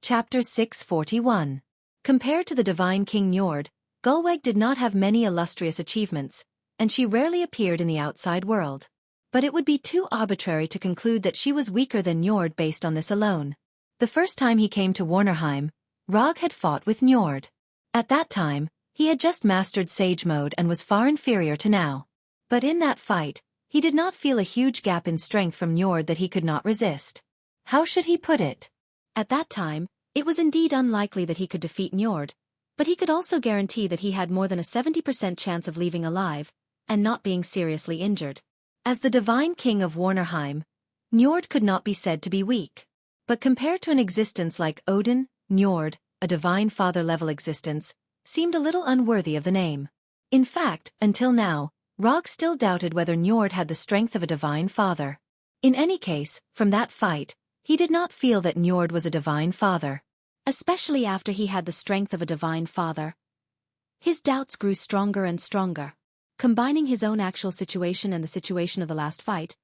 Chapter 641. Compared to the divine King Njord, Gulweg did not have many illustrious achievements, and she rarely appeared in the outside world. But it would be too arbitrary to conclude that she was weaker than Njord based on this alone. The first time he came to Warnerheim, Rog had fought with Njord. At that time, he had just mastered Sage Mode and was far inferior to now. But in that fight, he did not feel a huge gap in strength from Njord that he could not resist. How should he put it? At that time, it was indeed unlikely that he could defeat Njord, but he could also guarantee that he had more than a 70% chance of leaving alive, and not being seriously injured. As the divine king of Warnerheim, Njord could not be said to be weak. But compared to an existence like Odin, Njord, a divine father-level existence, seemed a little unworthy of the name. In fact, until now, Rog still doubted whether Njord had the strength of a divine father. In any case, from that fight, he did not feel that Njord was a divine father. Especially after he had the strength of a divine father. His doubts grew stronger and stronger. Combining his own actual situation and the situation of the last fight,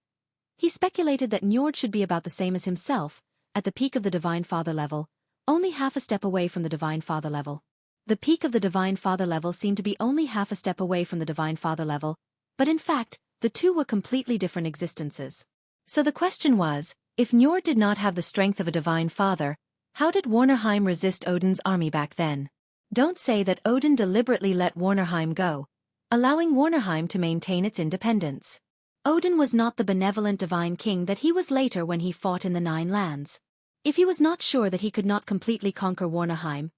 he speculated that Njord should be about the same as himself, at the peak of the divine father level, only half a step away from the divine father level. The peak of the divine father level seemed to be only half a step away from the divine father level, but in fact, the two were completely different existences. So the question was, if Njord did not have the strength of a divine father, how did Warnerheim resist Odin's army back then? Don't say that Odin deliberately let Warnerheim go, allowing Warnerheim to maintain its independence. Odin was not the benevolent divine king that he was later when he fought in the Nine Lands. If he was not sure that he could not completely conquer Warnerheim,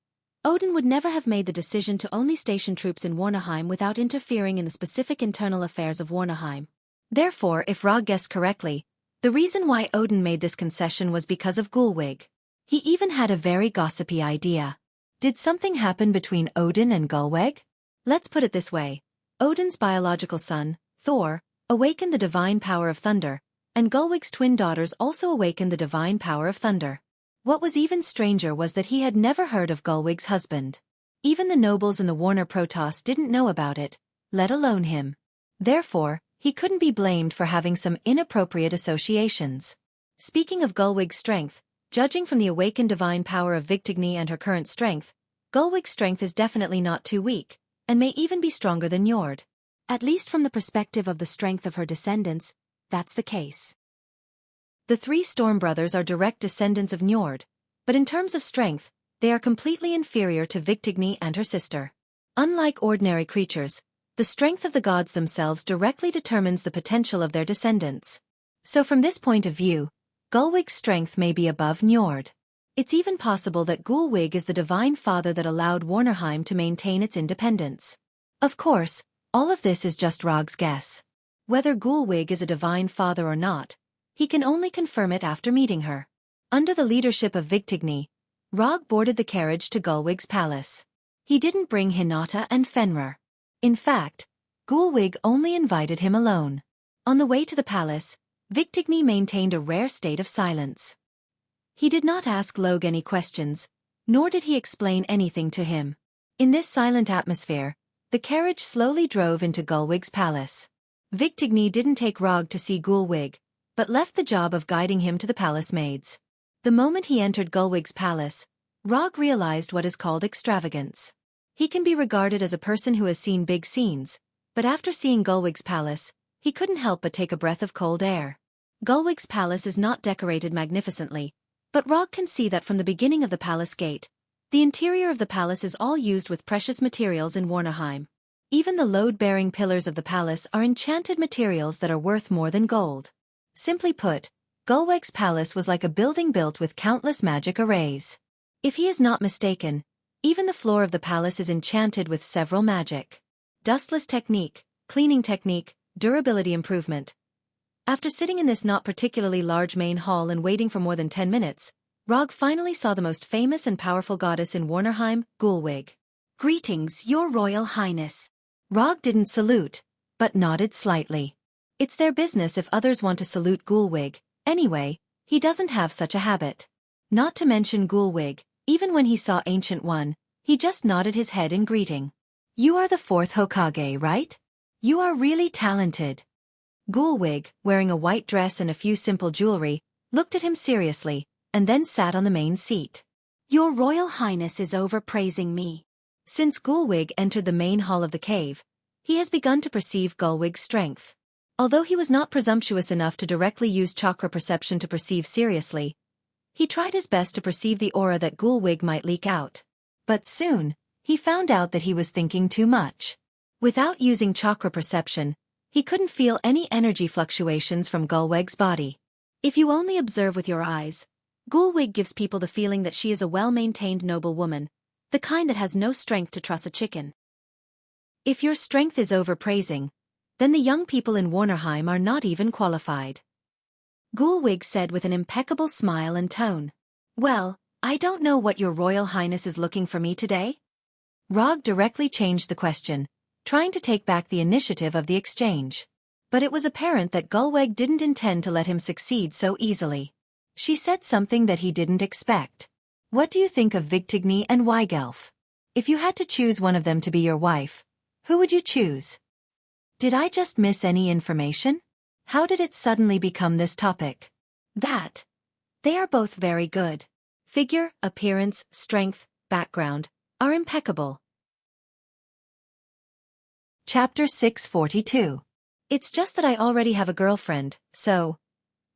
Odin would never have made the decision to only station troops in Warnerheim without interfering in the specific internal affairs of Warnerheim. Therefore, if Rog guessed correctly, the reason why Odin made this concession was because of Gulwig. He even had a very gossipy idea. Did something happen between Odin and Gulweg? Let's put it this way. Odin's biological son, Thor, awakened the divine power of thunder, and Gulwig's twin daughters also awakened the divine power of thunder. What was even stranger was that he had never heard of Gulwig's husband. Even the nobles in the Warner Protoss didn't know about it, let alone him. Therefore, he couldn't be blamed for having some inappropriate associations. Speaking of Gulwig's strength, judging from the awakened divine power of Victigny and her current strength, Gulwig's strength is definitely not too weak, and may even be stronger than Njord. At least from the perspective of the strength of her descendants, that's the case. The three Storm brothers are direct descendants of Njord, but in terms of strength, they are completely inferior to Victigny and her sister. Unlike ordinary creatures, the strength of the gods themselves directly determines the potential of their descendants. So from this point of view, Gulwig's strength may be above Njord. It's even possible that Gulwig is the divine father that allowed Warnerheim to maintain its independence. Of course, all of this is just Rog's guess. Whether Gulwig is a divine father or not, he can only confirm it after meeting her. Under the leadership of Victigny, Rog boarded the carriage to Gulwig's palace. He didn't bring Hinata and Fenrir. In fact, Gulwig only invited him alone. On the way to the palace, Victigny maintained a rare state of silence. He did not ask Log any questions, nor did he explain anything to him. In this silent atmosphere, the carriage slowly drove into Gulwig's palace. Victigny didn't take Rog to see Gulwig, but left the job of guiding him to the palace maids. The moment he entered Gulwig's palace, Rog realized what is called extravagance. He can be regarded as a person who has seen big scenes, but after seeing Gulwig's palace, he couldn't help but take a breath of cold air. Gulwig's palace is not decorated magnificently, but Rog can see that from the beginning of the palace gate. The interior of the palace is all used with precious materials in Warnerheim. Even the load-bearing pillars of the palace are enchanted materials that are worth more than gold. Simply put, Gulwig's palace was like a building built with countless magic arrays. If he is not mistaken, even the floor of the palace is enchanted with several magic. Dustless technique, cleaning technique, durability improvement. After sitting in this not particularly large main hall and waiting for more than 10 minutes, Rog finally saw the most famous and powerful goddess in Warnerheim, Gulwig. "Greetings, Your Royal Highness." Rog didn't salute, but nodded slightly. It's their business if others want to salute Gulwig. Anyway, he doesn't have such a habit. Not to mention Gulwig, even when he saw Ancient One, he just nodded his head in greeting. "You are the fourth Hokage, right? You are really talented." Gulwig, wearing a white dress and a few simple jewelry, looked at him seriously, and then sat on the main seat. Your Royal Highness is overpraising me. Since Gulwig entered the main hall of the cave, he has begun to perceive Gulwig's strength. Although he was not presumptuous enough to directly use chakra perception to perceive seriously, he tried his best to perceive the aura that Gulwig might leak out. But soon, he found out that he was thinking too much. Without using chakra perception, he couldn't feel any energy fluctuations from Gulwig's body. If you only observe with your eyes, Gulwig gives people the feeling that she is a well-maintained noble woman, the kind that has no strength to truss a chicken. If your strength is overpraising, then the young people in Warnerheim are not even qualified. Gulwig said with an impeccable smile and tone. Well, I don't know what your Royal Highness is looking for me today? Rog directly changed the question, trying to take back the initiative of the exchange. But it was apparent that Gulwig didn't intend to let him succeed so easily. She said something that he didn't expect. What do you think of Vigtigny and Weigelf? If you had to choose one of them to be your wife, who would you choose? Did I just miss any information? How did it suddenly become this topic? That. They are both very good. Figure, appearance, strength, background, are impeccable. Chapter 642. It's just that I already have a girlfriend, so...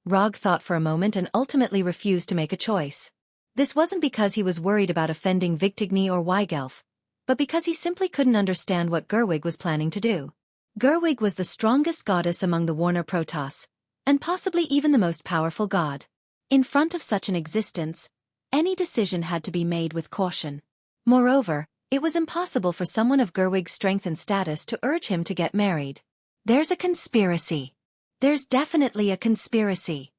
Rog thought for a moment and ultimately refused to make a choice. This wasn't because he was worried about offending Vigtigny or Weigelf, but because he simply couldn't understand what Gerwig was planning to do. Gerwig was the strongest goddess among the Warner Protoss, and possibly even the most powerful god. In front of such an existence, any decision had to be made with caution. Moreover, it was impossible for someone of Gerwig's strength and status to urge him to get married. There's a conspiracy. There's definitely a conspiracy.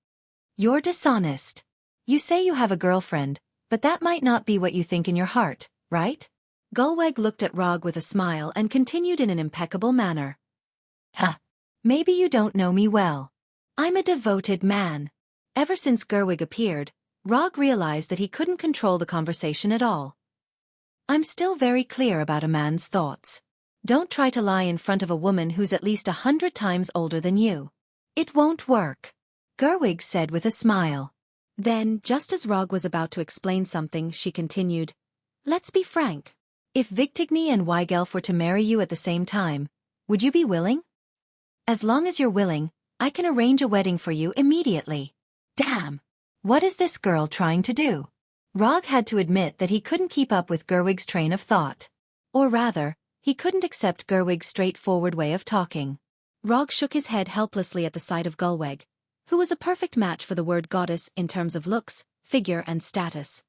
You're dishonest. You say you have a girlfriend, but that might not be what you think in your heart, right? Gulwig looked at Rog with a smile and continued in an impeccable manner. Maybe you don't know me well. I'm a devoted man. Ever since Gerwig appeared, Rog realized that he couldn't control the conversation at all. I'm still very clear about a man's thoughts. Don't try to lie in front of a woman who's at least 100 times older than you. It won't work, Gerwig said with a smile. Then, just as Rog was about to explain something, she continued, Let's be frank. If Vigtigny and Weigelf were to marry you at the same time, would you be willing? As long as you're willing, I can arrange a wedding for you immediately. Damn! What is this girl trying to do? Rog had to admit that he couldn't keep up with Gerwig's train of thought. Or rather, he couldn't accept Gerwig's straightforward way of talking. Rog shook his head helplessly at the sight of Gulwig, who was a perfect match for the word goddess in terms of looks, figure and status.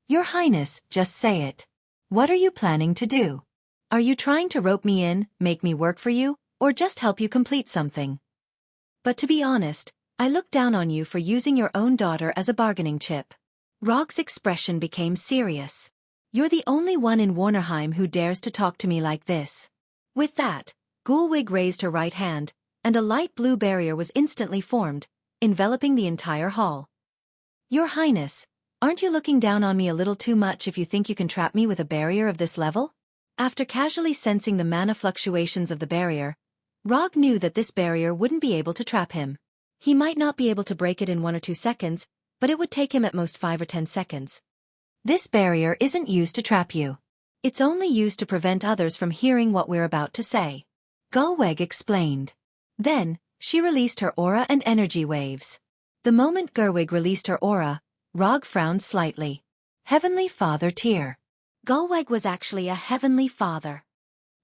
Your Highness, just say it. What are you planning to do? Are you trying to rope me in, make me work for you, or just help you complete something? But to be honest, I look down on you for using your own daughter as a bargaining chip. Rog's expression became serious. You're the only one in Warnerheim who dares to talk to me like this. With that, Gulwig raised her right hand, and a light blue barrier was instantly formed, enveloping the entire hall. Your Highness, aren't you looking down on me a little too much if you think you can trap me with a barrier of this level? After casually sensing the mana fluctuations of the barrier, Rog knew that this barrier wouldn't be able to trap him. He might not be able to break it in 1 or 2 seconds, but it would take him at most 5 or 10 seconds. This barrier isn't used to trap you. It's only used to prevent others from hearing what we're about to say. Gulwig explained. Then, she released her aura and energy waves. The moment Gerwig released her aura, Rog frowned slightly. Heavenly Father tier. Gulwig was actually a heavenly father.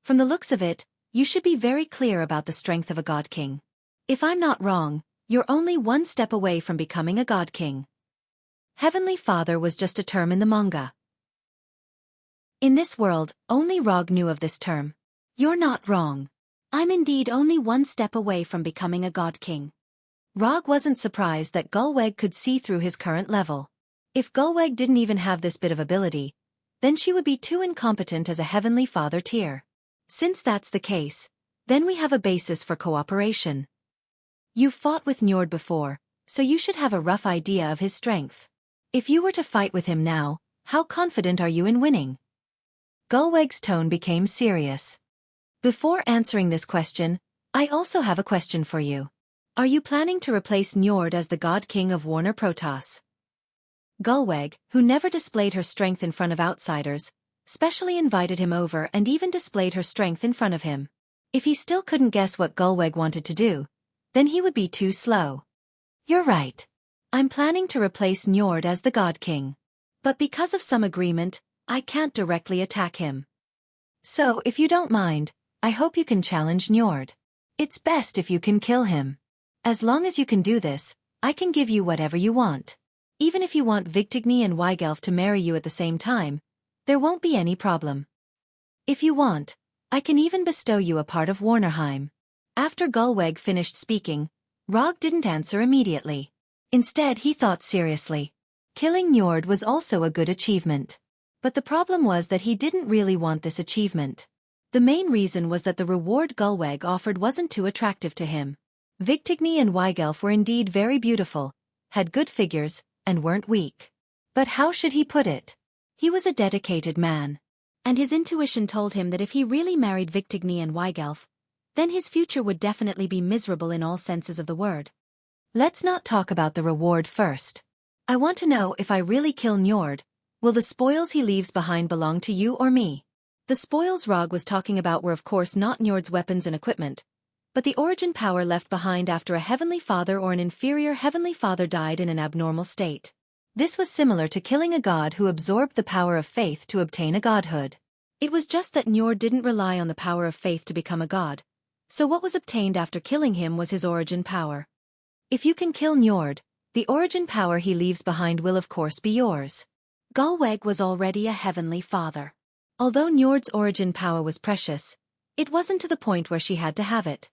From the looks of it, you should be very clear about the strength of a god king. If I'm not wrong, you're only 1 step away from becoming a god king. Heavenly Father was just a term in the manga. In this world, only Rog knew of this term. You're not wrong. I'm indeed only 1 step away from becoming a god king. Rog wasn't surprised that Gulwig could see through his current level. If Gulwig didn't even have this bit of ability, then she would be too incompetent as a Heavenly Father tier. Since that's the case, then we have a basis for cooperation. You've fought with Njord before, so you should have a rough idea of his strength. If you were to fight with him now, how confident are you in winning? Gulwig's tone became serious. Before answering this question, I also have a question for you. Are you planning to replace Njord as the God King of Warner Protoss? Gulweg, who never displayed her strength in front of outsiders, specially invited him over and even displayed her strength in front of him. If he still couldn't guess what Gulweg wanted to do, then he would be too slow. You're right. I'm planning to replace Njord as the God King. But because of some agreement, I can't directly attack him. So, if you don't mind, I hope you can challenge Njord. It's best if you can kill him. As long as you can do this, I can give you whatever you want. Even if you want Vigtigny and Weigelf to marry you at the same time, there won't be any problem. If you want, I can even bestow you a part of Warnerheim. After Gulweg finished speaking, Rog didn't answer immediately. Instead he thought seriously. Killing Njord was also a good achievement. But the problem was that he didn't really want this achievement. The main reason was that the reward Gulweg offered wasn't too attractive to him. Vigtigny and Weigelf were indeed very beautiful, had good figures, and weren't weak. But how should he put it? He was a dedicated man. And his intuition told him that if he really married Vigtigny and Weigelf, then his future would definitely be miserable in all senses of the word. Let's not talk about the reward first. I want to know if I really kill Njord, will the spoils he leaves behind belong to you or me? The spoils Rog was talking about were of course not Njord's weapons and equipment, but the origin power left behind after a heavenly father or an inferior heavenly father died in an abnormal state. This was similar to killing a god who absorbed the power of faith to obtain a godhood. It was just that Njord didn't rely on the power of faith to become a god, so what was obtained after killing him was his origin power. If you can kill Njord, the origin power he leaves behind will of course be yours. Gulweg was already a heavenly father. Although Njord's origin power was precious, it wasn't to the point where she had to have it.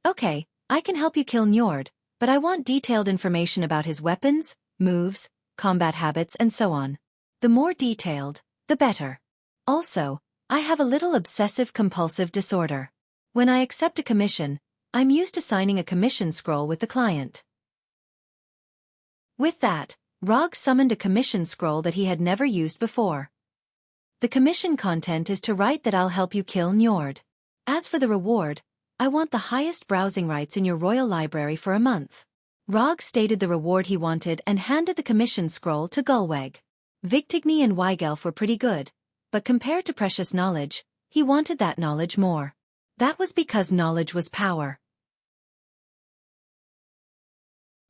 Okay, I can help you kill Njord, but I want detailed information about his weapons, moves, combat habits and so on. The more detailed, the better. Also, I have a little obsessive-compulsive disorder. When I accept a commission, I'm used to signing a commission scroll with the client. With that, Rog summoned a commission scroll that he had never used before. The commission content is to write that I'll help you kill Njord. As for the reward, I want the highest browsing rights in your royal library for a month. Rog stated the reward he wanted and handed the commission scroll to Gulweg. Vigtigny and Weigelf were pretty good, but compared to precious knowledge, he wanted that knowledge more. That was because knowledge was power.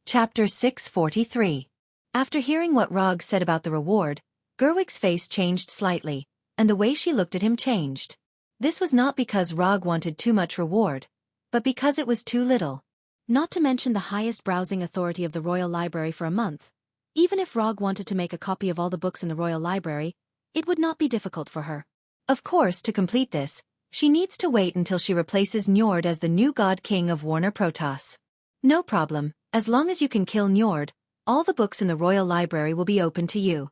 Chapter 643. After hearing what Rog said about the reward, Gerwig's face changed slightly, and the way she looked at him changed. This was not because Rog wanted too much reward, but because it was too little. Not to mention the highest browsing authority of the Royal Library for a month. Even if Rog wanted to make a copy of all the books in the Royal Library, it would not be difficult for her. Of course, to complete this, she needs to wait until she replaces Njord as the new God King of Warner Protoss. No problem, as long as you can kill Njord, all the books in the Royal Library will be open to you.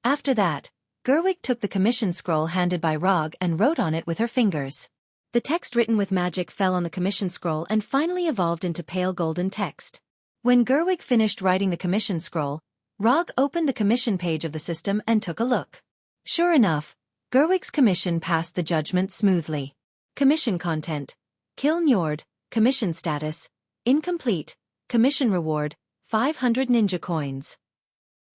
After that, Gerwig took the commission scroll handed by Rog and wrote on it with her fingers. The text written with magic fell on the commission scroll and finally evolved into pale golden text. When Gerwig finished writing the commission scroll, Rog opened the commission page of the system and took a look. Sure enough, Gerwig's commission passed the judgment smoothly. Commission content: Kill Njord, commission status, incomplete, commission reward, 500 ninja coins.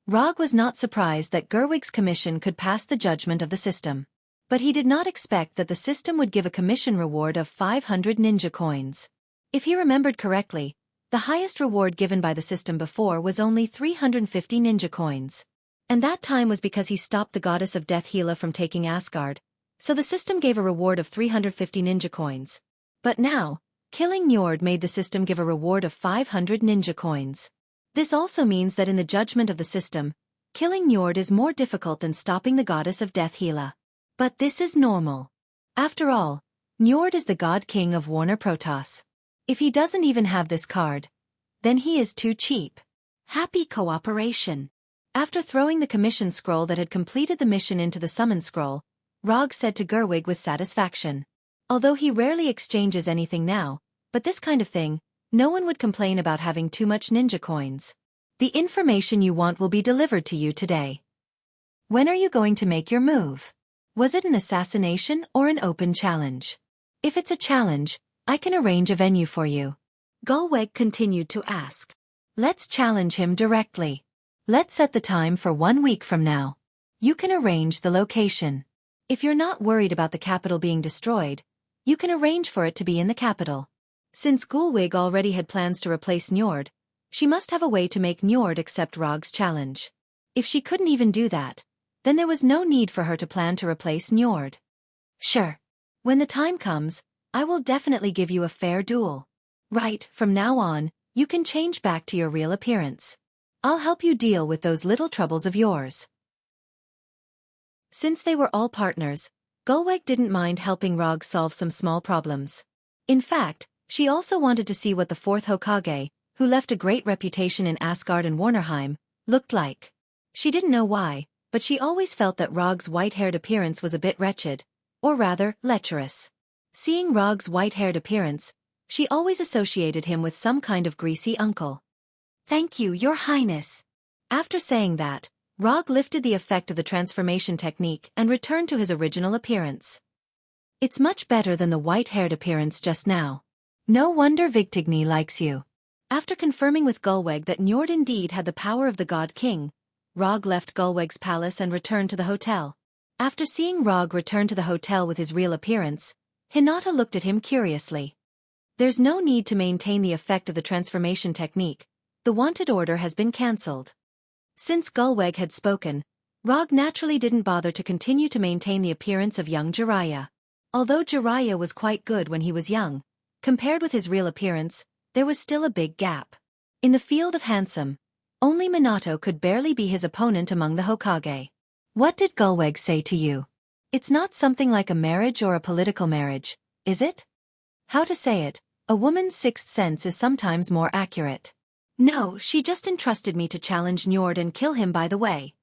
Rog was not surprised that Gerwig's commission could pass the judgment of the system. But he did not expect that the system would give a commission reward of 500 ninja coins. If he remembered correctly, the highest reward given by the system before was only 350 ninja coins. And that time was because he stopped the goddess of death Hela from taking Asgard, so the system gave a reward of 350 ninja coins. But now, killing Njord made the system give a reward of 500 ninja coins. This also means that in the judgment of the system, killing Njord is more difficult than stopping the goddess of death Hela. But this is normal. After all, Njord is the God King of Warner Protoss. If he doesn't even have this card, then he is too cheap. Happy cooperation. After throwing the commission scroll that had completed the mission into the summon scroll, Rog said to Gerwig with satisfaction. Although he rarely exchanges anything now, but this kind of thing, no one would complain about having too much ninja coins. The information you want will be delivered to you today. When are you going to make your move? Was it an assassination or an open challenge? If it's a challenge, I can arrange a venue for you. Gulweg continued to ask. Let's challenge him directly. Let's set the time for 1 week from now. You can arrange the location. If you're not worried about the capital being destroyed, you can arrange for it to be in the capital. Since Gulwig already had plans to replace Njord, she must have a way to make Njord accept Rog's challenge. If she couldn't even do that, then there was no need for her to plan to replace Njord. Sure. When the time comes, I will definitely give you a fair duel. Right, from now on, you can change back to your real appearance. I'll help you deal with those little troubles of yours. Since they were all partners, Gulweg didn't mind helping Rog solve some small problems. In fact, she also wanted to see what the fourth Hokage, who left a great reputation in Asgard and Warnerheim, looked like. She didn't know why, but she always felt that Rog's white-haired appearance was a bit wretched, or rather, lecherous. Seeing Rog's white-haired appearance, she always associated him with some kind of greasy uncle. Thank you, Your Highness. After saying that, Rog lifted the effect of the transformation technique and returned to his original appearance. It's much better than the white-haired appearance just now. No wonder Vigtigny likes you. After confirming with Gulweg that Njord indeed had the power of the God King, Rog left Gulweg's palace and returned to the hotel. After seeing Rog return to the hotel with his real appearance, Hinata looked at him curiously. There's no need to maintain the effect of the transformation technique. The wanted order has been cancelled. Since Gulweg had spoken, Rog naturally didn't bother to continue to maintain the appearance of young Jiraiya. Although Jiraiya was quite good when he was young, compared with his real appearance, there was still a big gap. In the field of handsome, only Minato could barely be his opponent among the Hokage. What did Gulweg say to you? It's not something like a marriage or a political marriage, is it? How to say it, a woman's sixth sense is sometimes more accurate. No, she just entrusted me to challenge Njord and kill him by the way.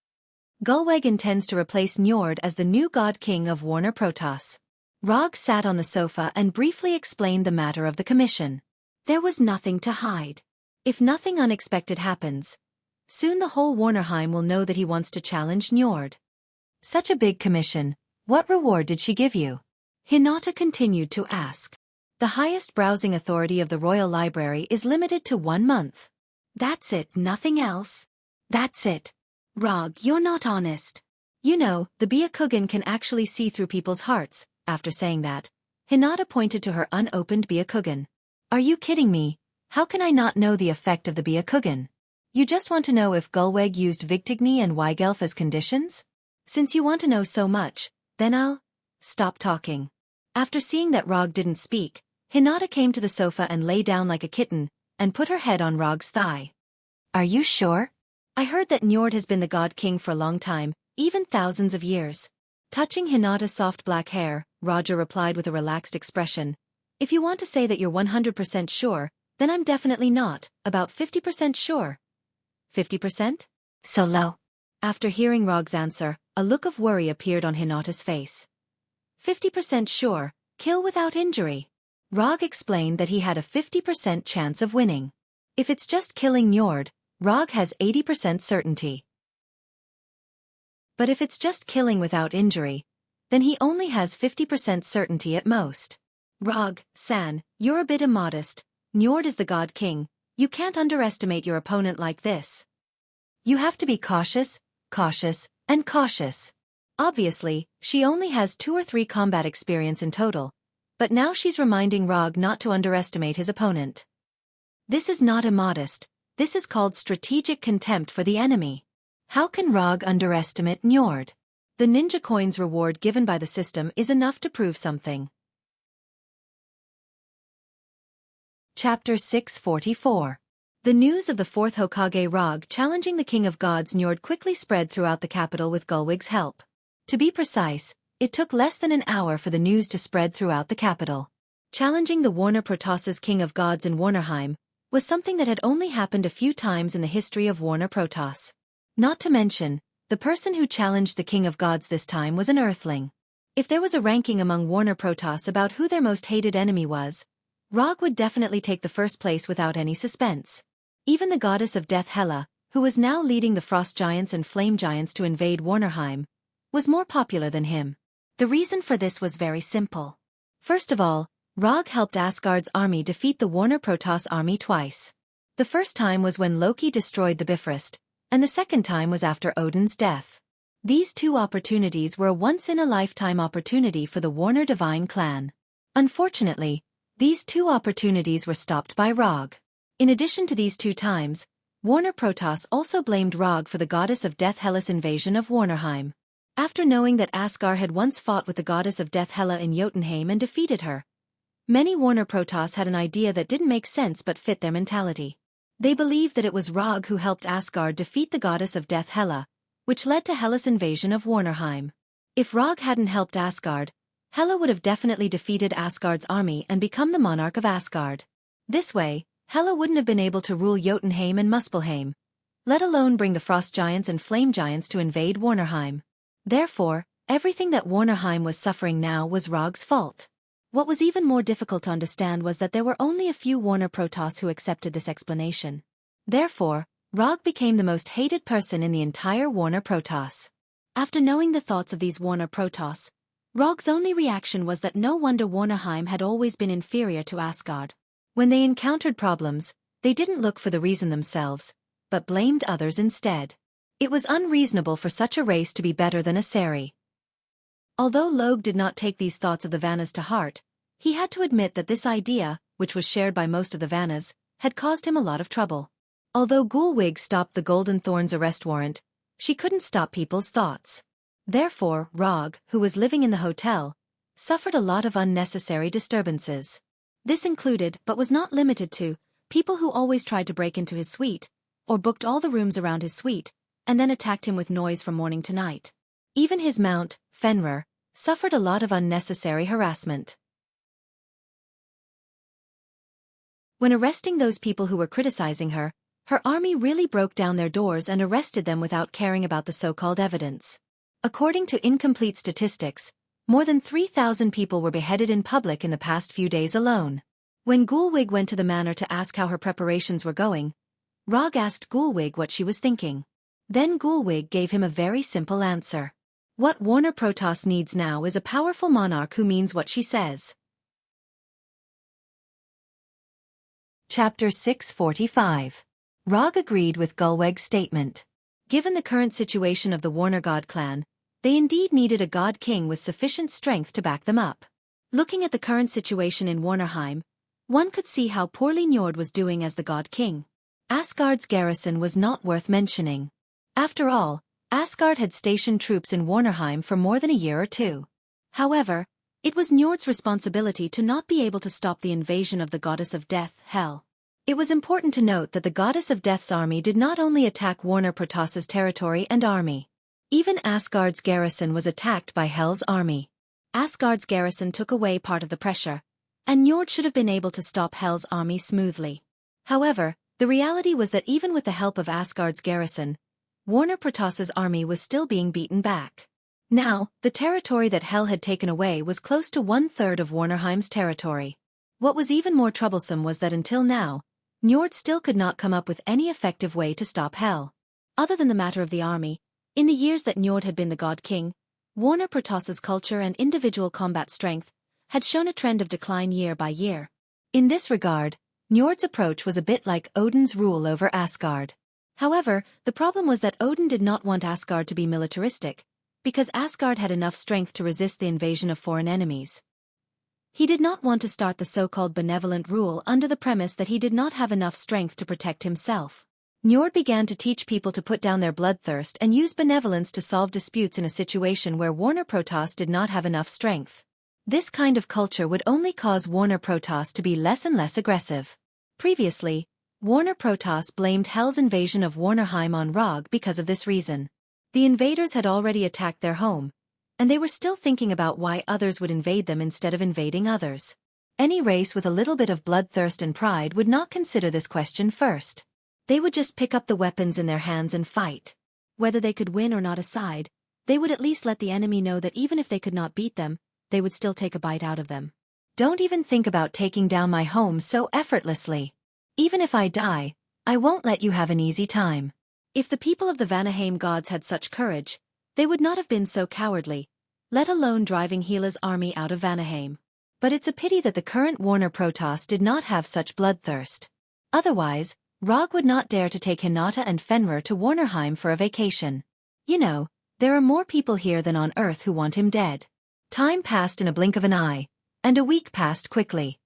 Gulweg intends to replace Njord as the new God King of Warner Protoss. Rog sat on the sofa and briefly explained the matter of the commission. There was nothing to hide. If nothing unexpected happens, soon the whole Warnerheim will know that he wants to challenge Njord. Such a big commission, what reward did she give you? Hinata continued to ask. The highest browsing authority of the Royal Library is limited to 1 month. That's it, nothing else? That's it. Rog, you're not honest. You know, the Byakugan can actually see through people's hearts. After saying that, Hinata pointed to her unopened Byakugan. Are you kidding me? How can I not know the effect of the Byakugan? You just want to know if Gulweg used Vigtigny and Weigelf as conditions? Since you want to know so much, then I'll stop talking. After seeing that Rog didn't speak, Hinata came to the sofa and lay down like a kitten, and put her head on Rog's thigh. Are you sure? I heard that Njord has been the God King for a long time, even thousands of years. Touching Hinata's soft black hair, Roger replied with a relaxed expression. If you want to say that you're 100% sure, then I'm definitely not, about 50% sure. 50%? So low. After hearing Rog's answer, a look of worry appeared on Hinata's face. 50% sure, kill without injury. Rog explained that he had a 50% chance of winning. If it's just killing Njord, Rog has 80% certainty. But if it's just killing without injury, then he only has 50% certainty at most. Rog-san, you're a bit immodest. Njord is the God King. You can't underestimate your opponent like this. You have to be cautious, cautious, and cautious. Obviously, she only has 2 or 3 combat experience in total, but now she's reminding Rog not to underestimate his opponent. This is not immodest, this is called strategic contempt for the enemy. How can Rog underestimate Njord? The ninja coins reward given by the system is enough to prove something. Chapter 644. The news of the 4th Hokage Rog challenging the King of Gods Njord quickly spread throughout the capital with Gulwig's help. To be precise, it took less than an hour for the news to spread throughout the capital. Challenging the Warner Protoss's King of Gods in Warnerheim was something that had only happened a few times in the history of Warner Protoss. Not to mention, the person who challenged the King of Gods this time was an Earthling. If there was a ranking among Warner Protoss about who their most hated enemy was, Rog would definitely take the first place without any suspense. Even the goddess of death Hela, who was now leading the Frost Giants and Flame Giants to invade Warnerheim, was more popular than him. The reason for this was very simple. First of all, Rog helped Asgard's army defeat the Warner Protoss army twice. The first time was when Loki destroyed the Bifrost, and the second time was after Odin's death. These two opportunities were a once-in-a-lifetime opportunity for the Warner Divine clan. Unfortunately, these two opportunities were stopped by Rog. In addition to these two times, Warner Protoss also blamed Rog for the goddess of death Hela's invasion of Warnerheim. After knowing that Asgard had once fought with the goddess of death Hela in Jotunheim and defeated her, many Warner Protoss had an idea that didn't make sense but fit their mentality. They believed that it was Rog who helped Asgard defeat the goddess of death Hela, which led to Hela's invasion of Warnerheim. If Rog hadn't helped Asgard, Hela would have definitely defeated Asgard's army and become the monarch of Asgard. This way, Hela wouldn't have been able to rule Jotunheim and Muspelheim, let alone bring the Frost Giants and Flame Giants to invade Warnerheim. Therefore, everything that Warnerheim was suffering now was Rog's fault. What was even more difficult to understand was that there were only a few Warner Protoss who accepted this explanation. Therefore, Rog became the most hated person in the entire Warner Protoss. After knowing the thoughts of these Warner Protoss, Rog's only reaction was that no wonder Warnerheim had always been inferior to Asgard. When they encountered problems, they didn't look for the reason themselves, but blamed others instead. It was unreasonable for such a race to be better than Aseri. Although Logue did not take these thoughts of the Vannas to heart, he had to admit that this idea, which was shared by most of the Vannas, had caused him a lot of trouble. Although Gulwig stopped the Golden Thorn's arrest warrant, she couldn't stop people's thoughts. Therefore, Rog, who was living in the hotel, suffered a lot of unnecessary disturbances. This included, but was not limited to, people who always tried to break into his suite, or booked all the rooms around his suite, and then attacked him with noise from morning to night. Even his mount, Fenrir, suffered a lot of unnecessary harassment. When arresting those people who were criticizing her, her army really broke down their doors and arrested them without caring about the so-called evidence. According to incomplete statistics, more than 3,000 people were beheaded in public in the past few days alone. When Gulwig went to the manor to ask how her preparations were going, Rog asked Gulwig what she was thinking. Then Gulwig gave him a very simple answer. What Warner Protoss needs now is a powerful monarch who means what she says. Chapter 645. Rog agreed with Gulweg's statement. Given the current situation of the Warner God clan, they indeed needed a god king with sufficient strength to back them up. Looking at the current situation in Warnerheim, one could see how poorly Njord was doing as the god king. Asgard's garrison was not worth mentioning. After all, Asgard had stationed troops in Warnerheim for more than a year or two. However, it was Njord's responsibility to not be able to stop the invasion of the goddess of death, Hel. It was important to note that the goddess of death's army did not only attack Warner Protoss's territory and army. Even Asgard's garrison was attacked by Hel's army. Asgard's garrison took away part of the pressure, and Njord should have been able to stop Hel's army smoothly. However, the reality was that even with the help of Asgard's garrison, Warner Protoss's army was still being beaten back. Now, the territory that Hel had taken away was close to 1/3 of Warnerheim's territory. What was even more troublesome was that until now, Njord still could not come up with any effective way to stop Hel. Other than the matter of the army, in the years that Njord had been the god king, Warner Protoss's culture and individual combat strength had shown a trend of decline year by year. In this regard, Njord's approach was a bit like Odin's rule over Asgard. However, the problem was that Odin did not want Asgard to be militaristic, because Asgard had enough strength to resist the invasion of foreign enemies. He did not want to start the so-called benevolent rule under the premise that he did not have enough strength to protect himself. Njord began to teach people to put down their bloodthirst and use benevolence to solve disputes in a situation where Warner Protoss did not have enough strength. This kind of culture would only cause Warner Protoss to be less and less aggressive. Previously, Warner Protoss blamed Hel's invasion of Warnerheim on Rog because of this reason. The invaders had already attacked their home, and they were still thinking about why others would invade them instead of invading others. Any race with a little bit of bloodthirst and pride would not consider this question first. They would just pick up the weapons in their hands and fight. Whether they could win or not aside, they would at least let the enemy know that even if they could not beat them, they would still take a bite out of them. Don't even think about taking down my home so effortlessly. Even if I die, I won't let you have an easy time. If the people of the Vanaheim gods had such courage, they would not have been so cowardly, let alone driving Hela's army out of Vanaheim. But it's a pity that the current Warner Protoss did not have such bloodthirst. Otherwise, Rog would not dare to take Hinata and Fenrir to Warnerheim for a vacation. You know, there are more people here than on Earth who want him dead. Time passed in a blink of an eye, and a week passed quickly.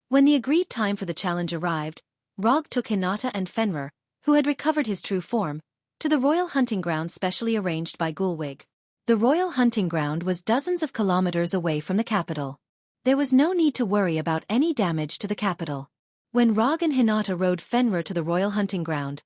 When the agreed time for the challenge arrived, Rog took Hinata and Fenrir, who had recovered his true form, to the royal hunting ground specially arranged by Gulwig. The royal hunting ground was dozens of kilometers away from the capital. There was no need to worry about any damage to the capital. When Rog and Hinata rode Fenrir to the royal hunting ground,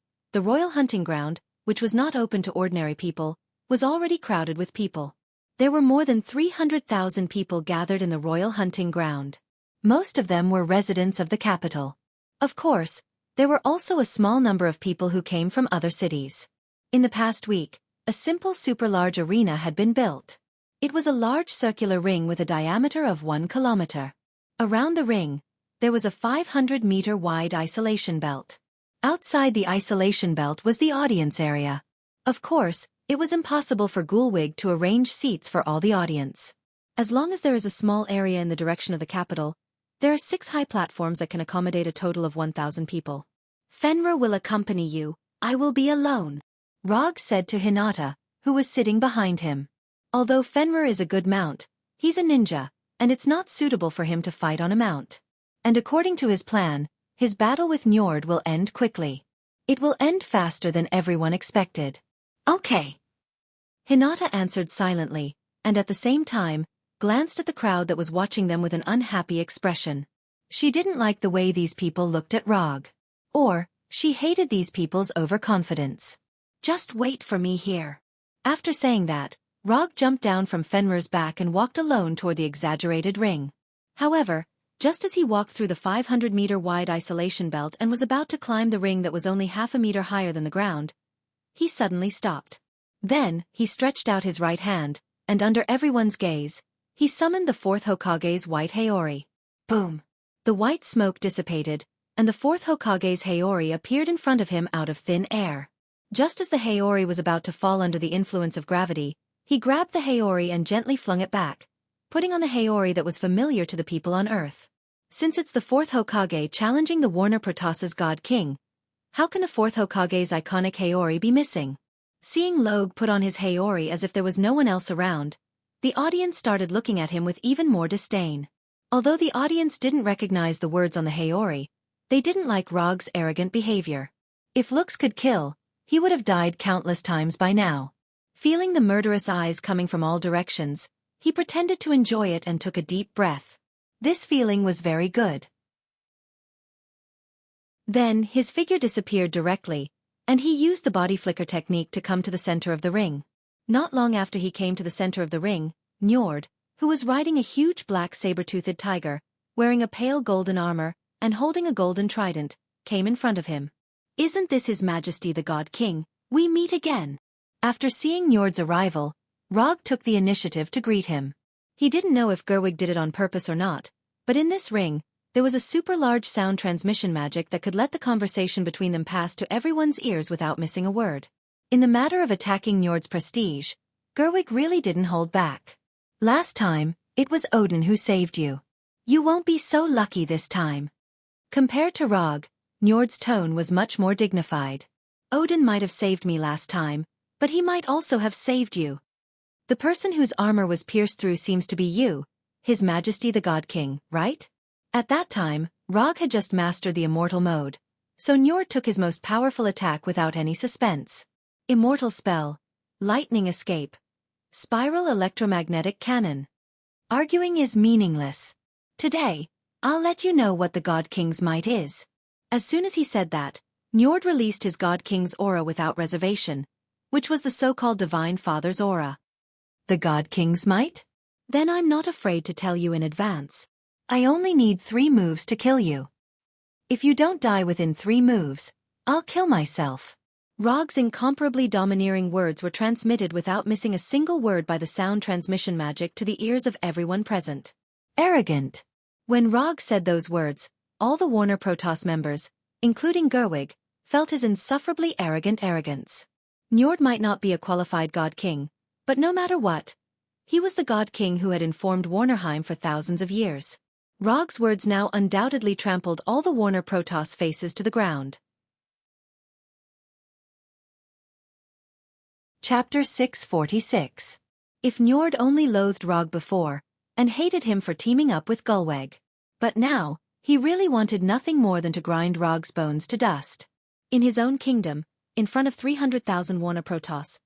which was not open to ordinary people, was already crowded with people. There were more than 300,000 people gathered in the royal hunting ground. Most of them were residents of the capital. Of course, there were also a small number of people who came from other cities. In the past week, a simple super-large arena had been built. It was a large circular ring with a diameter of 1 kilometer. Around the ring, there was a 500-meter-wide isolation belt. Outside the isolation belt was the audience area. Of course, it was impossible for Gulwig to arrange seats for all the audience. As long as there is a small area in the direction of the capital, there are 6 high platforms that can accommodate a total of 1,000 people. Fenrir will accompany you, I will be alone, Rog said to Hinata, who was sitting behind him. Although Fenrir is a good mount, he's a ninja, and it's not suitable for him to fight on a mount. And according to his plan, his battle with Njord will end quickly. It will end faster than everyone expected. Okay. Hinata answered silently, and at the same time, glanced at the crowd that was watching them with an unhappy expression. She didn't like the way these people looked at Rog. Or, she hated these people's overconfidence. Just wait for me here. After saying that, Rog jumped down from Fenrir's back and walked alone toward the exaggerated ring. However, just as he walked through the 500-meter-wide isolation belt and was about to climb the ring that was only half a meter higher than the ground, he suddenly stopped. Then, he stretched out his right hand, and under everyone's gaze, he summoned the 4th Hokage's white Haori. Boom! The white smoke dissipated, and the 4th Hokage's Haori appeared in front of him out of thin air. Just as the Haori was about to fall under the influence of gravity, he grabbed the Haori and gently flung it back, putting on the Haori that was familiar to the people on Earth. Since it's the 4th Hokage challenging the Warner Protoss's God King, how can the 4th Hokage's iconic Haori be missing? Seeing Logue put on his Haori as if there was no one else around, the audience started looking at him with even more disdain. Although the audience didn't recognize the words on the Haori, they didn't like Rog's arrogant behavior. If looks could kill, he would have died countless times by now. Feeling the murderous eyes coming from all directions, he pretended to enjoy it and took a deep breath. This feeling was very good. Then, his figure disappeared directly, and he used the body flicker technique to come to the center of the ring. Not long after he came to the center of the ring, Njord, who was riding a huge black saber-toothed tiger, wearing a pale golden armor, and holding a golden trident, came in front of him. Isn't this His Majesty the God King? We meet again. After seeing Njord's arrival, Rog took the initiative to greet him. He didn't know if Gerwig did it on purpose or not, but in this ring, there was a super-large sound transmission magic that could let the conversation between them pass to everyone's ears without missing a word. In the matter of attacking Njord's prestige, Gerwig really didn't hold back. Last time, it was Odin who saved you. You won't be so lucky this time. Compared to Rog, Njord's tone was much more dignified. Odin might have saved me last time, but he might also have saved you. The person whose armor was pierced through seems to be you, His Majesty the God King, right? At that time, Rog had just mastered the immortal mode, so Njord took his most powerful attack without any suspense. Immortal spell, lightning escape, spiral electromagnetic cannon. Arguing is meaningless. Today, I'll let you know what the God King's might is. As soon as he said that, Njord released his God King's aura without reservation, which was the so-called Divine Father's aura. The God King's might? Then I'm not afraid to tell you in advance. I only need 3 moves to kill you. If you don't die within 3 moves, I'll kill myself. Rog's incomparably domineering words were transmitted without missing a single word by the sound transmission magic to the ears of everyone present. Arrogant. When Rog said those words, all the Warner Protoss members, including Gerwig, felt his insufferably arrogant arrogance. Njord might not be a qualified God King, but no matter what, he was the God King who had informed Warnerheim for thousands of years. Rog's words now undoubtedly trampled all the Warner Protoss faces to the ground. Chapter 646. If Njord only loathed Rog before, and hated him for teaming up with Gullweg. But now, he really wanted nothing more than to grind Rog's bones to dust. In his own kingdom, in front of 300,000 Warner Protoss,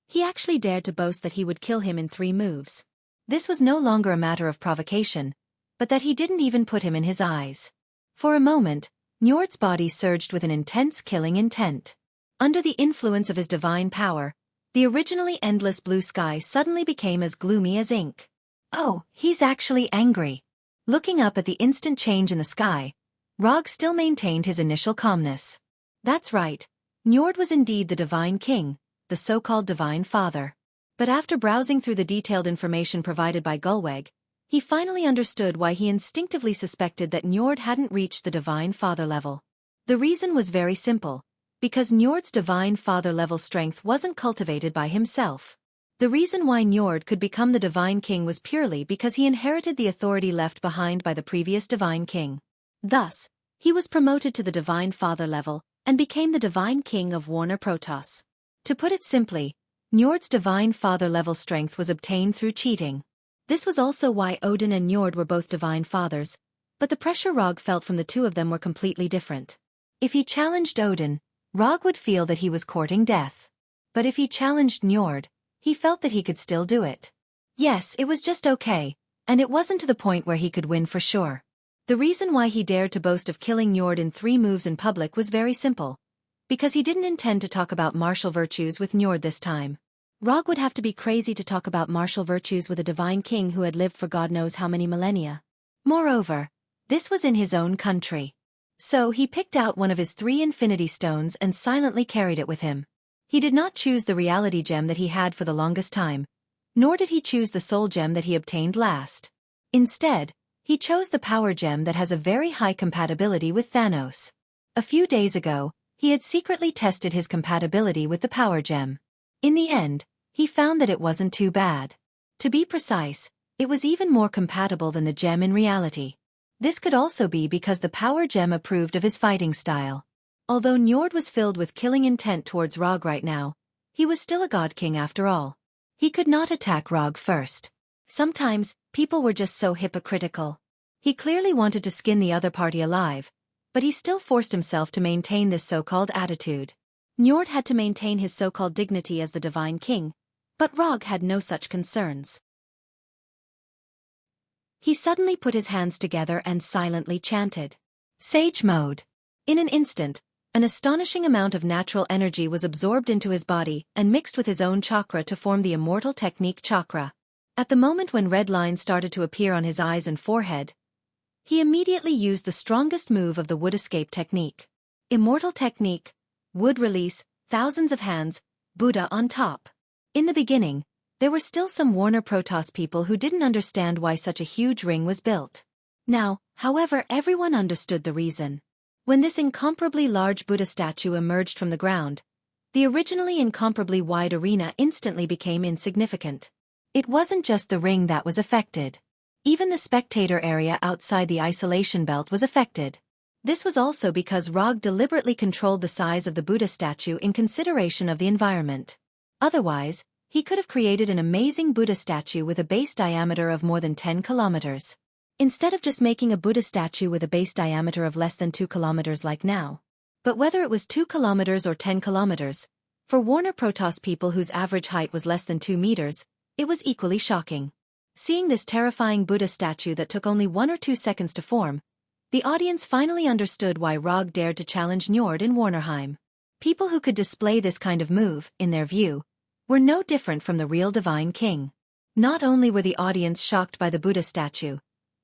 he actually dared to boast that he would kill him in 3 moves. This was no longer a matter of provocation, but that he didn't even put him in his eyes. For a moment, Njord's body surged with an intense killing intent. Under the influence of his divine power, the originally endless blue sky suddenly became as gloomy as ink. Oh, he's actually angry. Looking up at the instant change in the sky, Rog still maintained his initial calmness. That's right, Njord was indeed the Divine King, the so-called Divine Father. But after browsing through the detailed information provided by Gullweg, he finally understood why he instinctively suspected that Njord hadn't reached the Divine Father level. The reason was very simple. Because Njord's Divine Father level strength wasn't cultivated by himself. The reason why Njord could become the Divine King was purely because he inherited the authority left behind by the previous Divine King. Thus, he was promoted to the Divine Father level and became the Divine King of Warner Protoss. To put it simply, Njord's Divine Father level strength was obtained through cheating. This was also why Odin and Njord were both Divine Fathers, but the pressure Rog felt from the two of them were completely different. If he challenged Odin, Rog would feel that he was courting death. But if he challenged Njord, he felt that he could still do it. Yes, it was just okay, and it wasn't to the point where he could win for sure. The reason why he dared to boast of killing Njord in 3 moves in public was very simple. Because he didn't intend to talk about martial virtues with Njord this time. Rog would have to be crazy to talk about martial virtues with a divine king who had lived for God knows how many millennia. Moreover, this was in his own country. So he picked out one of his 3 infinity stones and silently carried it with him. He did not choose the reality gem that he had for the longest time, nor did he choose the soul gem that he obtained last. Instead, he chose the power gem that has a very high compatibility with Thanos. A few days ago, he had secretly tested his compatibility with the power gem. In the end, he found that it wasn't too bad. To be precise, it was even more compatible than the gem in reality. This could also be because the power gem approved of his fighting style. Although Njord was filled with killing intent towards Rog right now, he was still a god king after all. He could not attack Rog first. Sometimes, people were just so hypocritical. He clearly wanted to skin the other party alive, but he still forced himself to maintain this so-called attitude. Njord had to maintain his so-called dignity as the Divine King, but Rog had no such concerns. He suddenly put his hands together and silently chanted. Sage mode. In an instant, an astonishing amount of natural energy was absorbed into his body and mixed with his own chakra to form the immortal technique chakra. At the moment when red lines started to appear on his eyes and forehead, he immediately used the strongest move of the wood escape technique. Immortal technique, wood release, thousands of hands, Buddha on top. In the beginning, there were still some Warner Protoss people who didn't understand why such a huge ring was built. Now, however, everyone understood the reason. When this incomparably large Buddha statue emerged from the ground, the originally incomparably wide arena instantly became insignificant. It wasn't just the ring that was affected. Even the spectator area outside the isolation belt was affected. This was also because Rog deliberately controlled the size of the Buddha statue in consideration of the environment. Otherwise, he could have created an amazing Buddha statue with a base diameter of more than 10 kilometers. Instead of just making a Buddha statue with a base diameter of less than 2 kilometers like now. But whether it was 2 kilometers or 10 kilometers, for Warner Protoss people whose average height was less than 2 meters, it was equally shocking. Seeing this terrifying Buddha statue that took only 1 or 2 seconds to form, the audience finally understood why Rog dared to challenge Njord in Warnerheim. People who could display this kind of move, in their view, were no different from the real Divine King. Not only were the audience shocked by the Buddha statue,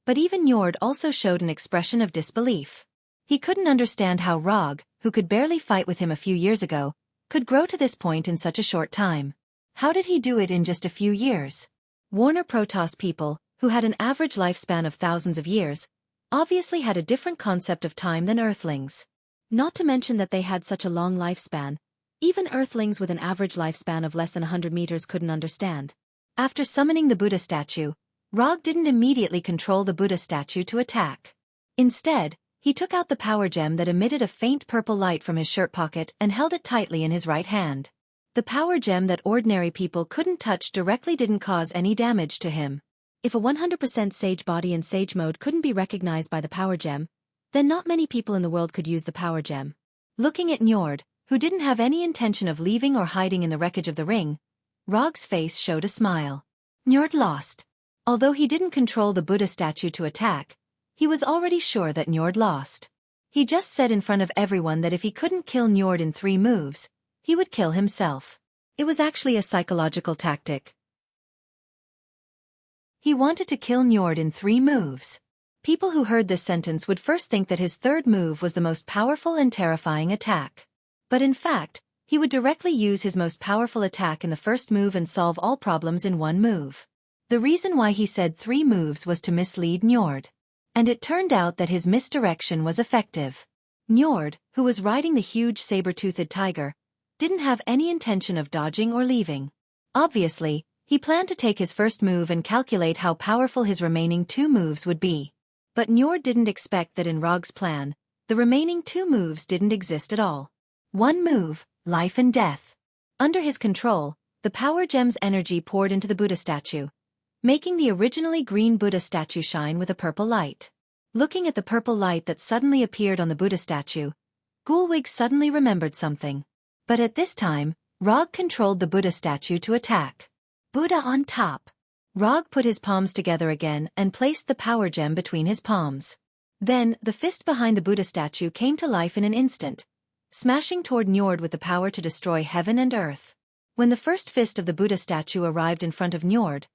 but even Njord also showed an expression of disbelief. He couldn't understand how Rog, who could barely fight with him a few years ago, could grow to this point in such a short time. How did he do it in just a few years? Warner Protoss people, who had an average lifespan of thousands of years, obviously had a different concept of time than Earthlings. Not to mention that they had such a long lifespan, even Earthlings with an average lifespan of less than 100 meters couldn't understand. After summoning the Buddha statue, Rog didn't immediately control the Buddha statue to attack. Instead, he took out the power gem that emitted a faint purple light from his shirt pocket and held it tightly in his right hand. The power gem that ordinary people couldn't touch directly didn't cause any damage to him. If a 100% sage body in sage mode couldn't be recognized by the power gem, then not many people in the world could use the power gem. Looking at Njord, who didn't have any intention of leaving or hiding in the wreckage of the ring, Rog's face showed a smile. Njord lost. Although he didn't control the Buddha statue to attack, he was already sure that Njord lost. He just said in front of everyone that if he couldn't kill Njord in 3 moves, he would kill himself. It was actually a psychological tactic. He wanted to kill Njord in 3 moves. People who heard this sentence would first think that his 3rd move was the most powerful and terrifying attack. But in fact, he would directly use his most powerful attack in the 1st move and solve all problems in 1 move. The reason why he said 3 moves was to mislead Njord. And it turned out that his misdirection was effective. Njord, who was riding the huge saber-toothed tiger, didn't have any intention of dodging or leaving. Obviously, he planned to take his 1st move and calculate how powerful his remaining 2 moves would be. But Njord didn't expect that in Rog's plan, the remaining 2 moves didn't exist at all. 1 move, life and death. Under his control, the power gem's energy poured into the Buddha statue, making the originally green Buddha statue shine with a purple light. Looking at the purple light that suddenly appeared on the Buddha statue, Gulwig suddenly remembered something. But at this time, Rog controlled the Buddha statue to attack. Buddha on top. Rog put his palms together again and placed the power gem between his palms. Then, the fist behind the Buddha statue came to life in an instant, smashing toward Njord with the power to destroy heaven and earth. When the first fist of the Buddha statue arrived in front of Njord,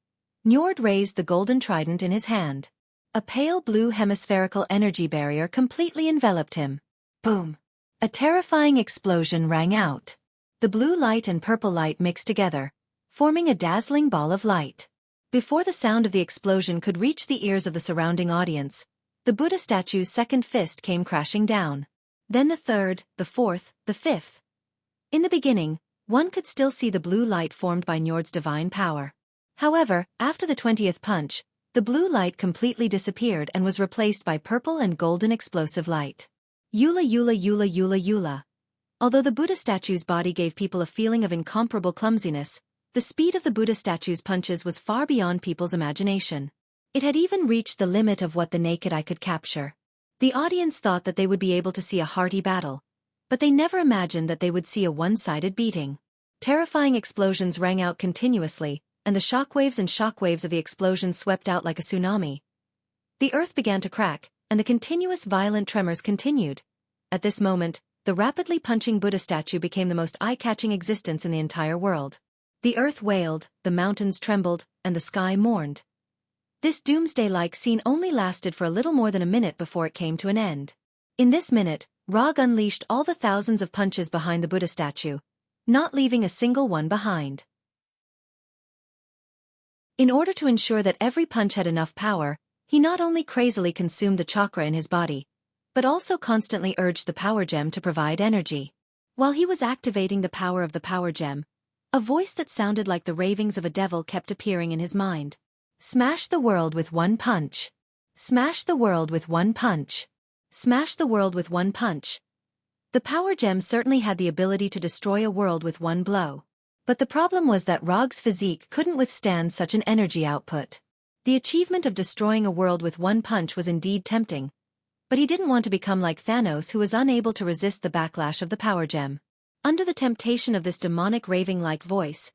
Njord raised the golden trident in his hand. A pale blue hemispherical energy barrier completely enveloped him. Boom! A terrifying explosion rang out. The blue light and purple light mixed together, forming a dazzling ball of light. Before the sound of the explosion could reach the ears of the surrounding audience, the Buddha statue's 2nd fist came crashing down. Then the 3rd, the 4th, the 5th. In the beginning, one could still see the blue light formed by Njord's divine power. However, after the 20th punch, the blue light completely disappeared and was replaced by purple and golden explosive light. Eula Eula Eula Eula Eula. Although the Buddha statue's body gave people a feeling of incomparable clumsiness, the speed of the Buddha statue's punches was far beyond people's imagination. It had even reached the limit of what the naked eye could capture. The audience thought that they would be able to see a hearty battle, but they never imagined that they would see a one-sided beating. Terrifying explosions rang out continuously, and the shockwaves and shockwaves of the explosion swept out like a tsunami. The earth began to crack, and the continuous violent tremors continued. At this moment, the rapidly punching Buddha statue became the most eye-catching existence in the entire world. The earth wailed, the mountains trembled, and the sky mourned. This doomsday-like scene only lasted for a little more than a minute before it came to an end. In this minute, Rog unleashed all the thousands of punches behind the Buddha statue, not leaving a single one behind. In order to ensure that every punch had enough power, he not only crazily consumed the chakra in his body, but also constantly urged the power gem to provide energy. While he was activating the power of the power gem, a voice that sounded like the ravings of a devil kept appearing in his mind. Smash the world with 1 punch. Smash the world with 1 punch. Smash the world with 1 punch. The power gem certainly had the ability to destroy a world with 1 blow. But the problem was that Rog's physique couldn't withstand such an energy output. The achievement of destroying a world with 1 punch was indeed tempting, but he didn't want to become like Thanos, who was unable to resist the backlash of the power gem. Under the temptation of this demonic raving-like voice,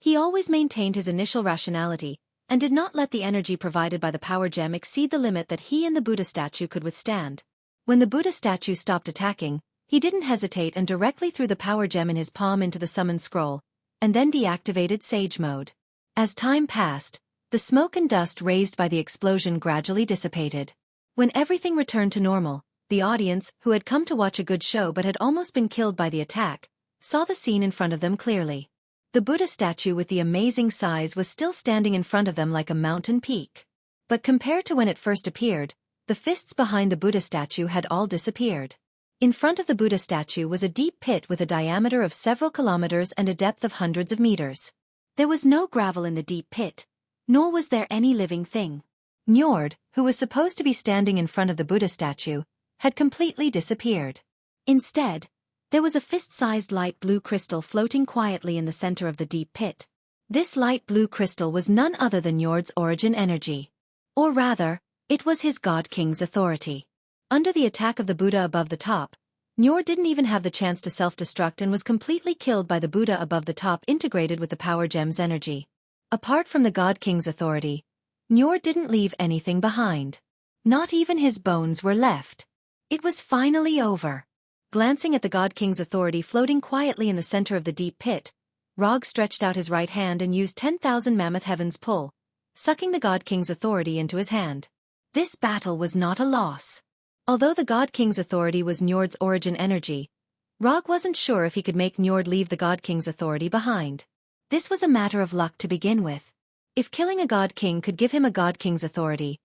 he always maintained his initial rationality, and did not let the energy provided by the power gem exceed the limit that he and the Buddha statue could withstand. When the Buddha statue stopped attacking, he didn't hesitate and directly threw the power gem in his palm into the summon scroll, and then deactivated Sage mode. As time passed, the smoke and dust raised by the explosion gradually dissipated. When everything returned to normal, the audience, who had come to watch a good show but had almost been killed by the attack, saw the scene in front of them clearly. The Buddha statue with the amazing size was still standing in front of them like a mountain peak. But compared to when it first appeared, the fists behind the Buddha statue had all disappeared. In front of the Buddha statue was a deep pit with a diameter of several kilometers and a depth of hundreds of meters. There was no gravel in the deep pit, nor was there any living thing. Njord, who was supposed to be standing in front of the Buddha statue, had completely disappeared. Instead, there was a fist-sized light blue crystal floating quietly in the center of the deep pit. This light blue crystal was none other than Njord's origin energy. Or rather, it was his God King's authority. Under the attack of the Buddha above the top, Njord didn't even have the chance to self-destruct and was completely killed by the Buddha above the top integrated with the power gem's energy. Apart from the God King's authority, Njord didn't leave anything behind. Not even his bones were left. It was finally over. Glancing at the God King's authority floating quietly in the center of the deep pit, Rog stretched out his right hand and used 10,000 Mammoth Heaven's pull, sucking the God King's authority into his hand. This battle was not a loss. Although the God King's authority was Njord's origin energy, Rog wasn't sure if he could make Njord leave the God King's authority behind. This was a matter of luck to begin with. If killing a God King could give him a God King's authority,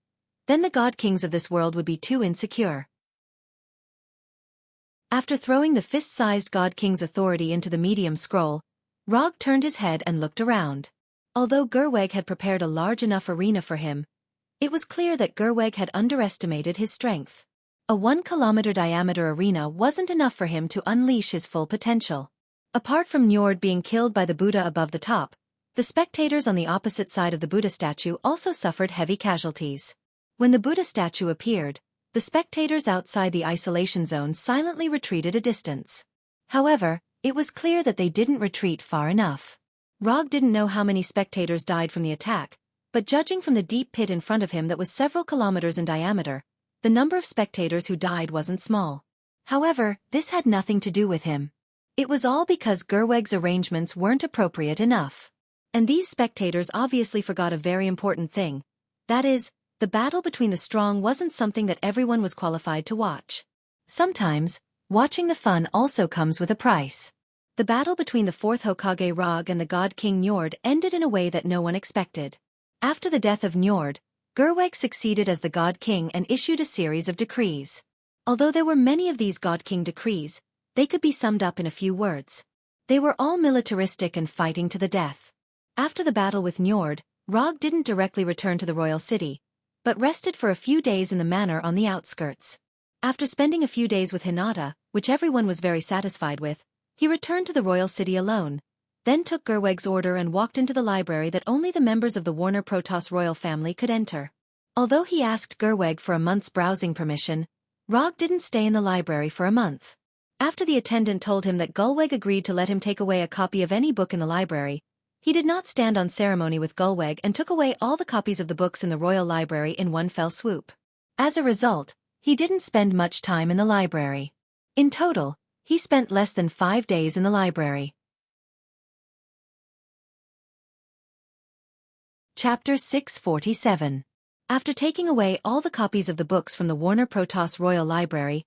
then the God Kings of this world would be too insecure. After throwing the fist-sized God King's authority into the medium scroll, Rog turned his head and looked around. Although Gerweg had prepared a large enough arena for him, it was clear that Gerweg had underestimated his strength. A 1-kilometer diameter arena wasn't enough for him to unleash his full potential. Apart from Njord being killed by the Buddha above the top, the spectators on the opposite side of the Buddha statue also suffered heavy casualties. When the Buddha statue appeared, the spectators outside the isolation zone silently retreated a distance. However, it was clear that they didn't retreat far enough. Rog didn't know how many spectators died from the attack, but judging from the deep pit in front of him that was several kilometers in diameter, the number of spectators who died wasn't small. However, this had nothing to do with him. It was all because Gerweg's arrangements weren't appropriate enough. And these spectators obviously forgot a very important thing. That is, the battle between the strong wasn't something that everyone was qualified to watch. Sometimes, watching the fun also comes with a price. The battle between the 4th Hokage Rog and the God King Njord ended in a way that no one expected. After the death of Njord, Gerweg succeeded as the God King and issued a series of decrees. Although there were many of these God King decrees, they could be summed up in a few words. They were all militaristic and fighting to the death. After the battle with Njord, Rog didn't directly return to the royal city, but rested for a few days in the manor on the outskirts. After spending a few days with Hinata, which everyone was very satisfied with, he returned to the royal city alone, then took Gerweg's order and walked into the library that only the members of the Warner Protoss royal family could enter. Although he asked Gerweg for a month's browsing permission, Rog didn't stay in the library for a month. After the attendant told him that Gerweg agreed to let him take away a copy of any book in the library, he did not stand on ceremony with Gerweg and took away all the copies of the books in the royal library in one fell swoop. As a result, he didn't spend much time in the library. In total, he spent less than 5 days in the library. Chapter 647. After taking away all the copies of the books from the Warner Protoss Royal Library,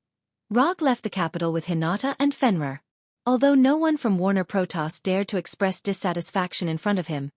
Rog left the capital with Hinata and Fenrir. Although no one from Warner Protoss dared to express dissatisfaction in front of him,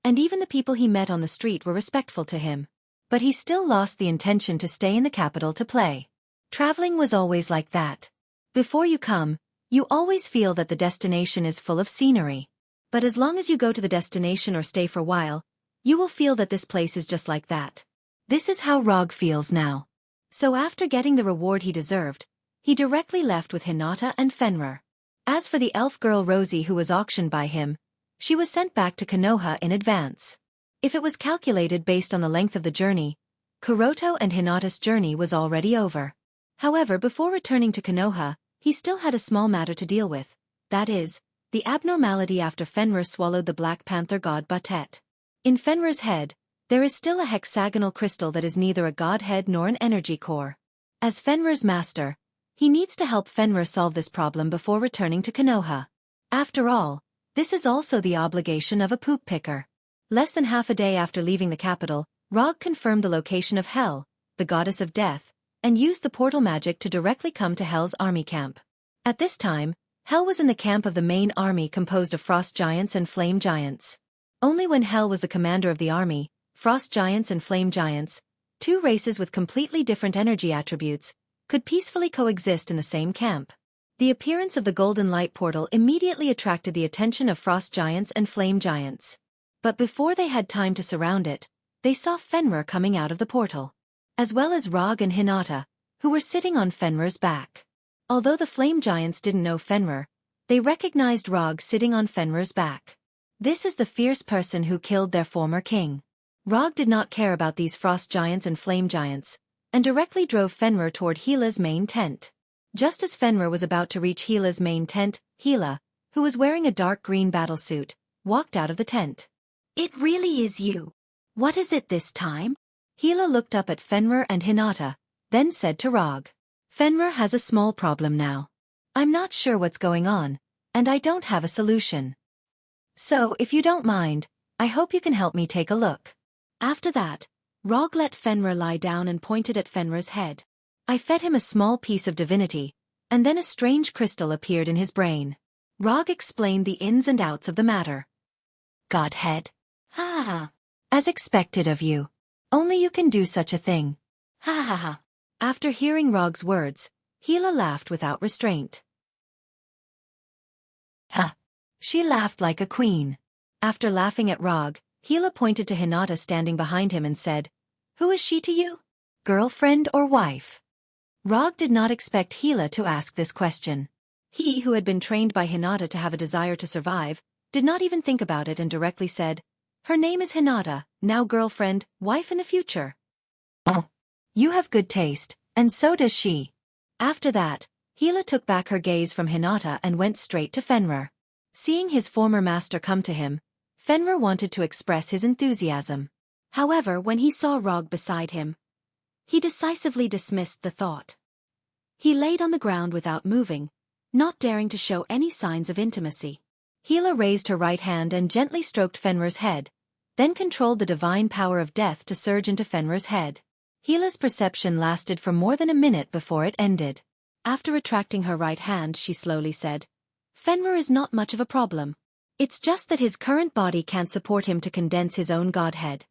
and even the people he met on the street were respectful to him, but he still lost the intention to stay in the capital to play. Traveling was always like that. Before you come, you always feel that the destination is full of scenery. But as long as you go to the destination or stay for a while, you will feel that this place is just like that. This is how Rog feels now. So after getting the reward he deserved, he directly left with Hinata and Fenrir. As for the elf girl Rosie who was auctioned by him, she was sent back to Konoha in advance. If it was calculated based on the length of the journey, Kuroto and Hinata's journey was already over. However, before returning to Konoha, he still had a small matter to deal with, that is, the abnormality after Fenrir swallowed the Black Panther god Batet. In Fenrir's head, there is still a hexagonal crystal that is neither a godhead nor an energy core. As Fenrir's master, he needs to help Fenrir solve this problem before returning to Konoha. After all, this is also the obligation of a poop picker. Less than half a day after leaving the capital, Rog confirmed the location of Hel, the goddess of death, and used the portal magic to directly come to Hel's army camp. At this time, Hel was in the camp of the main army composed of frost giants and flame giants. Only when Hel was the commander of the army, frost giants and flame giants, two races with completely different energy attributes, could peacefully coexist in the same camp. The appearance of the golden light portal immediately attracted the attention of frost giants and flame giants. But before they had time to surround it, they saw Fenrir coming out of the portal, as well as Rog and Hinata, who were sitting on Fenrir's back. Although the flame giants didn't know Fenrir, they recognized Rog sitting on Fenrir's back. This is the fierce person who killed their former king. Rog did not care about these frost giants and flame giants, and directly drove Fenrir toward Hila's main tent. Just as Fenrir was about to reach Hila's main tent, Hila, who was wearing a dark green battlesuit, walked out of the tent. "It really is you. What is it this time?" Hila looked up at Fenrir and Hinata, then said to Rog. "Fenrir has a small problem now. I'm not sure what's going on, and I don't have a solution. So, if you don't mind, I hope you can help me take a look." After that, Rog let Fenrir lie down and pointed at Fenrir's head. "I fed him a small piece of divinity, and then a strange crystal appeared in his brain." Rog explained the ins and outs of the matter. "Godhead? Ha ha. As expected of you. Only you can do such a thing. Ha ha ha." After hearing Rog's words, Hila laughed without restraint. Ha! She laughed like a queen. After laughing at Rog, Hila pointed to Hinata standing behind him and said, "Who is she to you? Girlfriend or wife?" Rog did not expect Hila to ask this question. He, who had been trained by Hinata to have a desire to survive, did not even think about it and directly said, "Her name is Hinata, now girlfriend, wife in the future." "Oh, you have good taste, and so does she." After that, Hila took back her gaze from Hinata and went straight to Fenrir. Seeing his former master come to him, Fenrir wanted to express his enthusiasm. However, when he saw Rog beside him, he decisively dismissed the thought. He laid on the ground without moving, not daring to show any signs of intimacy. Hila raised her right hand and gently stroked Fenrir's head, then controlled the divine power of death to surge into Fenrir's head. Hila's perception lasted for more than a minute before it ended. After retracting her right hand, she slowly said, "Fenrir is not much of a problem. It's just that his current body can't support him to condense his own godhead.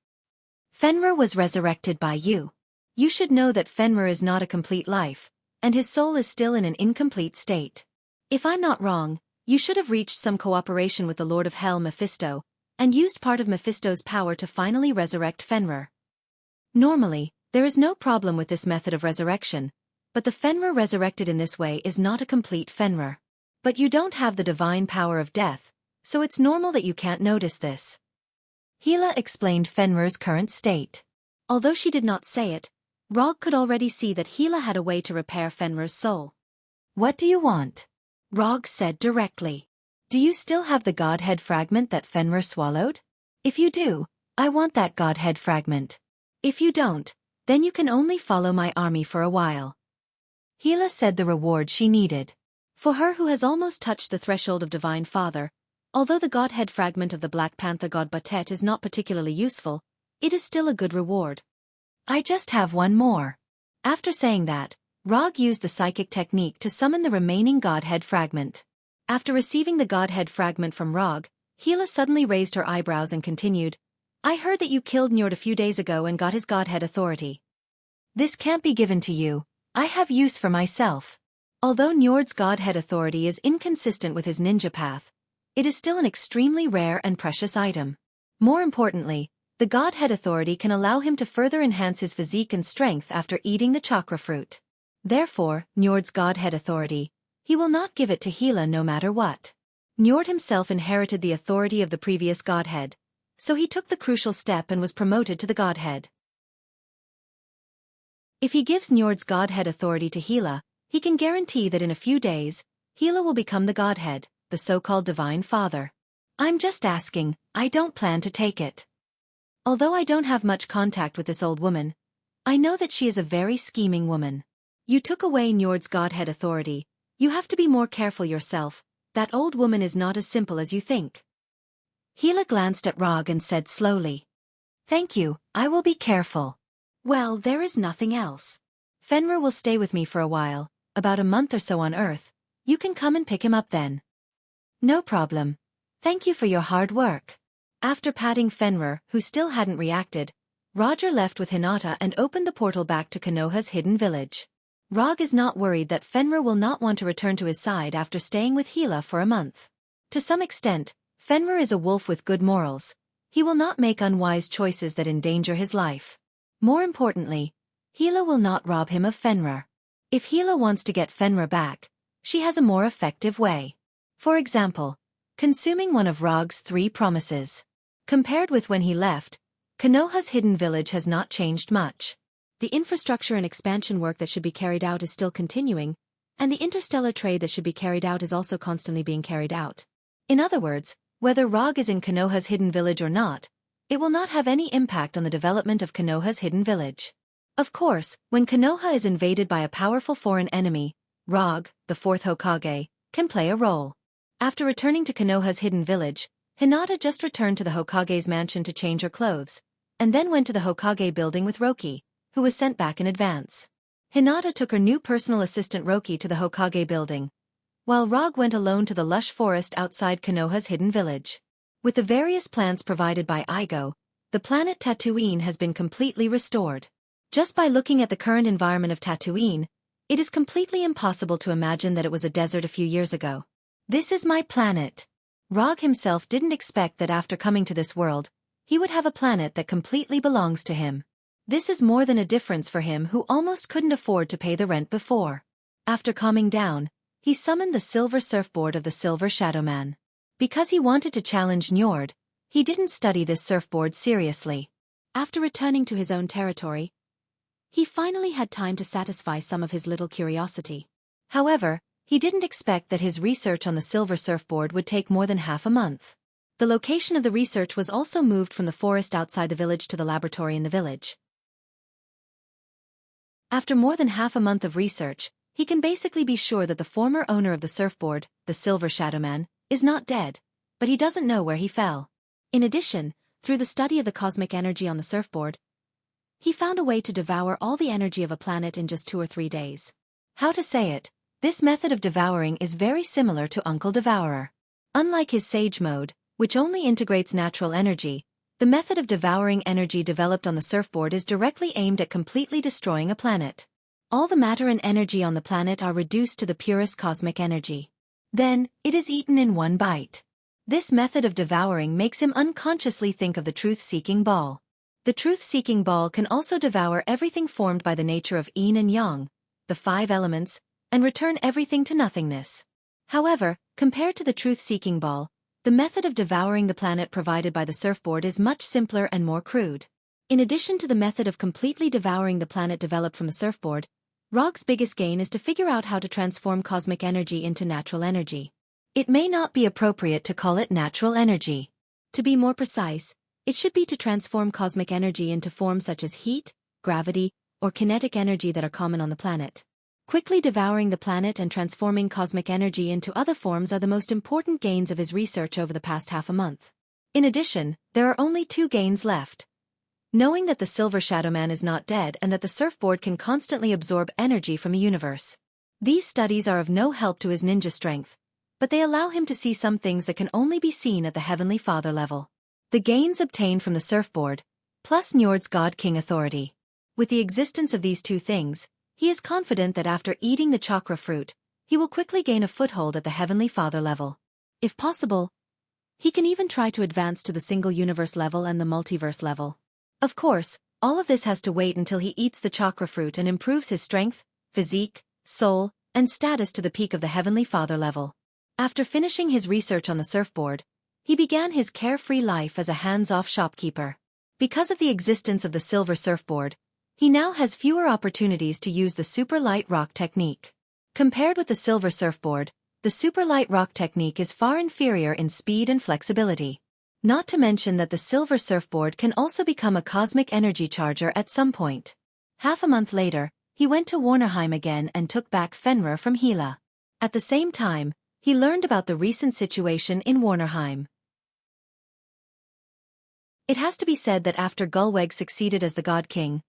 Fenrir was resurrected by you. You should know that Fenrir is not a complete life, and his soul is still in an incomplete state. If I'm not wrong, you should have reached some cooperation with the Lord of Hell, Mephisto, and used part of Mephisto's power to finally resurrect Fenrir. Normally, there is no problem with this method of resurrection, but the Fenrir resurrected in this way is not a complete Fenrir. But you don't have the divine power of death, so it's normal that you can't notice this." Hila explained Fenrir's current state. Although she did not say it, Rog could already see that Hila had a way to repair Fenrir's soul. "What do you want?" Rog said directly. "Do you still have the godhead fragment that Fenrir swallowed? If you do, I want that godhead fragment. If you don't, then you can only follow my army for a while." Hila said the reward she needed. For her who has almost touched the threshold of Divine Father, although the godhead fragment of the Black Panther god Batet is not particularly useful, it is still a good reward. "I just have one more." After saying that, Rog used the psychic technique to summon the remaining godhead fragment. After receiving the godhead fragment from Rog, Hila suddenly raised her eyebrows and continued, "I heard that you killed Njord a few days ago and got his godhead authority. This can't be given to you. I have use for myself." Although Njord's godhead authority is inconsistent with his ninja path, it is still an extremely rare and precious item. More importantly, the godhead authority can allow him to further enhance his physique and strength after eating the chakra fruit. Therefore, Njord's godhead authority, he will not give it to Hila no matter what. Njord himself inherited the authority of the previous godhead, so he took the crucial step and was promoted to the godhead. If he gives Njord's godhead authority to Hila, he can guarantee that in a few days, Hila will become the godhead, the so-called Divine Father. "I'm just asking, I don't plan to take it. Although I don't have much contact with this old woman, I know that she is a very scheming woman. You took away Njord's godhead authority, you have to be more careful yourself, that old woman is not as simple as you think." Hila glanced at Rog and said slowly, "Thank you, I will be careful." "Well, there is nothing else. Fenrir will stay with me for a while, about a month or so on Earth. You can come and pick him up then." "No problem. Thank you for your hard work." After patting Fenrir, who still hadn't reacted, Roger left with Hinata and opened the portal back to Konoha's hidden village. Rog is not worried that Fenrir will not want to return to his side after staying with Hila for a month. To some extent, Fenrir is a wolf with good morals. He will not make unwise choices that endanger his life. More importantly, Hela will not rob him of Fenrir. If Hela wants to get Fenrir back, she has a more effective way. For example, consuming one of Rog's 3 promises. Compared with when he left, Konoha's hidden village has not changed much. The infrastructure and expansion work that should be carried out is still continuing, and the interstellar trade that should be carried out is also constantly being carried out. In other words, whether Rog is in Konoha's hidden village or not, it will not have any impact on the development of Konoha's hidden village. Of course, when Konoha is invaded by a powerful foreign enemy, Rog, the 4th Hokage, can play a role. After returning to Konoha's hidden village, Hinata just returned to the Hokage's mansion to change her clothes, and then went to the Hokage building with Roki, who was sent back in advance. Hinata took her new personal assistant Roki to the Hokage building, while Rog went alone to the lush forest outside Konoha's hidden village. With the various plants provided by Igo, the planet Tatooine has been completely restored. Just by looking at the current environment of Tatooine, it is completely impossible to imagine that it was a desert a few years ago. This is my planet. Rog himself didn't expect that after coming to this world, he would have a planet that completely belongs to him. This is more than a difference for him who almost couldn't afford to pay the rent before. After calming down, he summoned the silver surfboard of the Silver Shadow Man. Because he wanted to challenge Njord, he didn't study this surfboard seriously. After returning to his own territory, he finally had time to satisfy some of his little curiosity. However, he didn't expect that his research on the silver surfboard would take more than half a month. The location of the research was also moved from the forest outside the village to the laboratory in the village. After more than half a month of research, he can basically be sure that the former owner of the surfboard, the Silver Shadow Man, is not dead, but he doesn't know where he fell. In addition, through the study of the cosmic energy on the surfboard, he found a way to devour all the energy of a planet in just 2 or 3 days. How to say it? This method of devouring is very similar to Uncle Devourer. Unlike his Sage mode, which only integrates natural energy, the method of devouring energy developed on the surfboard is directly aimed at completely destroying a planet. All the matter and energy on the planet are reduced to the purest cosmic energy. Then, it is eaten in one bite. This method of devouring makes him unconsciously think of the truth-seeking ball. The truth-seeking ball can also devour everything formed by the nature of yin and yang, the 5 elements, and return everything to nothingness. However, compared to the truth-seeking ball, the method of devouring the planet provided by the surfboard is much simpler and more crude. In addition to the method of completely devouring the planet developed from the surfboard, Rog's biggest gain is to figure out how to transform cosmic energy into natural energy. It may not be appropriate to call it natural energy. To be more precise, it should be to transform cosmic energy into forms such as heat, gravity, or kinetic energy that are common on the planet. Quickly devouring the planet and transforming cosmic energy into other forms are the most important gains of his research over the past half a month. In addition, there are only 2 gains left. Knowing that the Silver Shadow Man is not dead and that the surfboard can constantly absorb energy from the universe. These studies are of no help to his ninja strength, but they allow him to see some things that can only be seen at the Heavenly Father level. The gains obtained from the surfboard, plus Njord's God King authority. With the existence of these 2 things, he is confident that after eating the chakra fruit, he will quickly gain a foothold at the Heavenly Father level. If possible, he can even try to advance to the single universe level and the multiverse level. Of course, all of this has to wait until he eats the chakra fruit and improves his strength, physique, soul, and status to the peak of the Heavenly Father level. After finishing his research on the surfboard, he began his carefree life as a hands-off shopkeeper. Because of the existence of the silver surfboard, he now has fewer opportunities to use the super light rock technique. Compared with the silver surfboard, the super light rock technique is far inferior in speed and flexibility. Not to mention that the silver surfboard can also become a cosmic energy charger at some point. Half a month later, he went to Warnerheim again and took back Fenrir from Hela. At the same time, he learned about the recent situation in Warnerheim. It has to be said that after Gulweg succeeded as the God King,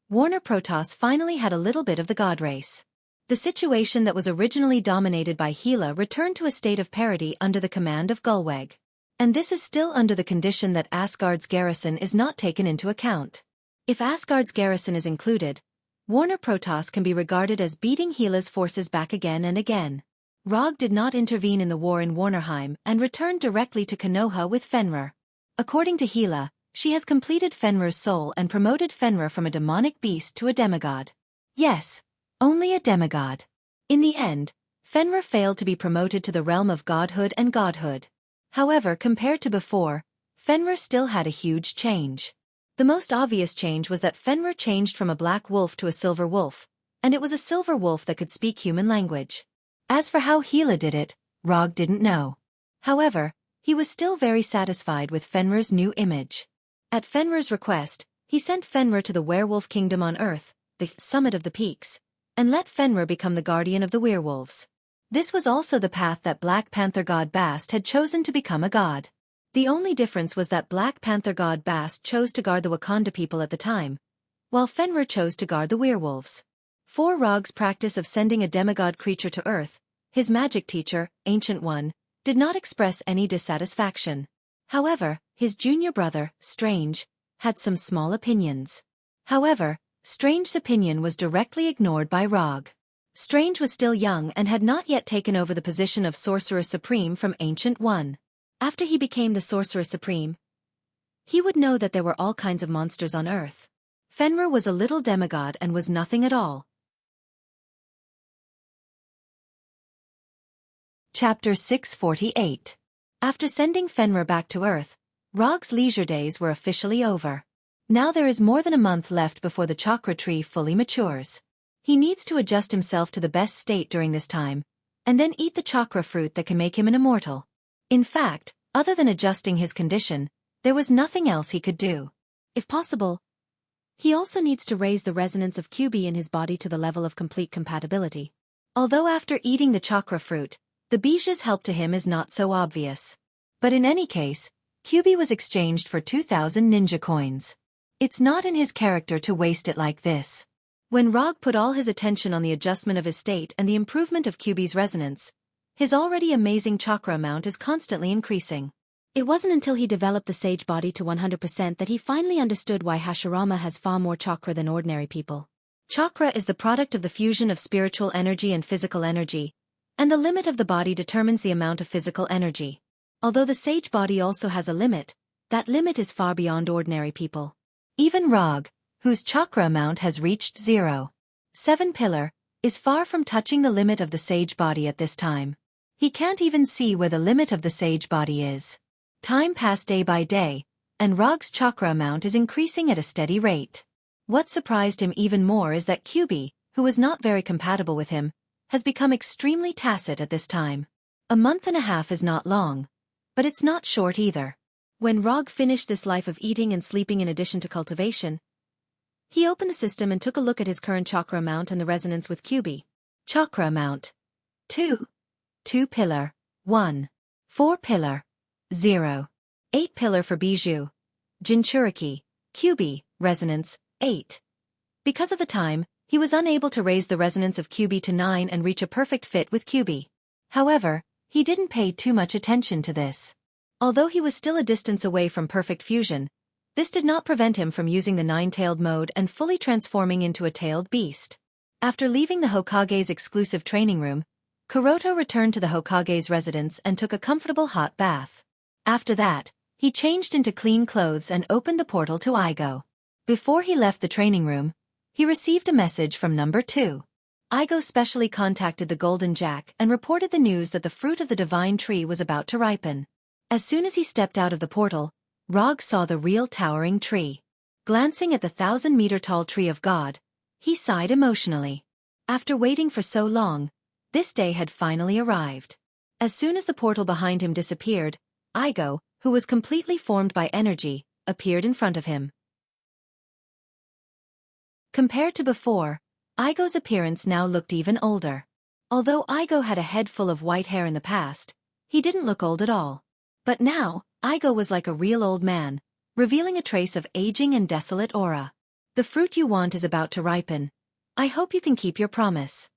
Warner Protoss finally had a little bit of the God race. The situation that was originally dominated by Hela returned to a state of parity under the command of Gulweg. And this is still under the condition that Asgard's garrison is not taken into account. If Asgard's garrison is included, Warner Protoss can be regarded as beating Hela's forces back again and again. Rog did not intervene in the war in Warnerheim and returned directly to Konoha with Fenrir. According to Gila, she has completed Fenrir's soul and promoted Fenrir from a demonic beast to a demigod. Yes, only a demigod. In the end, Fenrir failed to be promoted to the realm of godhood and godhood. However, compared to before, Fenrir still had a huge change. The most obvious change was that Fenrir changed from a black wolf to a silver wolf, and it was a silver wolf that could speak human language. As for how Gila did it, Rog didn't know. However, he was still very satisfied with Fenrir's new image. At Fenrir's request, he sent Fenrir to the werewolf kingdom on Earth, the summit of the peaks, and let Fenrir become the guardian of the werewolves. This was also the path that Black Panther god Bast had chosen to become a god. The only difference was that Black Panther god Bast chose to guard the Wakanda people at the time, while Fenrir chose to guard the werewolves. For Rog's practice of sending a demigod creature to Earth, his magic teacher, Ancient One, did not express any dissatisfaction. However, his junior brother, Strange, had some small opinions. However, Strange's opinion was directly ignored by Rog. Strange was still young and had not yet taken over the position of Sorcerer Supreme from Ancient One. After he became the Sorcerer Supreme, he would know that there were all kinds of monsters on Earth. Fenrir was a little demigod and was nothing at all. Chapter 648. After sending Fenrir back to Earth, Rog's leisure days were officially over. Now there is more than a month left before the chakra tree fully matures. He needs to adjust himself to the best state during this time, and then eat the chakra fruit that can make him an immortal. In fact, other than adjusting his condition, there was nothing else he could do. If possible, he also needs to raise the resonance of QB in his body to the level of complete compatibility. Although after eating the chakra fruit, the Bija's help to him is not so obvious. But in any case, QB was exchanged for 2,000 ninja coins. It's not in his character to waste it like this. When Rog put all his attention on the adjustment of his state and the improvement of QB's resonance, his already amazing chakra amount is constantly increasing. It wasn't until he developed the sage body to 100% that he finally understood why Hashirama has far more chakra than ordinary people. Chakra is the product of the fusion of spiritual energy and physical energy, and the limit of the body determines the amount of physical energy. Although the sage body also has a limit, that limit is far beyond ordinary people. Even Rog, whose chakra amount has reached 0. 7 pillar, is far from touching the limit of the sage body at this time. He can't even see where the limit of the sage body is. Time passed day by day, and Rog's chakra amount is increasing at a steady rate. What surprised him even more is that QB, who was not very compatible with him, has become extremely tacit at this time. A month and a half is not long, but it's not short either. When Rog finished this life of eating and sleeping in addition to cultivation, he opened the system and took a look at his current chakra amount and the resonance with QB. Chakra amount: 2. 2 pillar, 1. 4 pillar, 0. 8 pillar for Bijou. Jinchuriki, QB, resonance, 8. Because of the time, he was unable to raise the resonance of QB to 9 and reach a perfect fit with QB. However, he didn't pay too much attention to this. Although he was still a distance away from perfect fusion, this did not prevent him from using the 9-tailed mode and fully transforming into a tailed beast. After leaving the Hokage's exclusive training room, Kuroto returned to the Hokage's residence and took a comfortable hot bath. After that, he changed into clean clothes and opened the portal to Igo. Before he left the training room, he received a message from number 2. Igo specially contacted the Golden Jack and reported the news that the fruit of the divine tree was about to ripen. As soon as he stepped out of the portal, Rog saw the real towering tree. Glancing at the 1,000-meter-tall tree of God, he sighed emotionally. After waiting for so long, this day had finally arrived. As soon as the portal behind him disappeared, Igo, who was completely formed by energy, appeared in front of him. Compared to before, Igo's appearance now looked even older. Although Igo had a head full of white hair in the past, he didn't look old at all. But now, Igo was like a real old man, revealing a trace of aging and desolate aura. The fruit you want is about to ripen. I hope you can keep your promise.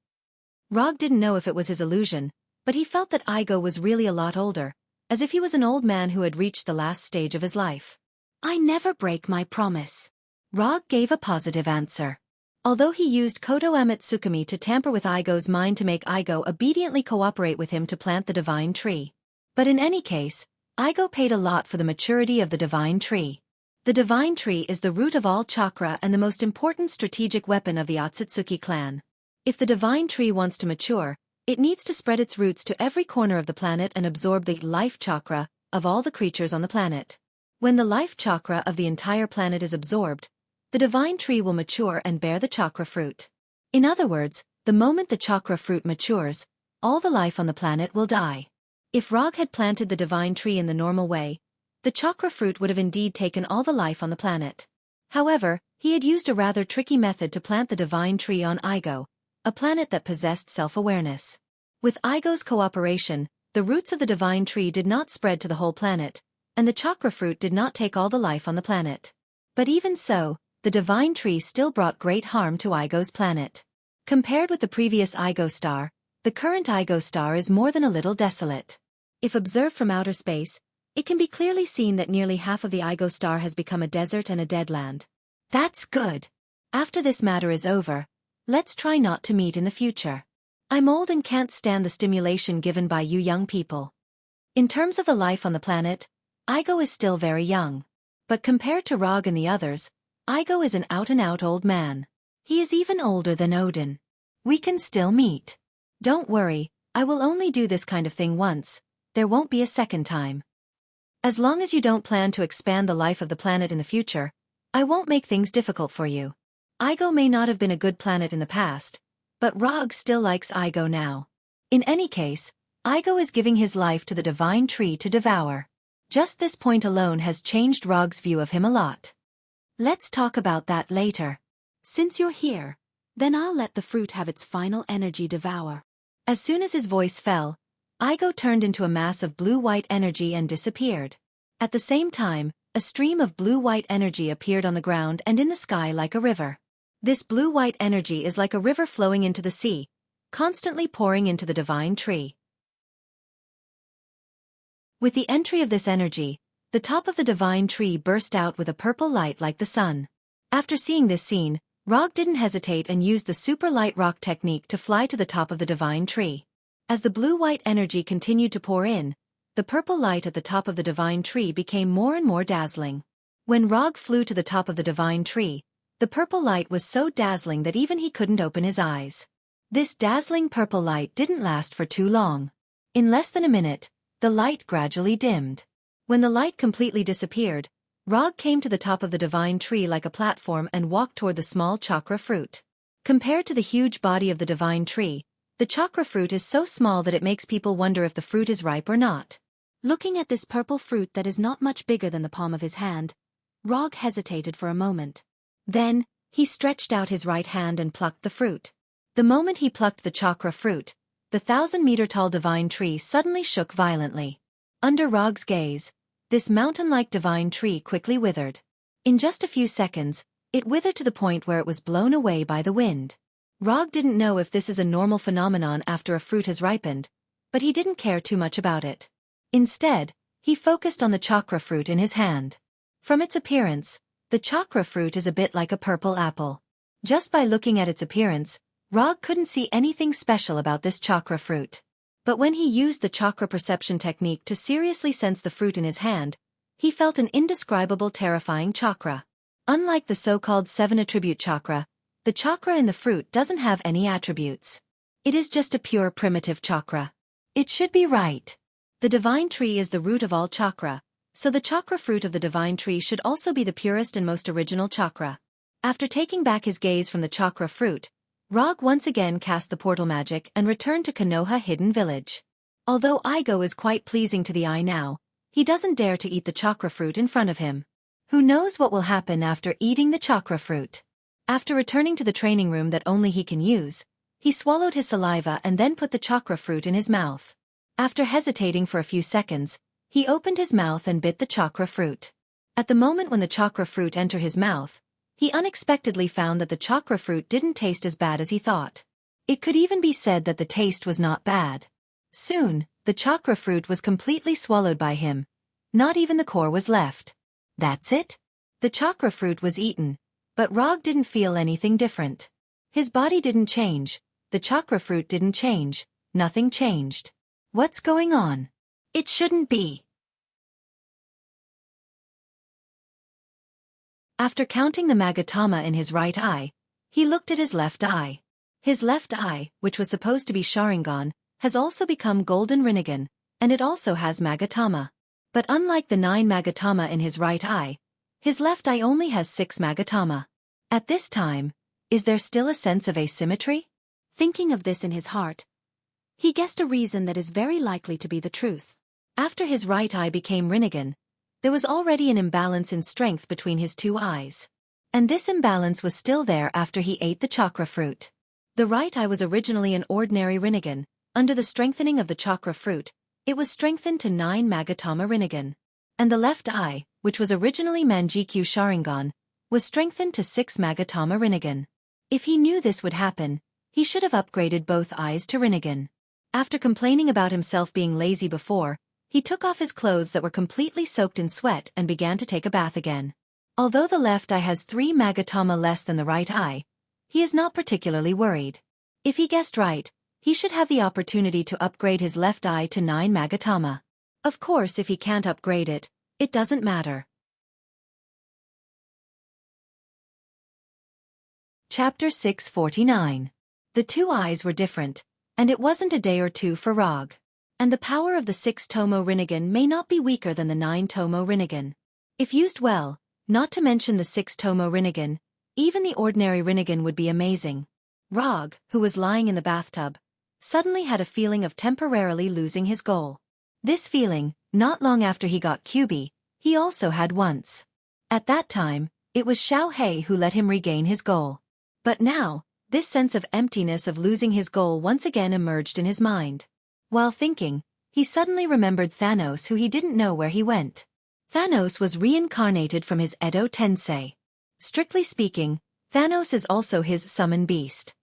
Rog didn't know if it was his illusion, but he felt that Igo was really a lot older, as if he was an old man who had reached the last stage of his life. I never break my promise. Rog gave a positive answer. Although he used Kodo Amatsukami to tamper with Igo's mind to make Igo obediently cooperate with him to plant the divine tree. But in any case, Igo paid a lot for the maturity of the divine tree. The divine tree is the root of all chakra and the most important strategic weapon of the Otsutsuki clan. If the divine tree wants to mature, it needs to spread its roots to every corner of the planet and absorb the life chakra of all the creatures on the planet. When the life chakra of the entire planet is absorbed, the divine tree will mature and bear the chakra fruit. In other words, the moment the chakra fruit matures, all the life on the planet will die. If Rog had planted the divine tree in the normal way, the chakra fruit would have indeed taken all the life on the planet. However, he had used a rather tricky method to plant the divine tree on Igo, a planet that possessed self-awareness. With Igo's cooperation, the roots of the divine tree did not spread to the whole planet, and the chakra fruit did not take all the life on the planet. But even so, the divine tree still brought great harm to Igo's planet. Compared with the previous Igo star, the current Igo star is more than a little desolate. If observed from outer space, it can be clearly seen that nearly half of the Igo star has become a desert and a dead land. That's good. After this matter is over, let's try not to meet in the future. I'm old and can't stand the stimulation given by you young people. In terms of the life on the planet, Igo is still very young. But compared to Rog and the others, Igo is an out-and-out old man. He is even older than Odin. We can still meet. Don't worry, I will only do this kind of thing once. There won't be a second time. As long as you don't plan to expand the life of the planet in the future, I won't make things difficult for you. Igo may not have been a good planet in the past, but Rog still likes Igo now. In any case, Igo is giving his life to the divine tree to devour. Just this point alone has changed Rog's view of him a lot. Let's talk about that later. Since you're here, then I'll let the fruit have its final energy devour. As soon as his voice fell, Igo turned into a mass of blue-white energy and disappeared. At the same time, a stream of blue-white energy appeared on the ground and in the sky like a river. This blue-white energy is like a river flowing into the sea, constantly pouring into the divine tree. With the entry of this energy, the top of the divine tree burst out with a purple light like the sun. After seeing this scene, Rog didn't hesitate and used the super light rock technique to fly to the top of the divine tree. As the blue-white energy continued to pour in, the purple light at the top of the divine tree became more and more dazzling. When Rog flew to the top of the divine tree, the purple light was so dazzling that even he couldn't open his eyes. This dazzling purple light didn't last for too long. In less than a minute, the light gradually dimmed. When the light completely disappeared, Rog came to the top of the divine tree like a platform and walked toward the small chakra fruit. Compared to the huge body of the divine tree, the chakra fruit is so small that it makes people wonder if the fruit is ripe or not. Looking at this purple fruit that is not much bigger than the palm of his hand, Rog hesitated for a moment. Then, he stretched out his right hand and plucked the fruit. The moment he plucked the chakra fruit, the 1,000-meter-tall divine tree suddenly shook violently. Under Rog's gaze, this mountain-like divine tree quickly withered. In just a few seconds, it withered to the point where it was blown away by the wind. Rog didn't know if this is a normal phenomenon after a fruit has ripened, but he didn't care too much about it. Instead, he focused on the chakra fruit in his hand. From its appearance, the chakra fruit is a bit like a purple apple. Just by looking at its appearance, Rog couldn't see anything special about this chakra fruit. But when he used the chakra perception technique to seriously sense the fruit in his hand, he felt an indescribable terrifying chakra. Unlike the so-called 7-attribute chakra, the chakra in the fruit doesn't have any attributes. It is just a pure primitive chakra. It should be right. The divine tree is the root of all chakra, so the chakra fruit of the divine tree should also be the purest and most original chakra. After taking back his gaze from the chakra fruit, Rog once again cast the portal magic and returned to Konoha Hidden Village. Although Igo is quite pleasing to the eye now, he doesn't dare to eat the chakra fruit in front of him. Who knows what will happen after eating the chakra fruit? After returning to the training room that only he can use, he swallowed his saliva and then put the chakra fruit in his mouth. After hesitating for a few seconds, he opened his mouth and bit the chakra fruit. At the moment when the chakra fruit entered his mouth, he unexpectedly found that the chakra fruit didn't taste as bad as he thought. It could even be said that the taste was not bad. Soon, the chakra fruit was completely swallowed by him. Not even the core was left. That's it? The chakra fruit was eaten, but Rog didn't feel anything different. His body didn't change, the chakra fruit didn't change, nothing changed. What's going on? It shouldn't be. After counting the Magatama in his right eye, he looked at his left eye. His left eye, which was supposed to be Sharingan, has also become Golden Rinnegan, and it also has Magatama. But unlike the 9 Magatama in his right eye, his left eye only has 6 Magatama. At this time, is there still a sense of asymmetry? Thinking of this in his heart, he guessed a reason that is very likely to be the truth. After his right eye became Rinnegan, there was already an imbalance in strength between his 2 eyes. And this imbalance was still there after he ate the chakra fruit. The right eye was originally an ordinary Rinnegan. Under the strengthening of the chakra fruit, it was strengthened to 9 Magatama Rinnegan. And the left eye, which was originally Manjikyu Sharingan, was strengthened to 6 Magatama Rinnegan. If he knew this would happen, he should have upgraded both eyes to Rinnegan. After complaining about himself being lazy before, he took off his clothes that were completely soaked in sweat and began to take a bath again. Although the left eye has 3 Magatama less than the right eye, he is not particularly worried. If he guessed right, he should have the opportunity to upgrade his left eye to 9 Magatama. Of course, if he can't upgrade it, it doesn't matter. Chapter 649. The 2 eyes were different, and it wasn't a day or two for Rog. And the power of the 6 Tomo Rinnegan may not be weaker than the 9 Tomo Rinnegan. If used well, not to mention the 6 Tomo Rinnegan, even the ordinary Rinnegan would be amazing. Rog, who was lying in the bathtub, suddenly had a feeling of temporarily losing his goal. This feeling, not long after he got Kyubi, he also had once. At that time, it was Xiao who let him regain his goal. But now, this sense of emptiness of losing his goal once again emerged in his mind. While thinking, he suddenly remembered Thanos, who he didn't know where he went. Thanos was reincarnated from his Edo Tensei. Strictly speaking, Thanos is also his summon beast.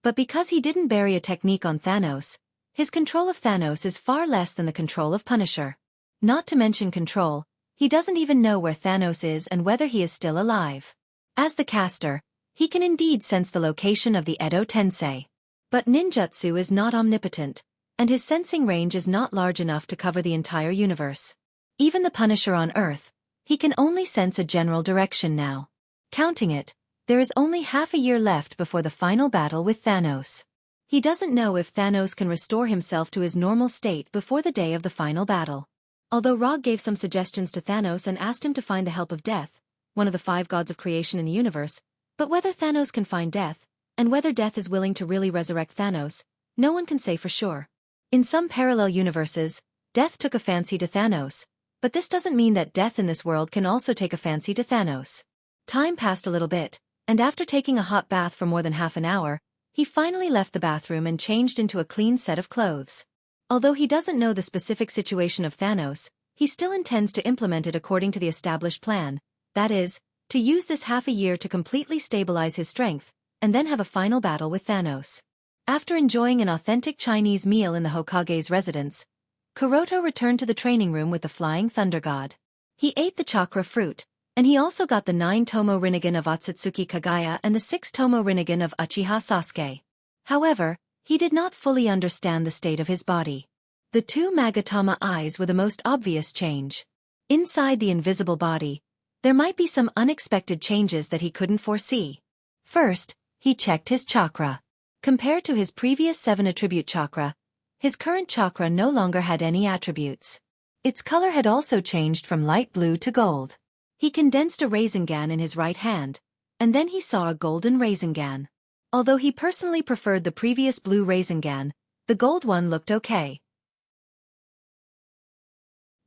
But because he didn't bury a technique on Thanos, his control of Thanos is far less than the control of Punisher. Not to mention control, he doesn't even know where Thanos is and whether he is still alive. As the caster, he can indeed sense the location of the Edo Tensei. But ninjutsu is not omnipotent, and his sensing range is not large enough to cover the entire universe. Even the Punisher on Earth, he can only sense a general direction now. Counting it, there is only half a year left before the final battle with Thanos. He doesn't know if Thanos can restore himself to his normal state before the day of the final battle. Although Rog gave some suggestions to Thanos and asked him to find the help of Death, one of the 5 gods of creation in the universe, but whether Thanos can find Death, and whether Death is willing to really resurrect Thanos, no one can say for sure. In some parallel universes, Death took a fancy to Thanos, but this doesn't mean that Death in this world can also take a fancy to Thanos. Time passed a little bit, and after taking a hot bath for more than half an hour, he finally left the bathroom and changed into a clean set of clothes. Although he doesn't know the specific situation of Thanos, he still intends to implement it according to the established plan, that is, to use this half a year to completely stabilize his strength, and then have a final battle with Thanos. After enjoying an authentic Chinese meal in the Hokage's residence, Kuroto returned to the training room with the Flying Thunder God. He ate the chakra fruit, and he also got the 9 Tomo Rinnegan of Otsutsuki Kagaya and the 6 Tomo Rinnegan of Uchiha Sasuke. However, he did not fully understand the state of his body. The 2 Magatama eyes were the most obvious change. Inside the invisible body, there might be some unexpected changes that he couldn't foresee. First, he checked his chakra. Compared to his previous 7 attribute chakra, his current chakra no longer had any attributes. Its color had also changed from light blue to gold. He condensed a Rasengan in his right hand, and then he saw a golden Rasengan. Although he personally preferred the previous blue Rasengan, the gold one looked okay.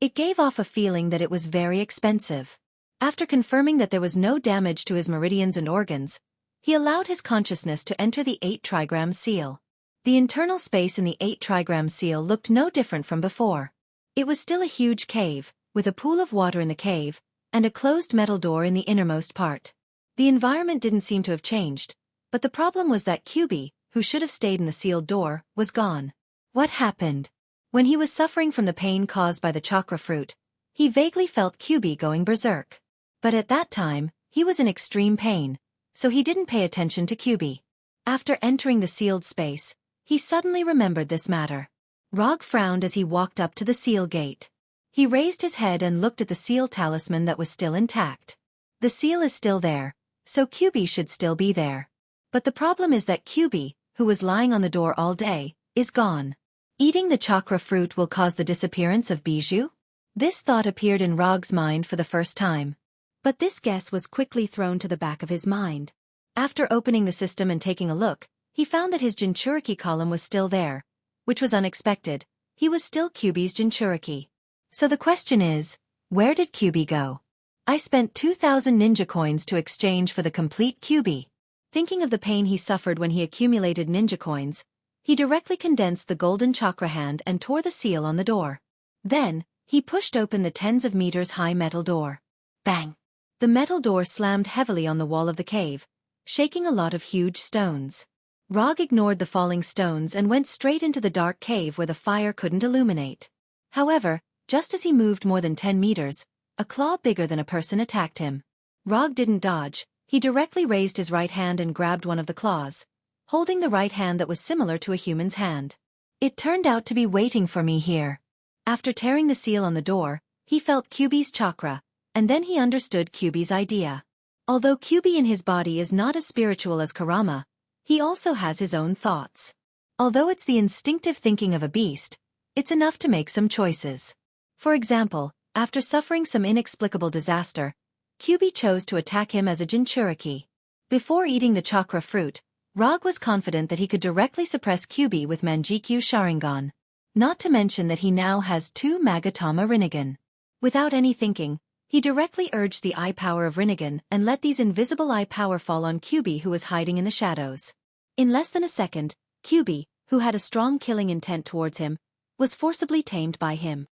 It gave off a feeling that it was very expensive. After confirming that there was no damage to his meridians and organs, he allowed his consciousness to enter the 8 trigram seal. The internal space in the 8 trigram seal looked no different from before. It was still a huge cave, with a pool of water in the cave, and a closed metal door in the innermost part. The environment didn't seem to have changed, but the problem was that Kyubi, who should have stayed in the sealed door, was gone. What happened? When he was suffering from the pain caused by the chakra fruit, he vaguely felt Kyubi going berserk. But at that time, he was in extreme pain, so he didn't pay attention to Kyubi. After entering the sealed space, he suddenly remembered this matter. Rog frowned as he walked up to the seal gate. He raised his head and looked at the seal talisman that was still intact. The seal is still there, so QB should still be there. But the problem is that QB, who was lying on the door all day, is gone. Eating the chakra fruit will cause the disappearance of Bijou? This thought appeared in Rog's mind for the first time. But this guess was quickly thrown to the back of his mind. After opening the system and taking a look, he found that his Jinchuriki column was still there, which was unexpected. He was still QB's Jinchuriki. So the question is, where did QB go? I spent 2,000 ninja coins to exchange for the complete QB. Thinking of the pain he suffered when he accumulated ninja coins, he directly condensed the golden chakra hand and tore the seal on the door. Then, he pushed open the tens of meters high metal door. Bang! The metal door slammed heavily on the wall of the cave, shaking a lot of huge stones. Rog ignored the falling stones and went straight into the dark cave where the fire couldn't illuminate. However, just as he moved more than 10 meters, a claw bigger than a person attacked him. Rog didn't dodge, he directly raised his right hand and grabbed one of the claws, holding the right hand that was similar to a human's hand. It turned out to be waiting for me here. After tearing the seal on the door, he felt QB's chakra, and then he understood QB's idea. Although QB in his body is not as spiritual as Kurama, he also has his own thoughts. Although it's the instinctive thinking of a beast, it's enough to make some choices. For example, after suffering some inexplicable disaster, QB chose to attack him as a Jinchuriki. Before eating the chakra fruit, Rog was confident that he could directly suppress QB with Manjikyu Sharingan. Not to mention that he now has 2 Magatama Rinnegan. Without any thinking, he directly urged the eye power of Rinnegan and let these invisible eye power fall on QB who was hiding in the shadows. In less than a second, QB, who had a strong killing intent towards him, was forcibly tamed by him.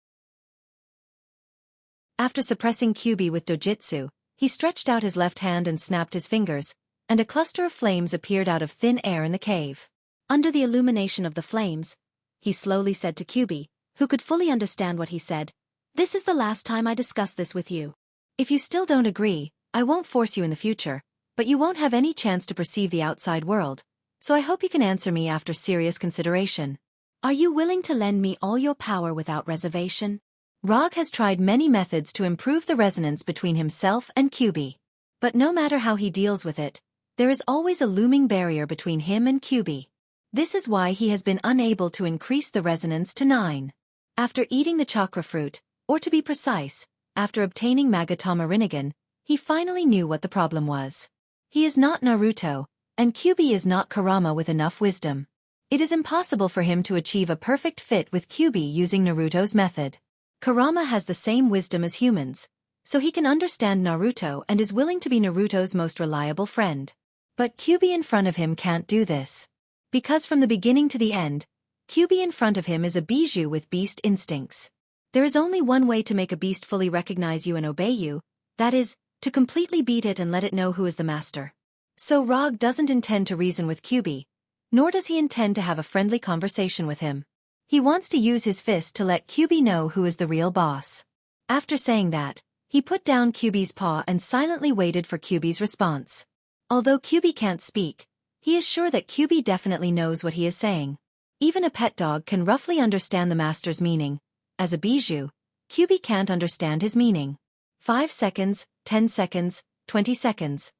After suppressing QB with dojutsu, he stretched out his left hand and snapped his fingers, and a cluster of flames appeared out of thin air in the cave. Under the illumination of the flames, he slowly said to QB, who could fully understand what he said, "This is the last time I discuss this with you. If you still don't agree, I won't force you in the future, but you won't have any chance to perceive the outside world, so I hope you can answer me after serious consideration. Are you willing to lend me all your power without reservation?" Rog has tried many methods to improve the resonance between himself and QB. But no matter how he deals with it, there is always a looming barrier between him and QB. This is why he has been unable to increase the resonance to 9. After eating the chakra fruit, or to be precise, after obtaining Magatama Rinnegan, he finally knew what the problem was. He is not Naruto, and QB is not Kurama with enough wisdom. It is impossible for him to achieve a perfect fit with QB using Naruto's method. Kurama has the same wisdom as humans, so he can understand Naruto and is willing to be Naruto's most reliable friend. But QB in front of him can't do this. Because from the beginning to the end, QB in front of him is a bijou with beast instincts. There is only one way to make a beast fully recognize you and obey you, that is, to completely beat it and let it know who is the master. So Rog doesn't intend to reason with QB, nor does he intend to have a friendly conversation with him. He wants to use his fist to let QB know who is the real boss. After saying that, he put down QB's paw and silently waited for QB's response. Although QB can't speak, he is sure that QB definitely knows what he is saying. Even a pet dog can roughly understand the master's meaning. As a bijou, QB can't understand his meaning. 5 seconds, 10 seconds, 20 seconds.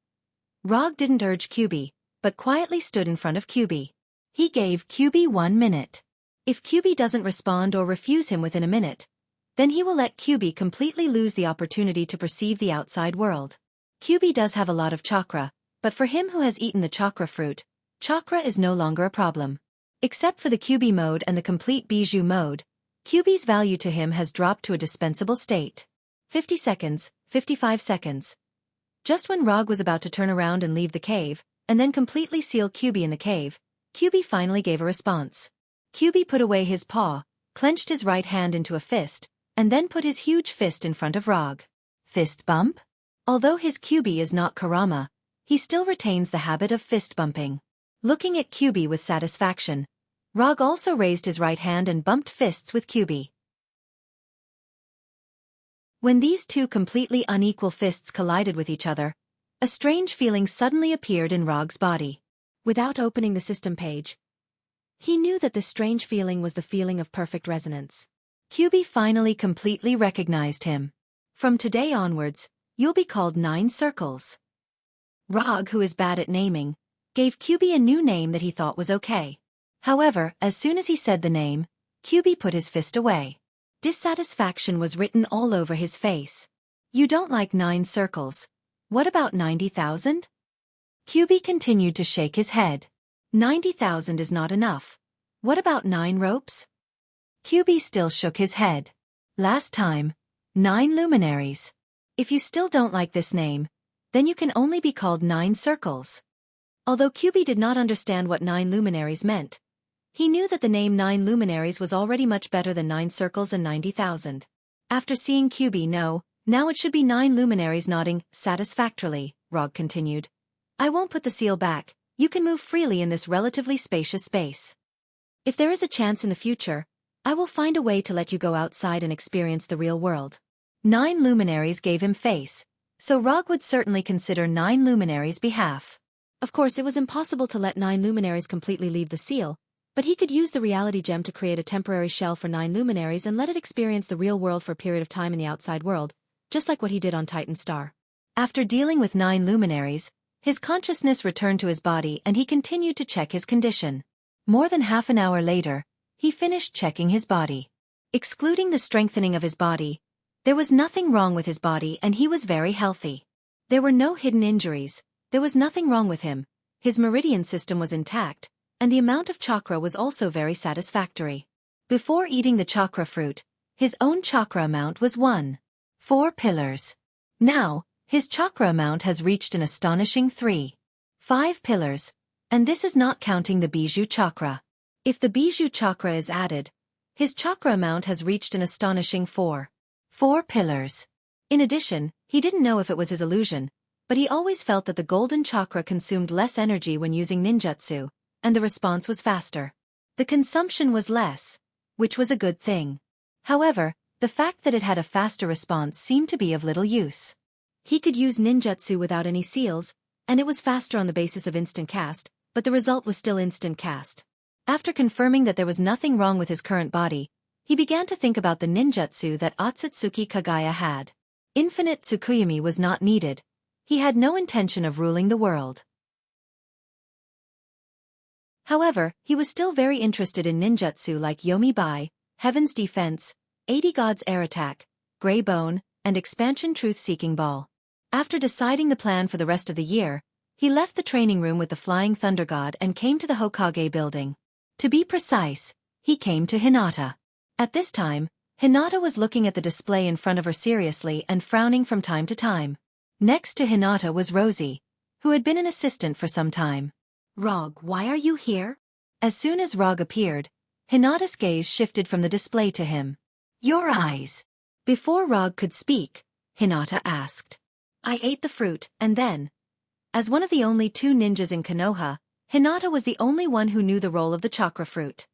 Rog didn't urge QB, but quietly stood in front of QB. He gave QB 1 minute. If QB doesn't respond or refuse him within a minute, then he will let QB completely lose the opportunity to perceive the outside world. QB does have a lot of chakra, but for him who has eaten the chakra fruit, chakra is no longer a problem. Except for the QB mode and the complete bijou mode, QB's value to him has dropped to a dispensable state. 50 seconds, 55 seconds. Just when Rog was about to turn around and leave the cave, and then completely seal QB in the cave, QB finally gave a response. QB put away his paw, clenched his right hand into a fist, and then put his huge fist in front of Rog. Fist bump? Although his QB is not Kurama, he still retains the habit of fist bumping. Looking at QB with satisfaction, Rog also raised his right hand and bumped fists with QB. When these two completely unequal fists collided with each other, a strange feeling suddenly appeared in Rog's body. Without opening the system page, he knew that this strange feeling was the feeling of perfect resonance. QB finally completely recognized him. From today onwards, You'll be called 9 circles. Rog, who is bad at naming, gave QB a new name that he thought was okay. However, as soon as he said the name, QB put his fist away. Dissatisfaction was written all over his face. You don't like 9 circles. What about 90,000? QB continued to shake his head. 90,000 is not enough. What about 9 ropes? QB still shook his head. Last time, 9 luminaries. If you still don't like this name, then you can only be called 9 circles. Although QB did not understand what 9 luminaries meant, he knew that the name 9 luminaries was already much better than 9 circles and 90,000. After seeing QB know, now it should be 9 luminaries nodding satisfactorily, Rog continued. I won't put the seal back, you can move freely in this relatively spacious space. If there is a chance in the future, I will find a way to let you go outside and experience the real world. 9 luminaries gave him face, so Rog would certainly consider 9 luminaries behalf. Of course, it was impossible to let 9 luminaries completely leave the seal, but he could use the reality gem to create a temporary shell for 9 luminaries and let it experience the real world for a period of time in the outside world, just like what he did on Titan Star. After dealing with 9 luminaries, his consciousness returned to his body and he continued to check his condition. More than half an hour later, he finished checking his body. Excluding the strengthening of his body, there was nothing wrong with his body and he was very healthy. There were no hidden injuries, there was nothing wrong with him, his meridian system was intact, and the amount of chakra was also very satisfactory. Before eating the chakra fruit, his own chakra amount was 4 pillars. Now, his chakra amount has reached an astonishing 5 pillars, and this is not counting the bijou chakra. If the bijou chakra is added, his chakra amount has reached an astonishing 4 pillars. In addition, he didn't know if it was his illusion, but he always felt that the golden chakra consumed less energy when using ninjutsu, and the response was faster. The consumption was less, which was a good thing. However, the fact that it had a faster response seemed to be of little use. He could use ninjutsu without any seals, and it was faster on the basis of instant cast, but the result was still instant cast. After confirming that there was nothing wrong with his current body, he began to think about the ninjutsu that Otsutsuki Kagaya had. Infinite Tsukuyomi was not needed. He had no intention of ruling the world. However, he was still very interested in ninjutsu like Yomi Bai, Heaven's Defense, 80 Gods Air Attack, Grey Bone, and Expansion Truth-Seeking Ball. After deciding the plan for the rest of the year, he left the training room with the Flying Thunder God and came to the Hokage building. To be precise, he came to Hinata. At this time, Hinata was looking at the display in front of her seriously and frowning from time to time. Next to Hinata was Rosie, who had been an assistant for some time. Rog, why are you here? As soon as Rog appeared, Hinata's gaze shifted from the display to him. Your eyes. Before Rog could speak, Hinata asked. I ate the fruit, and then. As one of the only 2 ninjas in Konoha, Hinata was the only one who knew the role of the chakra fruit.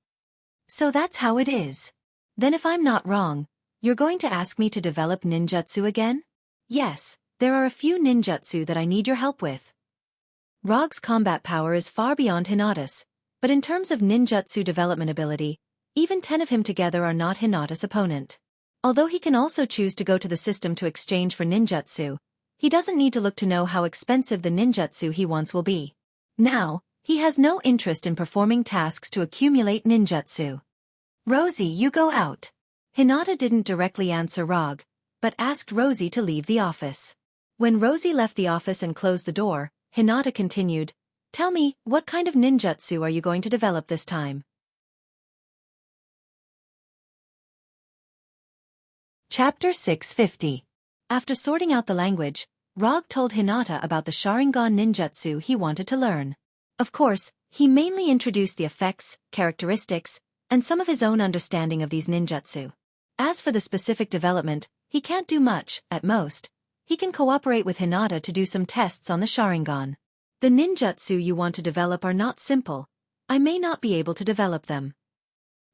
So that's how it is. Then if I'm not wrong, you're going to ask me to develop ninjutsu again? Yes, there are a few ninjutsu that I need your help with. Rog's combat power is far beyond Hinata's, but in terms of ninjutsu development ability, even 10 of him together are not Hinata's opponent. Although he can also choose to go to the system to exchange for ninjutsu, he doesn't need to look to know how expensive the ninjutsu he wants will be. Now, he has no interest in performing tasks to accumulate ninjutsu. Rosie, you go out. Hinata didn't directly answer Rog, but asked Rosie to leave the office. When Rosie left the office and closed the door, Hinata continued, Tell me, what kind of ninjutsu are you going to develop this time? Chapter 650. After sorting out the language, Rog told Hinata about the Sharingan ninjutsu he wanted to learn. Of course, he mainly introduced the effects, characteristics, and some of his own understanding of these ninjutsu. As for the specific development, he can't do much, at most. He can cooperate with Hinata to do some tests on the Sharingan. The ninjutsu you want to develop are not simple. I may not be able to develop them.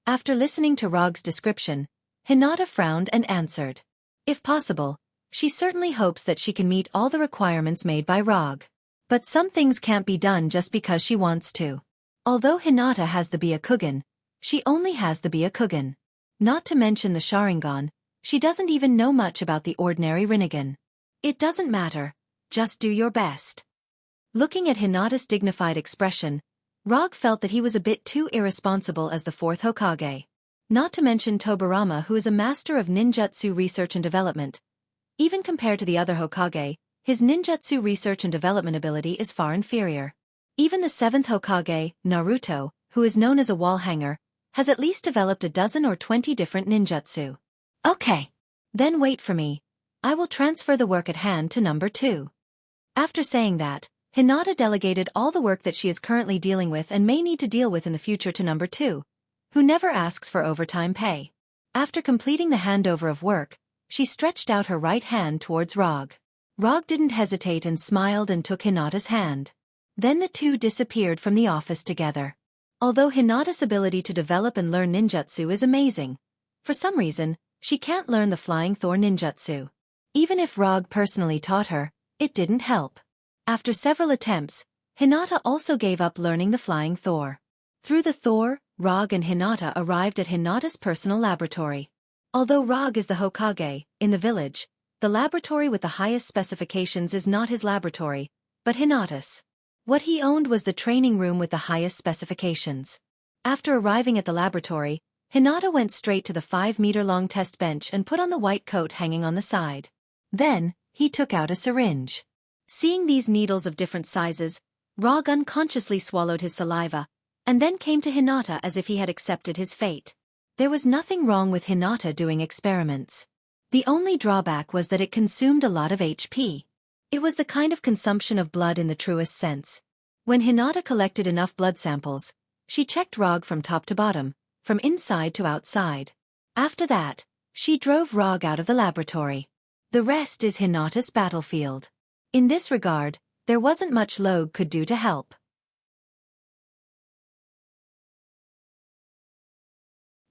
After listening to Rog's description, Hinata frowned and answered. If possible, she certainly hopes that she can meet all the requirements made by Rog. But some things can't be done just because she wants to. Although Hinata has the Byakugan, she only has the Byakugan. Not to mention the Sharingan, she doesn't even know much about the ordinary Rinnegan. It doesn't matter, just do your best. Looking at Hinata's dignified expression, Rog felt that he was a bit too irresponsible as the fourth Hokage. Not to mention Tobirama, who is a master of ninjutsu research and development. Even compared to the other Hokage, his ninjutsu research and development ability is far inferior. Even the seventh Hokage, Naruto, who is known as a wall hanger, has at least developed a dozen or 20 different ninjutsu. Okay. Then wait for me. I will transfer the work at hand to number 2. After saying that, Hinata delegated all the work that she is currently dealing with and may need to deal with in the future to number 2, who never asks for overtime pay. After completing the handover of work, she stretched out her right hand towards Rog. Rog didn't hesitate and smiled and took Hinata's hand. Then the two disappeared from the office together. Although Hinata's ability to develop and learn ninjutsu is amazing, for some reason, she can't learn the Flying Thor ninjutsu. Even if Rog personally taught her, it didn't help. After several attempts, Hinata also gave up learning the Flying Thor. Through the Thor, Rog and Hinata arrived at Hinata's personal laboratory. Although Rog is the Hokage, in the village, the laboratory with the highest specifications is not his laboratory, but Hinata's. What he owned was the training room with the highest specifications. After arriving at the laboratory, Hinata went straight to the 5-meter-long test bench and put on the white coat hanging on the side. Then, he took out a syringe. Seeing these needles of different sizes, Rog unconsciously swallowed his saliva, and then came to Hinata as if he had accepted his fate. There was nothing wrong with Hinata doing experiments. The only drawback was that it consumed a lot of HP. It was the kind of consumption of blood in the truest sense. When Hinata collected enough blood samples, she checked Rog from top to bottom, from inside to outside. After that, she drove Rog out of the laboratory. The rest is Hinata's battlefield. In this regard, there wasn't much Logue could do to help.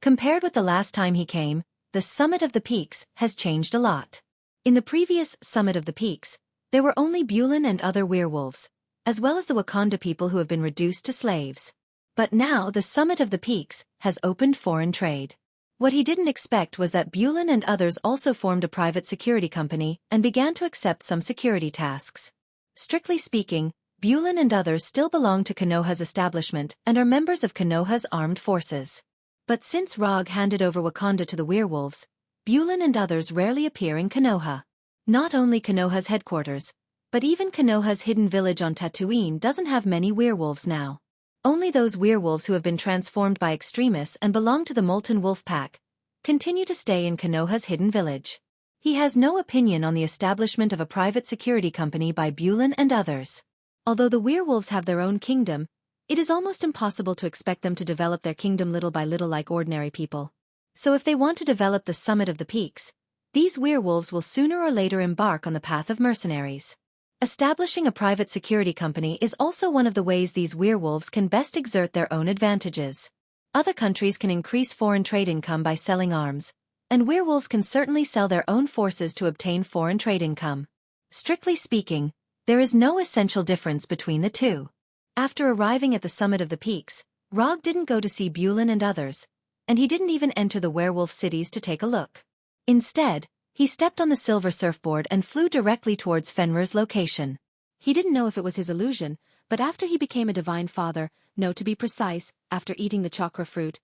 Compared with the last time he came, the Summit of the Peaks has changed a lot. In the previous Summit of the Peaks, there were only Bulin and other werewolves, as well as the Wakanda people who have been reduced to slaves. But now the Summit of the Peaks has opened foreign trade. What he didn't expect was that Bulin and others also formed a private security company and began to accept some security tasks. Strictly speaking, Bulin and others still belong to Konoha's establishment and are members of Konoha's armed forces. But since Rog handed over Wakanda to the werewolves, Bulin and others rarely appear in Konoha. Not only Konoha's headquarters, but even Konoha's hidden village on Tatooine doesn't have many werewolves now. Only those werewolves who have been transformed by extremists and belong to the Molten Wolf Pack continue to stay in Konoha's hidden village. He has no opinion on the establishment of a private security company by Bulin and others. Although the werewolves have their own kingdom, it is almost impossible to expect them to develop their kingdom little by little like ordinary people. So if they want to develop the Summit of the Peaks, these werewolves will sooner or later embark on the path of mercenaries. Establishing a private security company is also one of the ways these werewolves can best exert their own advantages. Other countries can increase foreign trade income by selling arms, and werewolves can certainly sell their own forces to obtain foreign trade income. Strictly speaking, there is no essential difference between the two. After arriving at the Summit of the Peaks, Rog didn't go to see Bulin and others, and he didn't even enter the werewolf cities to take a look. Instead, he stepped on the silver surfboard and flew directly towards Fenrir's location. He didn't know if it was his illusion, but after he became a divine father, no, to be precise, after eating the chakra fruit,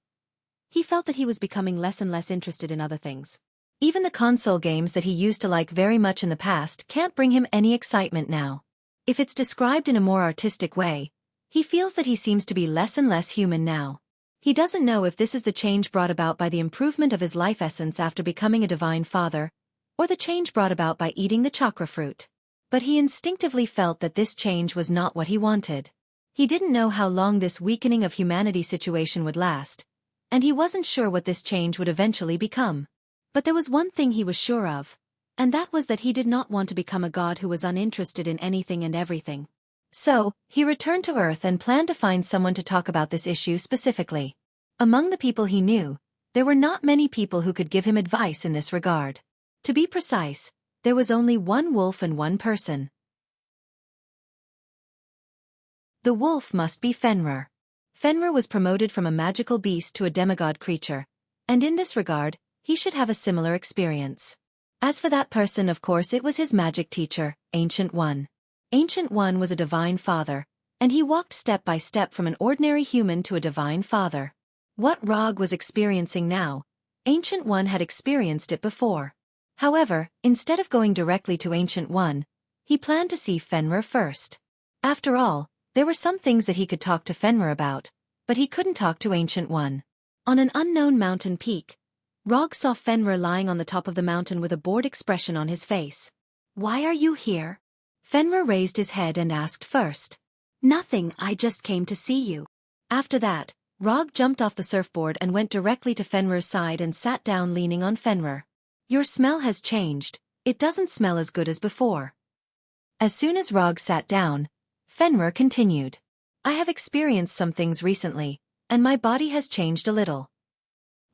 he felt that he was becoming less and less interested in other things. Even the console games that he used to like very much in the past can't bring him any excitement now. If it's described in a more artistic way, he feels that he seems to be less and less human now. He doesn't know if this is the change brought about by the improvement of his life essence after becoming a divine father, or the change brought about by eating the chakra fruit. But he instinctively felt that this change was not what he wanted. He didn't know how long this weakening of humanity situation would last, and he wasn't sure what this change would eventually become. But there was one thing he was sure of, and that was that he did not want to become a god who was uninterested in anything and everything. So, he returned to Earth and planned to find someone to talk about this issue specifically. Among the people he knew, there were not many people who could give him advice in this regard. To be precise, there was only one wolf and one person. The wolf must be Fenrir. Fenrir was promoted from a magical beast to a demigod creature, and in this regard, he should have a similar experience. As for that person, of course it was his magic teacher, Ancient One. Ancient One was a divine father, and he walked step by step from an ordinary human to a divine father. What Rog was experiencing now, Ancient One had experienced it before. However, instead of going directly to Ancient One, he planned to see Fenrir first. After all, there were some things that he could talk to Fenrir about, but he couldn't talk to Ancient One. On an unknown mountain peak, Rog saw Fenrir lying on the top of the mountain with a bored expression on his face. "Why are you here?" Fenrir raised his head and asked first. "Nothing, I just came to see you." After that, Rog jumped off the surfboard and went directly to Fenrir's side and sat down leaning on Fenrir. "Your smell has changed, it doesn't smell as good as before." As soon as Rog sat down, Fenrir continued. "I have experienced some things recently, and my body has changed a little."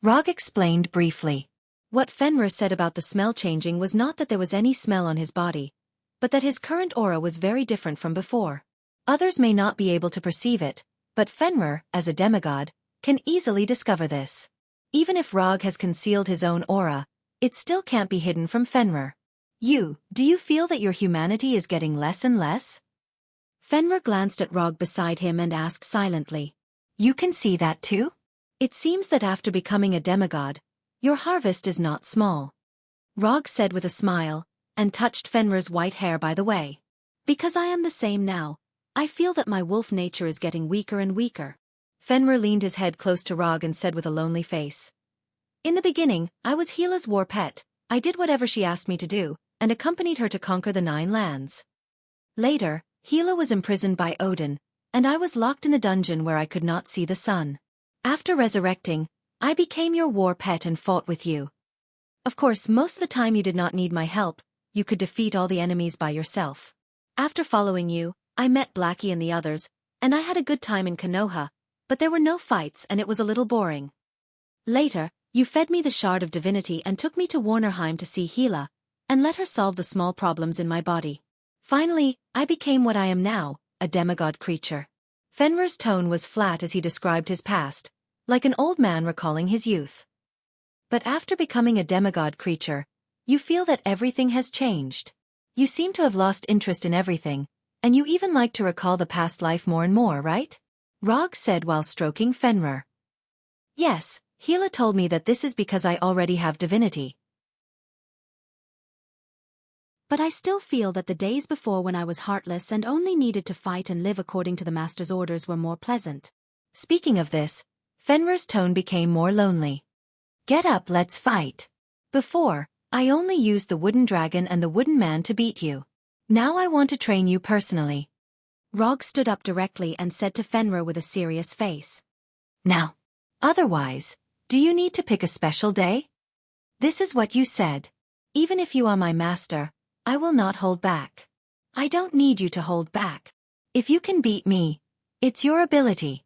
Rog explained briefly. What Fenrir said about the smell changing was not that there was any smell on his body, but that his current aura was very different from before. Others may not be able to perceive it, but Fenrir, as a demigod, can easily discover this. Even if Rog has concealed his own aura, it still can't be hidden from Fenrir. Do you feel that your humanity is getting less and less?" Fenrir glanced at Rog beside him and asked silently. "You can see that too? It seems that after becoming a demigod, your harvest is not small." Rog said with a smile, and touched Fenrir's white hair by the way. "Because I am the same now, I feel that my wolf nature is getting weaker and weaker." Fenrir leaned his head close to Rog and said with a lonely face. "In the beginning, I was Hila's war pet. I did whatever she asked me to do, and accompanied her to conquer the 9 lands. Later, Hila was imprisoned by Odin, and I was locked in the dungeon where I could not see the sun. After resurrecting, I became your war pet and fought with you. Of course, most of the time you did not need my help, you could defeat all the enemies by yourself. After following you, I met Blackie and the others, and I had a good time in Konoha, but there were no fights and it was a little boring. Later, you fed me the shard of divinity and took me to Warnerheim to see Hila, and let her solve the small problems in my body. Finally, I became what I am now, a demigod creature." Fenrir's tone was flat as he described his past, like an old man recalling his youth. "But after becoming a demigod creature, you feel that everything has changed. You seem to have lost interest in everything, and you even like to recall the past life more and more, right?" Rog said while stroking Fenrir. "Yes, Hila told me that this is because I already have divinity. But I still feel that the days before when I was heartless and only needed to fight and live according to the master's orders were more pleasant." Speaking of this, Fenrir's tone became more lonely. "Get up, let's fight. Before, I only used the wooden dragon and the wooden man to beat you. Now I want to train you personally." Rog stood up directly and said to Fenrir with a serious face. "Now. Otherwise, do you need to pick a special day? This is what you said. Even if you are my master, I will not hold back. I don't need you to hold back. If you can beat me, it's your ability."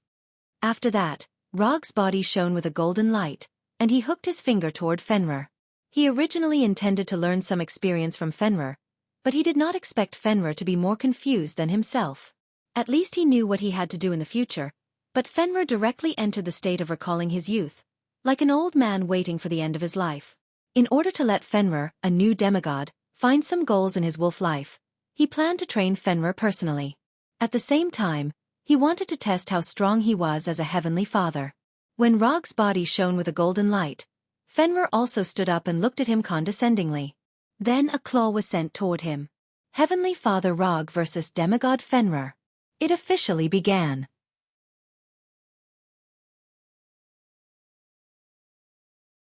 After that, Rog's body shone with a golden light, and he hooked his finger toward Fenrir. He originally intended to learn some experience from Fenrir, but he did not expect Fenrir to be more confused than himself. At least he knew what he had to do in the future, but Fenrir directly entered the state of recalling his youth, like an old man waiting for the end of his life. In order to let Fenrir, a new demigod, find some goals in his wolf life, he planned to train Fenrir personally. At the same time, he wanted to test how strong he was as a heavenly father. When Rog's body shone with a golden light, Fenrir also stood up and looked at him condescendingly. Then a claw was sent toward him. Heavenly Father Rog versus demigod Fenrir. It officially began.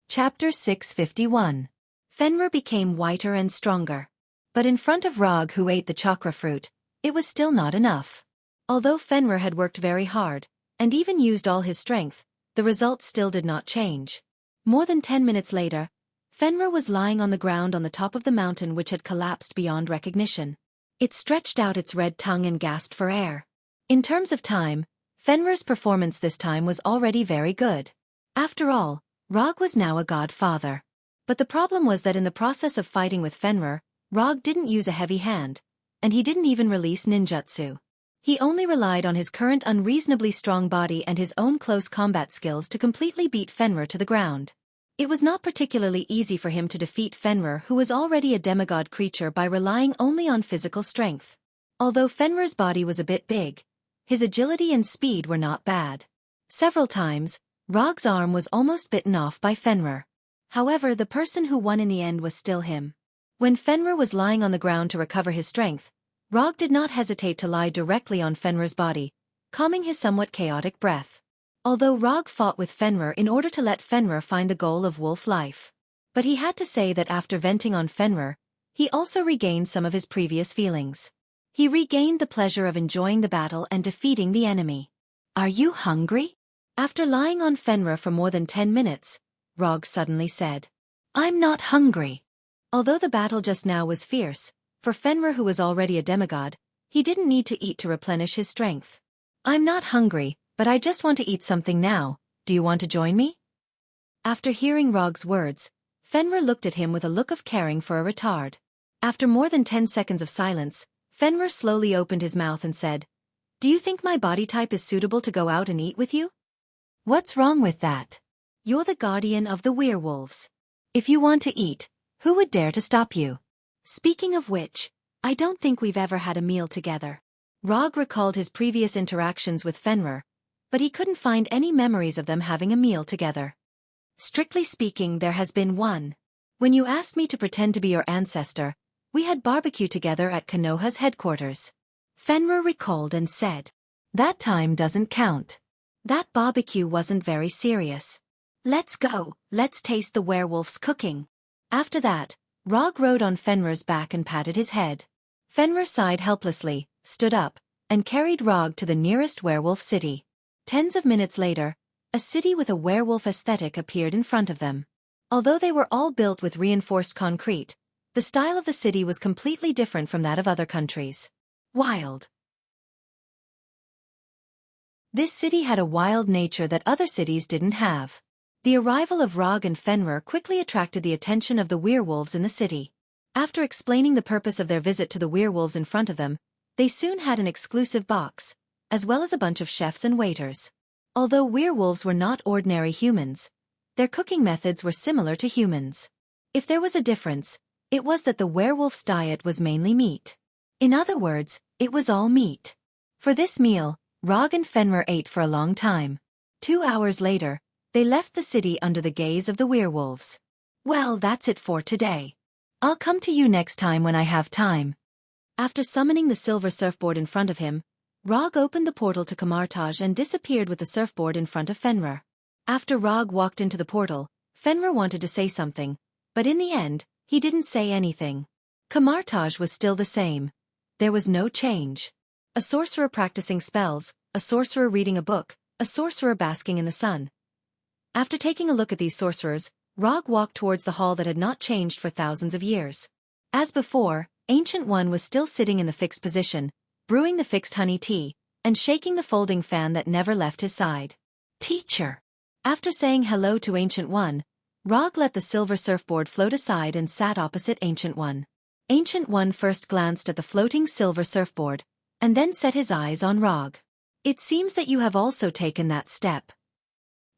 Chapter 651. Fenrir became whiter and stronger. But in front of Rog, who ate the chakra fruit, it was still not enough. Although Fenrir had worked very hard, and even used all his strength, the results still did not change. More than 10 minutes later, Fenrir was lying on the ground on the top of the mountain which had collapsed beyond recognition. It stretched out its red tongue and gasped for air. In terms of time, Fenrir's performance this time was already very good. After all, Rog was now a godfather. But the problem was that in the process of fighting with Fenrir, Rog didn't use a heavy hand, and he didn't even release ninjutsu. He only relied on his current unreasonably strong body and his own close combat skills to completely beat Fenrir to the ground. It was not particularly easy for him to defeat Fenrir, who was already a demigod creature, by relying only on physical strength. Although Fenrir's body was a bit big, his agility and speed were not bad. Several times, Rog's arm was almost bitten off by Fenrir. However, the person who won in the end was still him. When Fenrir was lying on the ground to recover his strength, Rog did not hesitate to lie directly on Fenrir's body, calming his somewhat chaotic breath. Although Rog fought with Fenrir in order to let Fenrir find the goal of wolf life. But he had to say that after venting on Fenrir, he also regained some of his previous feelings. He regained the pleasure of enjoying the battle and defeating the enemy. "Are you hungry?" After lying on Fenrir for more than 10 minutes, Rog suddenly said, "I'm not hungry." Although the battle just now was fierce, for Fenrir, who was already a demigod, he didn't need to eat to replenish his strength. "I'm not hungry, but I just want to eat something now. Do you want to join me?" After hearing Rog's words, Fenrir looked at him with a look of caring for a retard. After more than 10 seconds of silence, Fenrir slowly opened his mouth and said, "Do you think my body type is suitable to go out and eat with you?" "What's wrong with that? You're the guardian of the werewolves. If you want to eat, who would dare to stop you? Speaking of which, I don't think we've ever had a meal together." Rog recalled his previous interactions with Fenrir, but he couldn't find any memories of them having a meal together. "Strictly speaking, there has been one. When you asked me to pretend to be your ancestor, we had barbecue together at Konoha's headquarters." Fenrir recalled and said, "That time doesn't count. That barbecue wasn't very serious. Let's go, let's taste the werewolf's cooking." After that, Rog rode on Fenrir's back and patted his head. Fenrir sighed helplessly, stood up, and carried Rog to the nearest werewolf city. Tens of minutes later, a city with a werewolf aesthetic appeared in front of them. Although they were all built with reinforced concrete, the style of the city was completely different from that of other countries. Wild. This city had a wild nature that other cities didn't have. The arrival of Rog and Fenrir quickly attracted the attention of the werewolves in the city. After explaining the purpose of their visit to the werewolves in front of them, they soon had an exclusive box, as well as a bunch of chefs and waiters. Although werewolves were not ordinary humans, their cooking methods were similar to humans. If there was a difference, it was that the werewolf's diet was mainly meat. In other words, it was all meat. For this meal, Rog and Fenrir ate for a long time. 2 hours later, they left the city under the gaze of the werewolves. "Well, that's it for today. I'll come to you next time when I have time." After summoning the silver surfboard in front of him, Rog opened the portal to Kamartaj and disappeared with the surfboard in front of Fenrir. After Rog walked into the portal, Fenrir wanted to say something, but in the end, he didn't say anything. Kamartaj was still the same. There was no change. A sorcerer practicing spells, a sorcerer reading a book, a sorcerer basking in the sun. After taking a look at these sorcerers, Rog walked towards the hall that had not changed for thousands of years. As before, Ancient One was still sitting in the fixed position, brewing the fixed honey tea, and shaking the folding fan that never left his side. "Teacher." After saying hello to Ancient One, Rog let the silver surfboard float aside and sat opposite Ancient One. Ancient One first glanced at the floating silver surfboard, and then set his eyes on Rog. "It seems that you have also taken that step."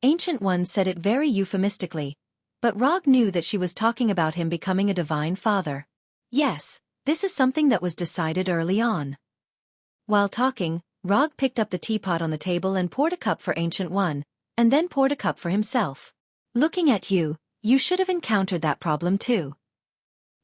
Ancient One said it very euphemistically, but Rog knew that she was talking about him becoming a divine father. "Yes, this is something that was decided early on." While talking, Rog picked up the teapot on the table and poured a cup for Ancient One, and then poured a cup for himself. "Looking at you, you should have encountered that problem too.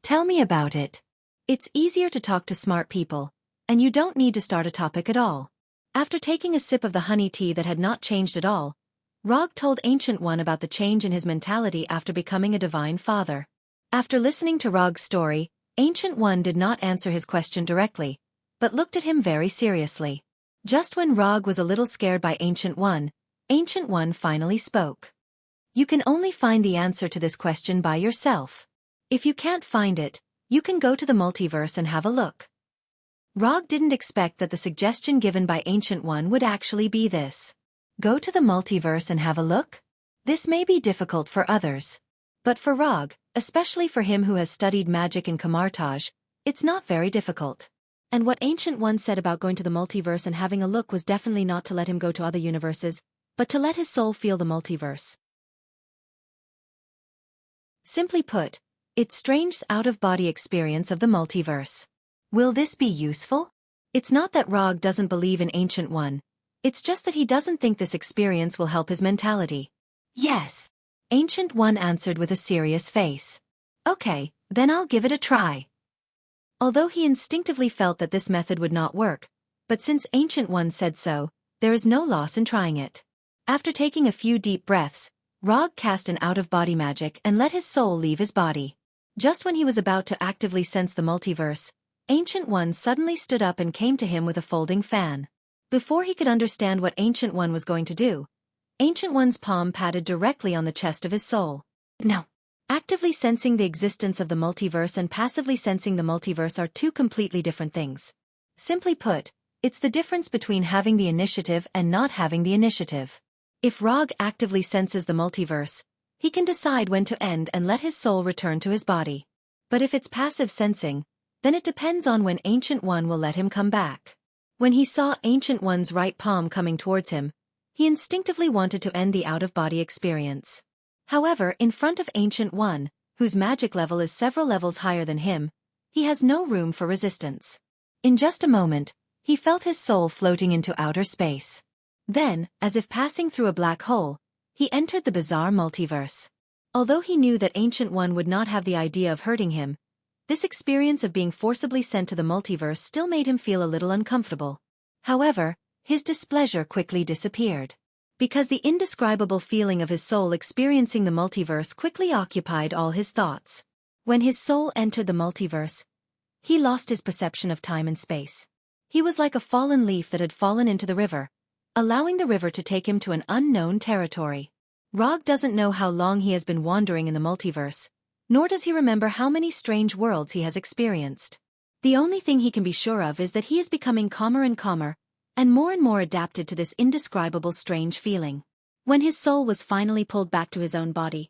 Tell me about it. It's easier to talk to smart people, and you don't need to start a topic at all." After taking a sip of the honey tea that had not changed at all, Rog told Ancient One about the change in his mentality after becoming a divine father. After listening to Rog's story, Ancient One did not answer his question directly, but looked at him very seriously. Just when Rog was a little scared by Ancient One finally spoke. "You can only find the answer to this question by yourself. If you can't find it, you can go to the multiverse and have a look." Rog didn't expect that the suggestion given by Ancient One would actually be this. Go to the multiverse and have a look? This may be difficult for others. But for Rog, especially for him who has studied magic in Kamartaj, it's not very difficult. And what Ancient One said about going to the multiverse and having a look was definitely not to let him go to other universes, but to let his soul feel the multiverse. Simply put, it's Strange's out-of-body experience of the multiverse. Will this be useful? It's not that Rog doesn't believe in Ancient One. It's just that he doesn't think this experience will help his mentality. Yes. Ancient One answered with a serious face. Okay, then I'll give it a try. Although he instinctively felt that this method would not work, but since Ancient One said so, there is no loss in trying it. After taking a few deep breaths, Rog cast an out-of-body magic and let his soul leave his body. Just when he was about to actively sense the multiverse, Ancient One suddenly stood up and came to him with a folding fan. Before he could understand what Ancient One was going to do, Ancient One's palm patted directly on the chest of his soul. No. Actively sensing the existence of the multiverse and passively sensing the multiverse are two completely different things. Simply put, it's the difference between having the initiative and not having the initiative. If Rog actively senses the multiverse, he can decide when to end and let his soul return to his body. But if it's passive sensing, then it depends on when Ancient One will let him come back. When he saw Ancient One's right palm coming towards him, he instinctively wanted to end the out-of-body experience. However, in front of Ancient One, whose magic level is several levels higher than him, he has no room for resistance. In just a moment, he felt his soul floating into outer space. Then, as if passing through a black hole, he entered the bizarre multiverse. Although he knew that Ancient One would not have the idea of hurting him, this experience of being forcibly sent to the multiverse still made him feel a little uncomfortable. However, his displeasure quickly disappeared. Because the indescribable feeling of his soul experiencing the multiverse quickly occupied all his thoughts. When his soul entered the multiverse, he lost his perception of time and space. He was like a fallen leaf that had fallen into the river, allowing the river to take him to an unknown territory. Rog doesn't know how long he has been wandering in the multiverse, nor does he remember how many strange worlds he has experienced. The only thing he can be sure of is that he is becoming calmer and more adapted to this indescribable strange feeling. When his soul was finally pulled back to his own body,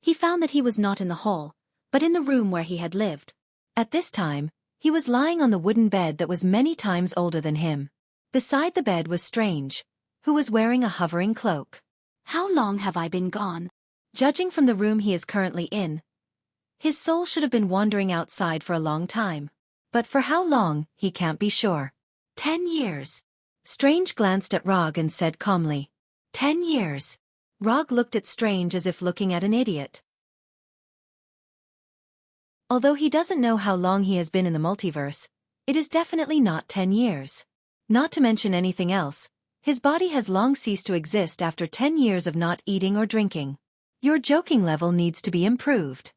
he found that he was not in the hall, but in the room where he had lived. At this time, he was lying on the wooden bed that was many times older than him. Beside the bed was Strange, who was wearing a hovering cloak. How long have I been gone? Judging from the room he is currently in, his soul should have been wandering outside for a long time. But for how long, he can't be sure. 10 years. Strange glanced at Rog and said calmly. 10 years. Rog looked at Strange as if looking at an idiot. Although he doesn't know how long he has been in the multiverse, it is definitely not 10 years. Not to mention anything else, his body has long ceased to exist after 10 years of not eating or drinking. Your joking level needs to be improved.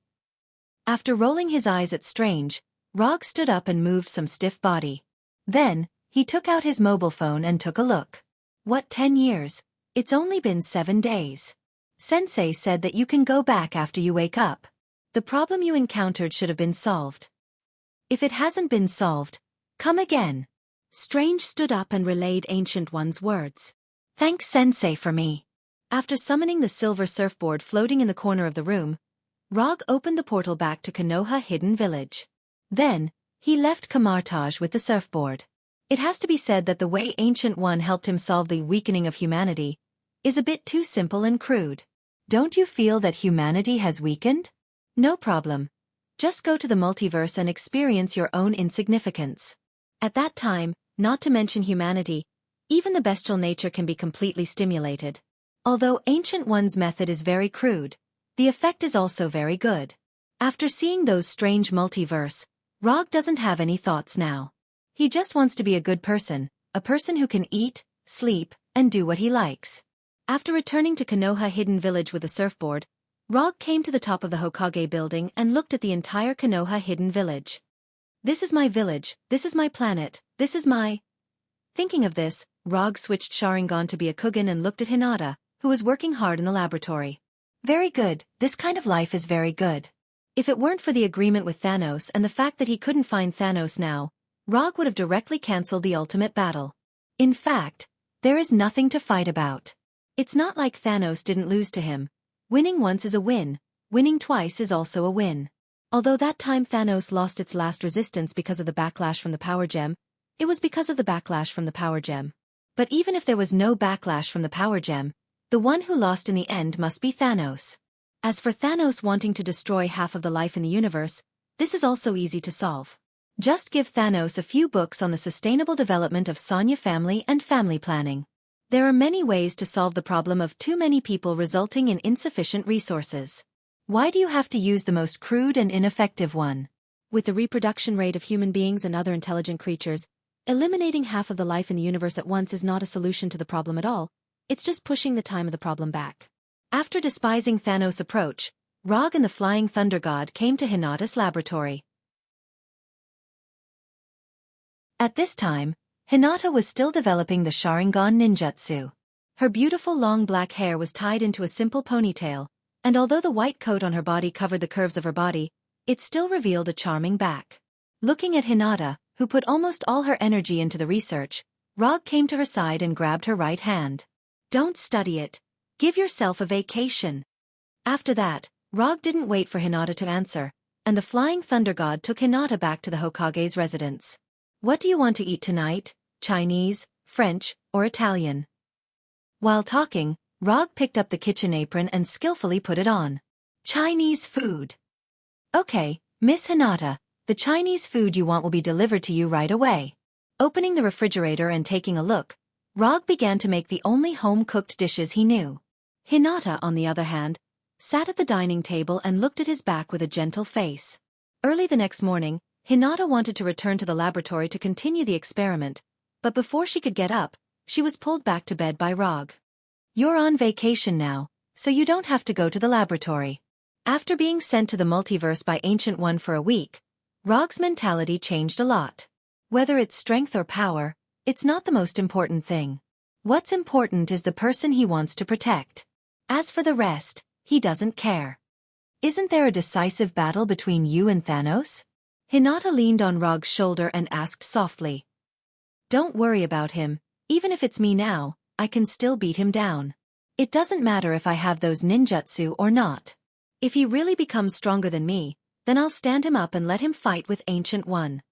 After rolling his eyes at Strange, Rog stood up and moved some stiff body. Then, he took out his mobile phone and took a look. What 10 years? It's only been 7 days. Sensei said that you can go back after you wake up. The problem you encountered should have been solved. If it hasn't been solved, come again. Strange stood up and relayed Ancient One's words. Thanks Sensei for me. After summoning the silver surfboard floating in the corner of the room, Rog opened the portal back to Konoha Hidden Village. Then, he left Kamartaj with the surfboard. It has to be said that the way Ancient One helped him solve the weakening of humanity is a bit too simple and crude. Don't you feel that humanity has weakened? No problem. Just go to the multiverse and experience your own insignificance. At that time, not to mention humanity, even the bestial nature can be completely stimulated. Although Ancient One's method is very crude, the effect is also very good. After seeing those strange multiverse, Rog doesn't have any thoughts now. He just wants to be a good person, a person who can eat, sleep, and do what he likes. After returning to Konoha Hidden Village with a surfboard, Rog came to the top of the Hokage building and looked at the entire Konoha Hidden Village. This is my village, this is my planet, this is my... Thinking of this, Rog switched Sharingan to be a Kugan and looked at Hinata, who was working hard in the laboratory. Very good, this kind of life is very good. If it weren't for the agreement with Thanos and the fact that he couldn't find Thanos now, Rog would have directly cancelled the ultimate battle. In fact, there is nothing to fight about. It's not like Thanos didn't lose to him. Winning once is a win, winning twice is also a win. Although that time Thanos lost its last resistance because of the backlash from the Power Gem, it was because of the backlash from the Power Gem. But even if there was no backlash from the Power Gem, the one who lost in the end must be Thanos. As for Thanos wanting to destroy half of the life in the universe, this is also easy to solve. Just give Thanos a few books on the sustainable development of Xianxia family and family planning. There are many ways to solve the problem of too many people resulting in insufficient resources. Why do you have to use the most crude and ineffective one? With the reproduction rate of human beings and other intelligent creatures, eliminating half of the life in the universe at once is not a solution to the problem at all, it's just pushing the time of the problem back. After despising Thanos' approach, Rog and the Flying Thunder God came to Hinata's laboratory. At this time, Hinata was still developing the Sharingan ninjutsu. Her beautiful long black hair was tied into a simple ponytail, and although the white coat on her body covered the curves of her body, it still revealed a charming back. Looking at Hinata, who put almost all her energy into the research, Rog came to her side and grabbed her right hand. Don't study it. Give yourself a vacation. After that, Rog didn't wait for Hinata to answer, and the Flying Thunder God took Hinata back to the Hokage's residence. What do you want to eat tonight? Chinese, French, or Italian? While talking, Rog picked up the kitchen apron and skillfully put it on. Chinese food. Okay, Miss Hinata, the Chinese food you want will be delivered to you right away. Opening the refrigerator and taking a look, Rog began to make the only home-cooked dishes he knew. Hinata, on the other hand, sat at the dining table and looked at his back with a gentle face. Early the next morning, Hinata wanted to return to the laboratory to continue the experiment, but before she could get up, she was pulled back to bed by Rog. You're on vacation now, so you don't have to go to the laboratory. After being sent to the multiverse by Ancient One for a week, Rog's mentality changed a lot. Whether it's strength or power, it's not the most important thing. What's important is the person he wants to protect. As for the rest, he doesn't care. Isn't there a decisive battle between you and Thanos? Hinata leaned on Rog's shoulder and asked softly. Don't worry about him, even if it's me now, I can still beat him down. It doesn't matter if I have those ninjutsu or not. If he really becomes stronger than me, then I'll stand him up and let him fight with Ancient One.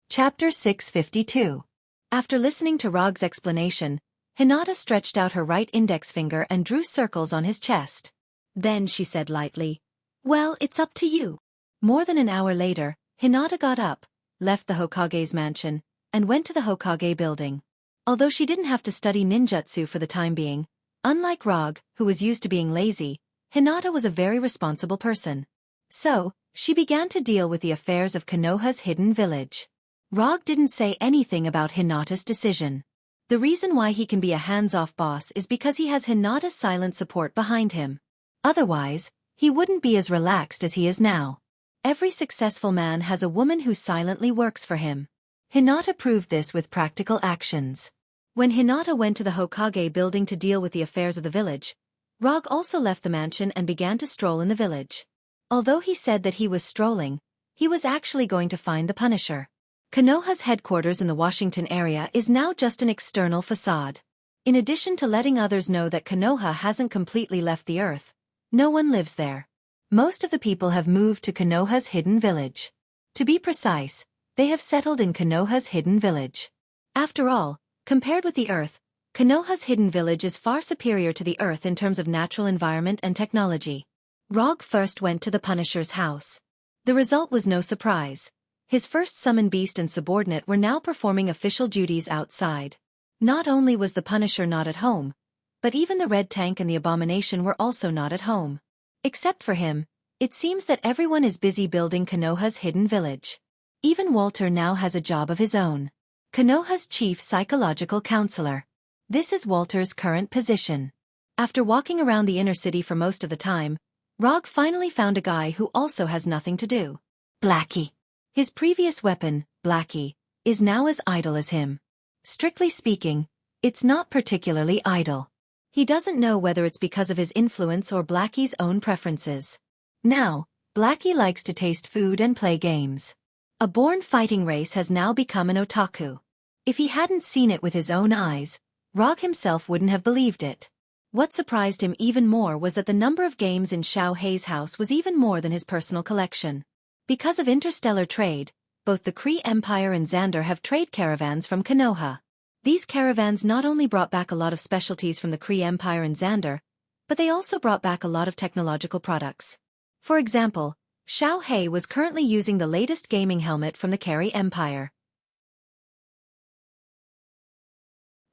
Chapter 652. After listening to Rog's explanation, Hinata stretched out her right index finger and drew circles on his chest. Then she said lightly, Well, it's up to you. More than an hour later, Hinata got up, left the Hokage's mansion, and went to the Hokage building. Although she didn't have to study ninjutsu for the time being, unlike Rog, who was used to being lazy, Hinata was a very responsible person. So, she began to deal with the affairs of Konoha's hidden village. Rog didn't say anything about Hinata's decision. The reason why he can be a hands-off boss is because he has Hinata's silent support behind him. Otherwise, he wouldn't be as relaxed as he is now. Every successful man has a woman who silently works for him. Hinata proved this with practical actions. When Hinata went to the Hokage building to deal with the affairs of the village, Rog also left the mansion and began to stroll in the village. Although he said that he was strolling, he was actually going to find the Punisher. Konoha's headquarters in the Washington area is now just an external facade. In addition to letting others know that Konoha hasn't completely left the Earth, no one lives there. Most of the people have moved to Konoha's hidden village. To be precise, they have settled in Konoha's hidden village. After all, compared with the Earth, Konoha's hidden village is far superior to the Earth in terms of natural environment and technology. Rog first went to the Punisher's house. The result was no surprise. His first summoned beast and subordinate were now performing official duties outside. Not only was the Punisher not at home, but even the Red Tank and the Abomination were also not at home. Except for him, it seems that everyone is busy building Konoha's hidden village. Even Walter now has a job of his own. Konoha's chief psychological counselor. This is Walter's current position. After walking around the inner city for most of the time, Rog finally found a guy who also has nothing to do. Blackie. His previous weapon, Blackie, is now as idle as him. Strictly speaking, it's not particularly idle. He doesn't know whether it's because of his influence or Blackie's own preferences. Now, Blackie likes to taste food and play games. A born fighting race has now become an otaku. If he hadn't seen it with his own eyes, Rog himself wouldn't have believed it. What surprised him even more was that the number of games in Xiao Hei's house was even more than his personal collection. Because of interstellar trade, both the Kree Empire and Xander have trade caravans from Konoha. These caravans not only brought back a lot of specialties from the Kree Empire and Xander, but they also brought back a lot of technological products. For example, Xiao Hei was currently using the latest gaming helmet from the Kree Empire.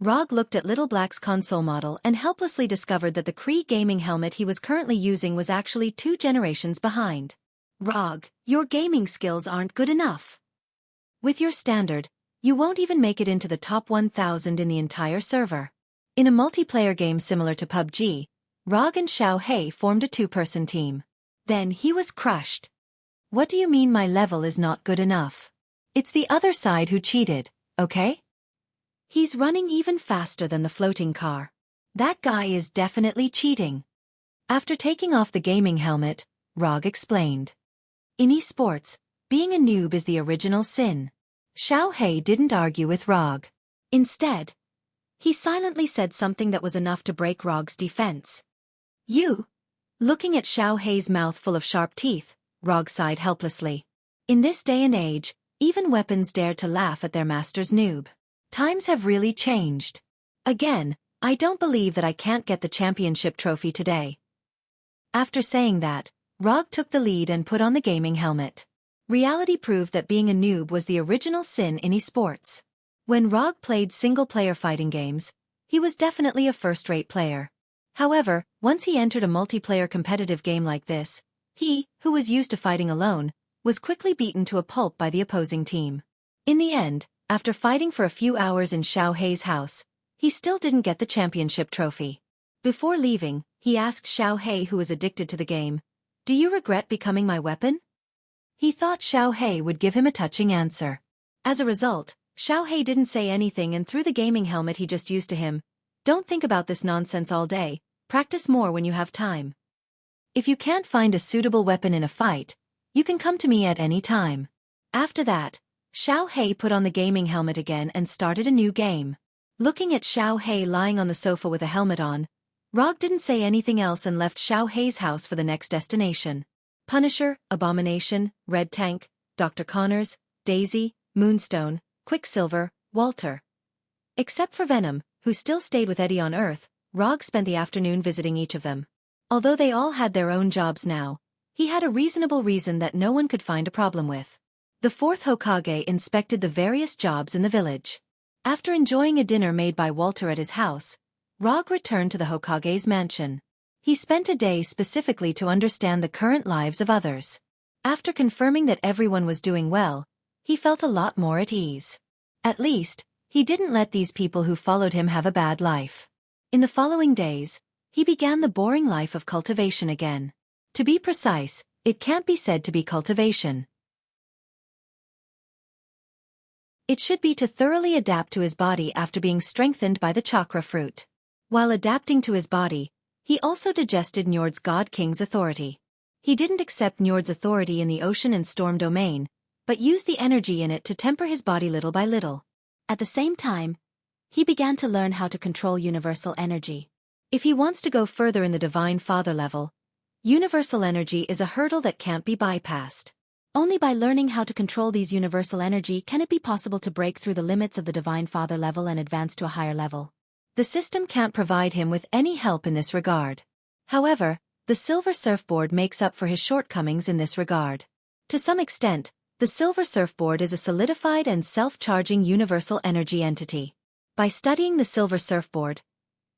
Rog looked at Little Black's console model and helplessly discovered that the Kree gaming helmet he was currently using was actually 2 generations behind. Rog, your gaming skills aren't good enough. With your standard, you won't even make it into the top 1,000 in the entire server. In a multiplayer game similar to PUBG, Rog and Xiao Hei formed a 2-person team. Then he was crushed. What do you mean my level is not good enough? It's the other side who cheated, okay? He's running even faster than the floating car. That guy is definitely cheating. After taking off the gaming helmet, Rog explained. In esports, being a noob is the original sin. Xiao Hei didn't argue with Rog. Instead, he silently said something that was enough to break Rog's defense. You? Looking at Xiao Hei's mouth full of sharp teeth, Rog sighed helplessly. In this day and age, even weapons dare to laugh at their master's noob. Times have really changed. Again, I don't believe that I can't get the championship trophy today. After saying that, Rog took the lead and put on the gaming helmet. Reality proved that being a noob was the original sin in esports. When Rog played single-player fighting games, he was definitely a first-rate player. However, once he entered a multiplayer competitive game like this, he, who was used to fighting alone, was quickly beaten to a pulp by the opposing team. In the end, after fighting for a few hours in Xiao Hei's house, he still didn't get the championship trophy. Before leaving, he asked Xiao Hei, who was addicted to the game, "Do you regret becoming my weapon?" He thought Xiao Hei would give him a touching answer. As a result, Xiao Hei didn't say anything and threw the gaming helmet he just used to him. "Don't think about this nonsense all day, practice more when you have time. If you can't find a suitable weapon in a fight, you can come to me at any time." After that, Xiao Hei put on the gaming helmet again and started a new game. Looking at Xiao Hei lying on the sofa with a helmet on, Rog didn't say anything else and left Xiao Hei's house for the next destination. Punisher, Abomination, Red Tank, Dr. Connors, Daisy, Moonstone, Quicksilver, Walter. Except for Venom, who still stayed with Eddie on Earth, Rog spent the afternoon visiting each of them. Although they all had their own jobs now, he had a reasonable reason that no one could find a problem with. The 4th Hokage inspected the various jobs in the village. After enjoying a dinner made by Walter at his house, Rog returned to the Hokage's mansion. He spent a day specifically to understand the current lives of others. After confirming that everyone was doing well, he felt a lot more at ease. At least, he didn't let these people who followed him have a bad life. In the following days, he began the boring life of cultivation again. To be precise, it can't be said to be cultivation. It should be to thoroughly adapt to his body after being strengthened by the chakra fruit. While adapting to his body, he also digested Njord's God King's authority. He didn't accept Njord's authority in the ocean and storm domain, but used the energy in it to temper his body little by little. At the same time, he began to learn how to control universal energy. If he wants to go further in the Divine Father level, universal energy is a hurdle that can't be bypassed. Only by learning how to control these universal energy can it be possible to break through the limits of the Divine Father level and advance to a higher level. The system can't provide him with any help in this regard. However, the Silver Surfboard makes up for his shortcomings in this regard. To some extent, the Silver Surfboard is a solidified and self-charging universal energy entity. By studying the Silver Surfboard,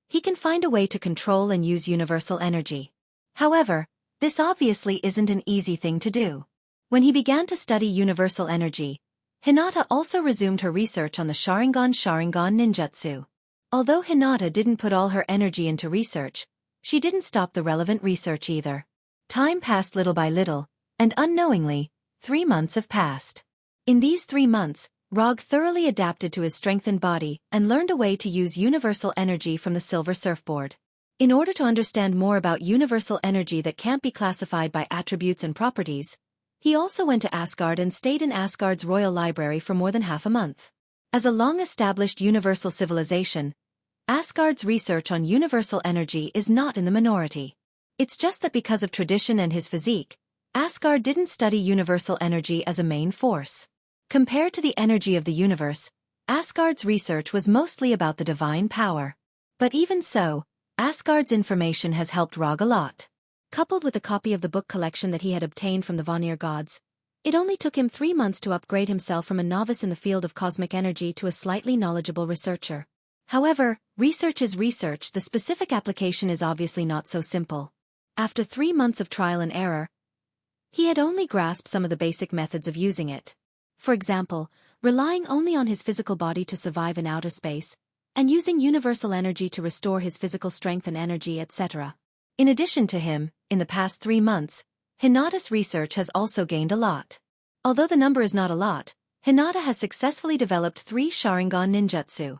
he can find a way to control and use universal energy. However, this obviously isn't an easy thing to do. When he began to study universal energy, Hinata also resumed her research on the Sharingan ninjutsu. Although Hinata didn't put all her energy into research, she didn't stop the relevant research either. Time passed little by little, and unknowingly, 3 months have passed. In these 3 months, Rog thoroughly adapted to his strengthened body and learned a way to use universal energy from the Silver Surfboard. In order to understand more about universal energy that can't be classified by attributes and properties, he also went to Asgard and stayed in Asgard's royal library for more than half a month. As a long-established universal civilization, Asgard's research on universal energy is not in the minority. It's just that because of tradition and his physique, Asgard didn't study universal energy as a main force. Compared to the energy of the universe, Asgard's research was mostly about the divine power. But even so, Asgard's information has helped Rog a lot. Coupled with a copy of the book collection that he had obtained from the Vanir gods, it only took him 3 months to upgrade himself from a novice in the field of cosmic energy to a slightly knowledgeable researcher. However, research is research, the specific application is obviously not so simple. After 3 months of trial and error, he had only grasped some of the basic methods of using it. For example, relying only on his physical body to survive in outer space, and using universal energy to restore his physical strength and energy, etc. In addition to him, in the past 3 months, Hinata's research has also gained a lot. Although the number is not a lot, Hinata has successfully developed 3 Sharingan ninjutsu: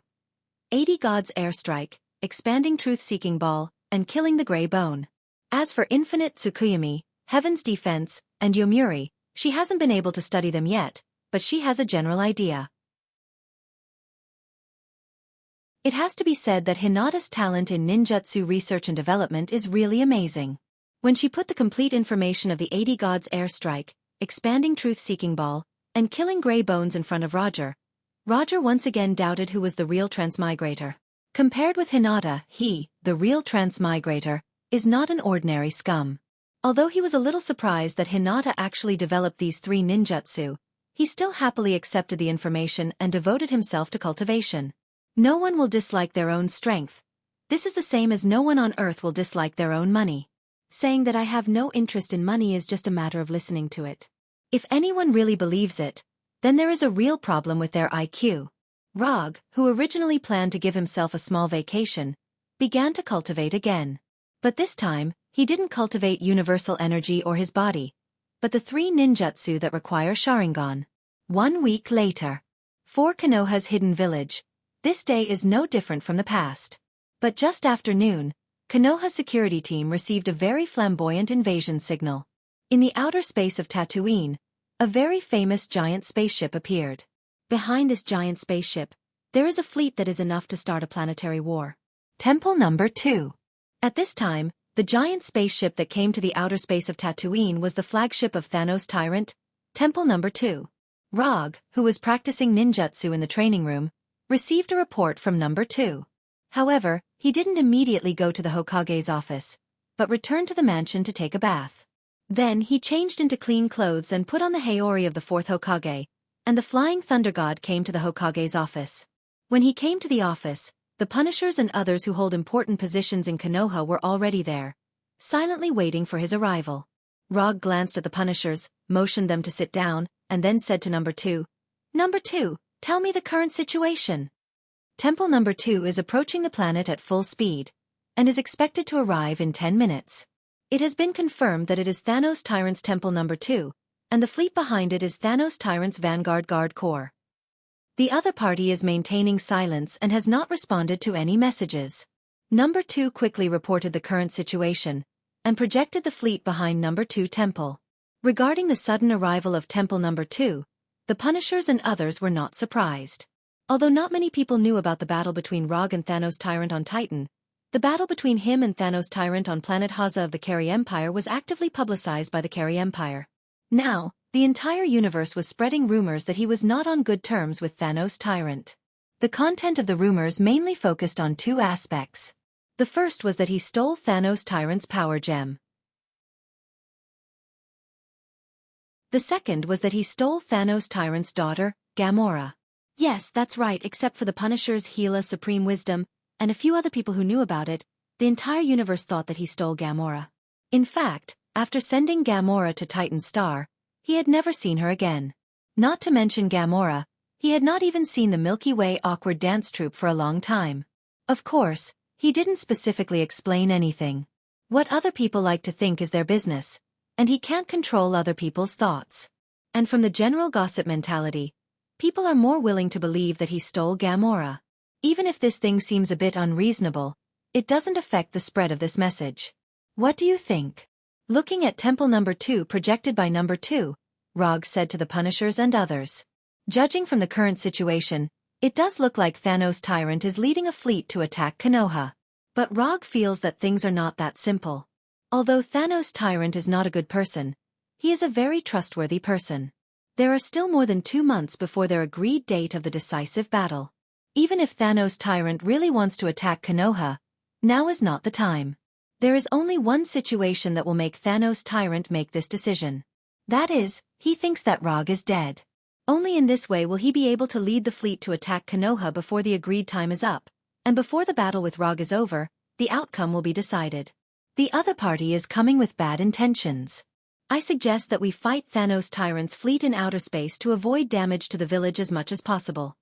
80 God's Airstrike, Expanding Truth-Seeking Ball, and Killing the Grey Bone. As for Infinite Tsukuyomi, Heaven's Defense, and Yomiuri, she hasn't been able to study them yet, but she has a general idea. It has to be said that Hinata's talent in ninjutsu research and development is really amazing. When she put the complete information of the 80 God's Airstrike, Expanding Truth-Seeking Ball, and Killing Grey Bones in front of Roger once again doubted who was the real transmigrator. Compared with Hinata, he, the real transmigrator, is not an ordinary scum. Although he was a little surprised that Hinata actually developed these 3 ninjutsu, he still happily accepted the information and devoted himself to cultivation. No one will dislike their own strength. This is the same as no one on earth will dislike their own money. Saying that I have no interest in money is just a matter of listening to it. If anyone really believes it, then there is a real problem with their IQ. Rog, who originally planned to give himself a small vacation, began to cultivate again. But this time, he didn't cultivate universal energy or his body, but the 3 ninjutsu that require Sharingan. 1 week later. 4 Konoha's hidden village. This day is no different from the past. But just after noon, Konoha's security team received a very flamboyant invasion signal. In the outer space of Tatooine, a very famous giant spaceship appeared. Behind this giant spaceship, there is a fleet that is enough to start a planetary war. Temple number 2. At this time, the giant spaceship that came to the outer space of Tatooine was the flagship of Thanos' tyrant, Temple number 2. Rog, who was practicing ninjutsu in the training room, received a report from number 2. However, he didn't immediately go to the Hokage's office, but returned to the mansion to take a bath. Then he changed into clean clothes and put on the Haori of the 4th Hokage, and the Flying Thunder God came to the Hokage's office. When he came to the office, the Punishers and others who hold important positions in Konoha were already there, silently waiting for his arrival. Rog glanced at the Punishers, motioned them to sit down, and then said to number 2, "Number 2, tell me the current situation." Temple number 2 is approaching the planet at full speed, and is expected to arrive in 10 minutes. It has been confirmed that it is Thanos Tyrant's Temple number 2, and the fleet behind it is Thanos Tyrant's Vanguard Guard Corps. The other party is maintaining silence and has not responded to any messages. Number 2 quickly reported the current situation, and projected the fleet behind number 2 Temple. Regarding the sudden arrival of Temple number 2, the Punishers and others were not surprised. Although not many people knew about the battle between Rog and Thanos Tyrant on Titan, the battle between him and Thanos Tyrant on planet Haza of the Kari Empire was actively publicized by the Kari Empire. Now, the entire universe was spreading rumors that he was not on good terms with Thanos Tyrant. The content of the rumors mainly focused on 2 aspects. The first was that he stole Thanos Tyrant's power gem. The second was that he stole Thanos Tyrant's daughter, Gamora. Yes, that's right, except for the Punishers, Gila, Supreme Wisdom, and a few other people who knew about it, the entire universe thought that he stole Gamora. In fact, after sending Gamora to Titan's star, he had never seen her again. Not to mention Gamora, he had not even seen the Milky Way awkward dance troupe for a long time. Of course, he didn't specifically explain anything. What other people like to think is their business, and he can't control other people's thoughts. And from the general gossip mentality, people are more willing to believe that he stole Gamora. Even if this thing seems a bit unreasonable, it doesn't affect the spread of this message. What do you think? Looking at Temple number 2 projected by number 2, Rog said to the Punishers and others. Judging from the current situation, it does look like Thanos Tyrant is leading a fleet to attack Konoha. But Rog feels that things are not that simple. Although Thanos Tyrant is not a good person, he is a very trustworthy person. There are still more than 2 months before their agreed date of the decisive battle. Even if Thanos' tyrant really wants to attack Konoha, now is not the time. There is only one situation that will make Thanos' tyrant make this decision. That is, he thinks that Rog is dead. Only in this way will he be able to lead the fleet to attack Konoha before the agreed time is up, and before the battle with Rog is over, the outcome will be decided. The other party is coming with bad intentions. I suggest that we fight Thanos' tyrant's fleet in outer space to avoid damage to the village as much as possible.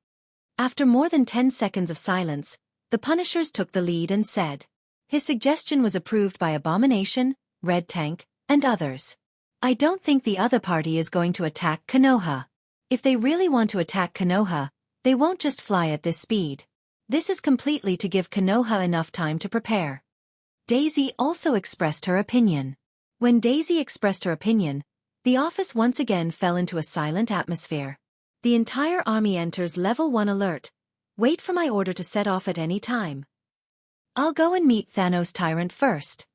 After more than 10 seconds of silence, the Punishers took the lead and said. His suggestion was approved by Abomination, Red Tank, and others. I don't think the other party is going to attack Konoha. If they really want to attack Konoha, they won't just fly at this speed. This is completely to give Konoha enough time to prepare. Daisy also expressed her opinion. When Daisy expressed her opinion, the office once again fell into a silent atmosphere. The entire army enters Level 1 alert. Wait for my order to set off at any time. I'll go and meet Thanos' tyrant first.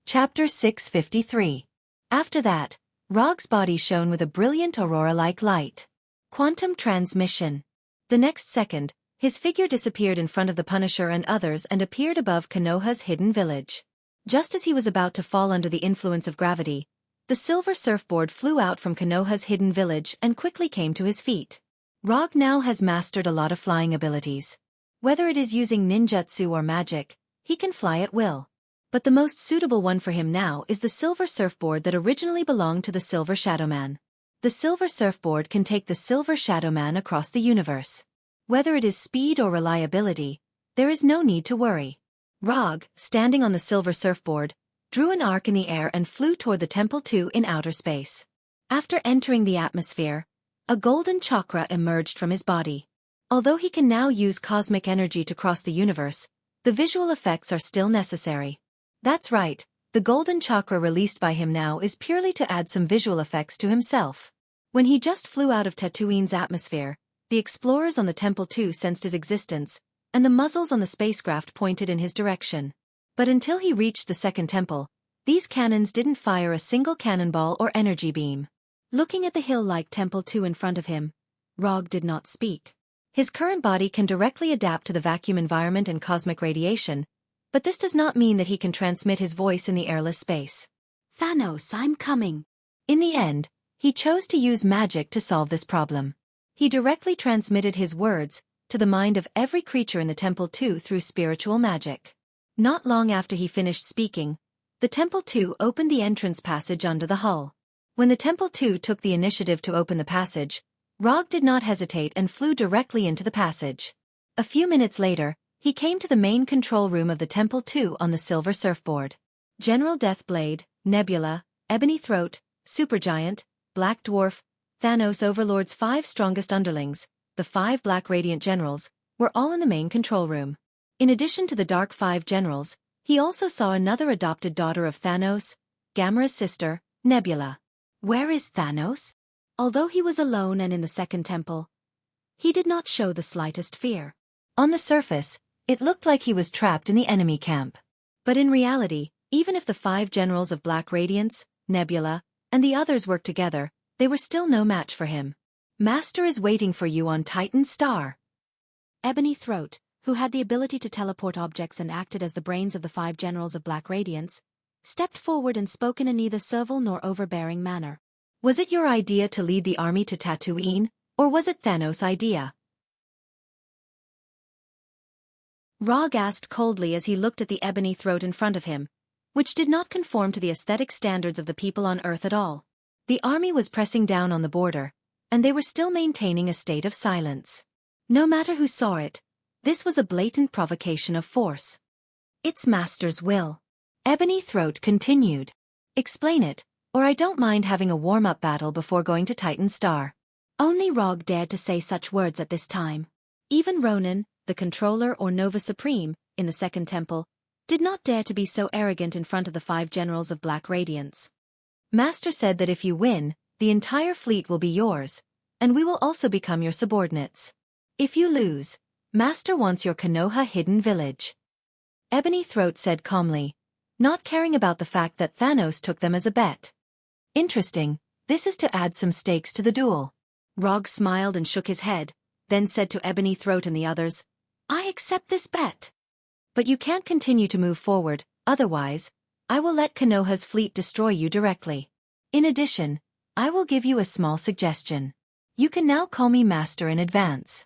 Chapter 653. After that, Rog's body shone with a brilliant aurora-like light. Quantum transmission. The next second, his figure disappeared in front of the Punisher and others and appeared above Konoha's hidden village. Just as he was about to fall under the influence of gravity, the silver surfboard flew out from Konoha's hidden village and quickly came to his feet. Rog now has mastered a lot of flying abilities. Whether it is using ninjutsu or magic, he can fly at will. But the most suitable one for him now is the silver surfboard that originally belonged to the Silver Shadowman. The silver surfboard can take the Silver Shadowman across the universe. Whether it is speed or reliability, there is no need to worry. Rog, standing on the silver surfboard, drew an arc in the air and flew toward the Temple 2 in outer space. After entering the atmosphere, a golden chakra emerged from his body. Although he can now use cosmic energy to cross the universe, the visual effects are still necessary. That's right, the golden chakra released by him now is purely to add some visual effects to himself. When he just flew out of Tatooine's atmosphere, the explorers on the Temple 2 sensed his existence, and the muzzles on the spacecraft pointed in his direction. But until he reached the second temple, these cannons didn't fire a single cannonball or energy beam. Looking at the hill-like Temple 2 in front of him, Rog did not speak. His current body can directly adapt to the vacuum environment and cosmic radiation, but this does not mean that he can transmit his voice in the airless space. Thanos, I'm coming. In the end, he chose to use magic to solve this problem. He directly transmitted his words to the mind of every creature in the Temple 2 through spiritual magic. Not long after he finished speaking, the Temple 2 opened the entrance passage under the hull. When the Temple 2 took the initiative to open the passage, Rog did not hesitate and flew directly into the passage. A few minutes later, he came to the main control room of the Temple 2 on the silver surfboard. General Deathblade, Nebula, Ebony Throat, Supergiant, Black Dwarf, Thanos Overlord's 5 strongest underlings, the 5 Black Radiant Generals, were all in the main control room. In addition to the Dark 5 Generals, he also saw another adopted daughter of Thanos, Gamera's sister, Nebula. Where is Thanos? Although he was alone and in the second temple, he did not show the slightest fear. On the surface, it looked like he was trapped in the enemy camp. But in reality, even if the 5 generals of Black Radiance, Nebula, and the others worked together, they were still no match for him. Master is waiting for you on Titan Star. Ebony Throat, who had the ability to teleport objects and acted as the brains of the 5 generals of Black Radiance, stepped forward and spoke in a neither servile nor overbearing manner. Was it your idea to lead the army to Tatooine, or was it Thanos' idea? Rog asked coldly as he looked at the ebony throat in front of him, which did not conform to the aesthetic standards of the people on Earth at all. The army was pressing down on the border, and they were still maintaining a state of silence. No matter who saw it, this was a blatant provocation of force. It's Master's will. Ebony Throat continued. Explain it, or I don't mind having a warm-up battle before going to Titan Star. Only Rog dared to say such words at this time. Even Ronan, the controller or Nova Supreme, in the second temple, did not dare to be so arrogant in front of the 5 generals of Black Radiance. Master said that if you win, the entire fleet will be yours, and we will also become your subordinates. If you lose, Master wants your Konoha hidden village. Ebony Throat said calmly, not caring about the fact that Thanos took them as a bet. Interesting, this is to add some stakes to the duel. Rog smiled and shook his head, then said to Ebony Throat and the others, I accept this bet. But you can't continue to move forward, otherwise, I will let Konoha's fleet destroy you directly. In addition, I will give you a small suggestion. You can now call me Master in advance.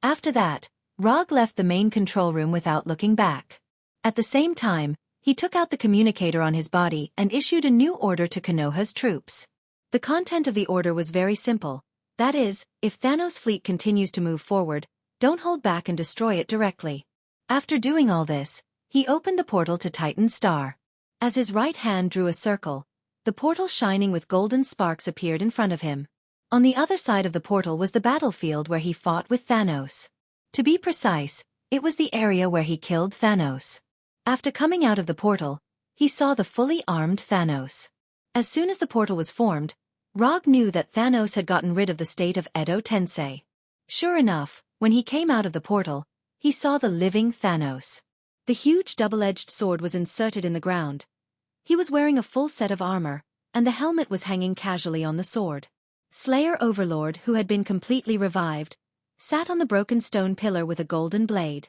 After that, Rog left the main control room without looking back. At the same time, he took out the communicator on his body and issued a new order to Konoha's troops. The content of the order was very simple. That is, if Thanos' fleet continues to move forward, don't hold back and destroy it directly. After doing all this, he opened the portal to Titan's star. As his right hand drew a circle, the portal shining with golden sparks appeared in front of him. On the other side of the portal was the battlefield where he fought with Thanos. To be precise, it was the area where he killed Thanos. After coming out of the portal, he saw the fully armed Thanos. As soon as the portal was formed, Rog knew that Thanos had gotten rid of the state of Edo Tensei. Sure enough, when he came out of the portal, he saw the living Thanos. The huge double-edged sword was inserted in the ground. He was wearing a full set of armor, and the helmet was hanging casually on the sword. Slayer Overlord, who had been completely revived, sat on the broken stone pillar with a golden blade.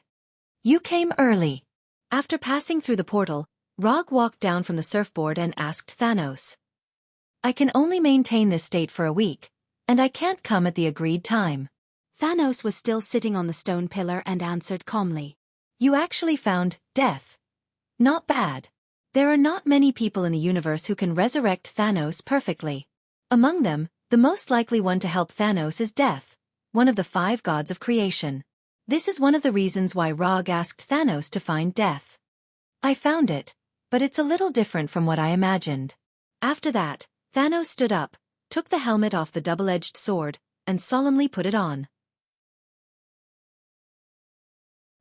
You came early. After passing through the portal, Rog walked down from the surfboard and asked Thanos. I can only maintain this state for a week, and I can't come at the agreed time. Thanos was still sitting on the stone pillar and answered calmly. You actually found death. Not bad. There are not many people in the universe who can resurrect Thanos perfectly. Among them, the most likely one to help Thanos is Death, one of the 5 gods of creation. This is one of the reasons why Rog asked Thanos to find Death. I found it, but it's a little different from what I imagined. After that, Thanos stood up, took the helmet off the double-edged sword, and solemnly put it on.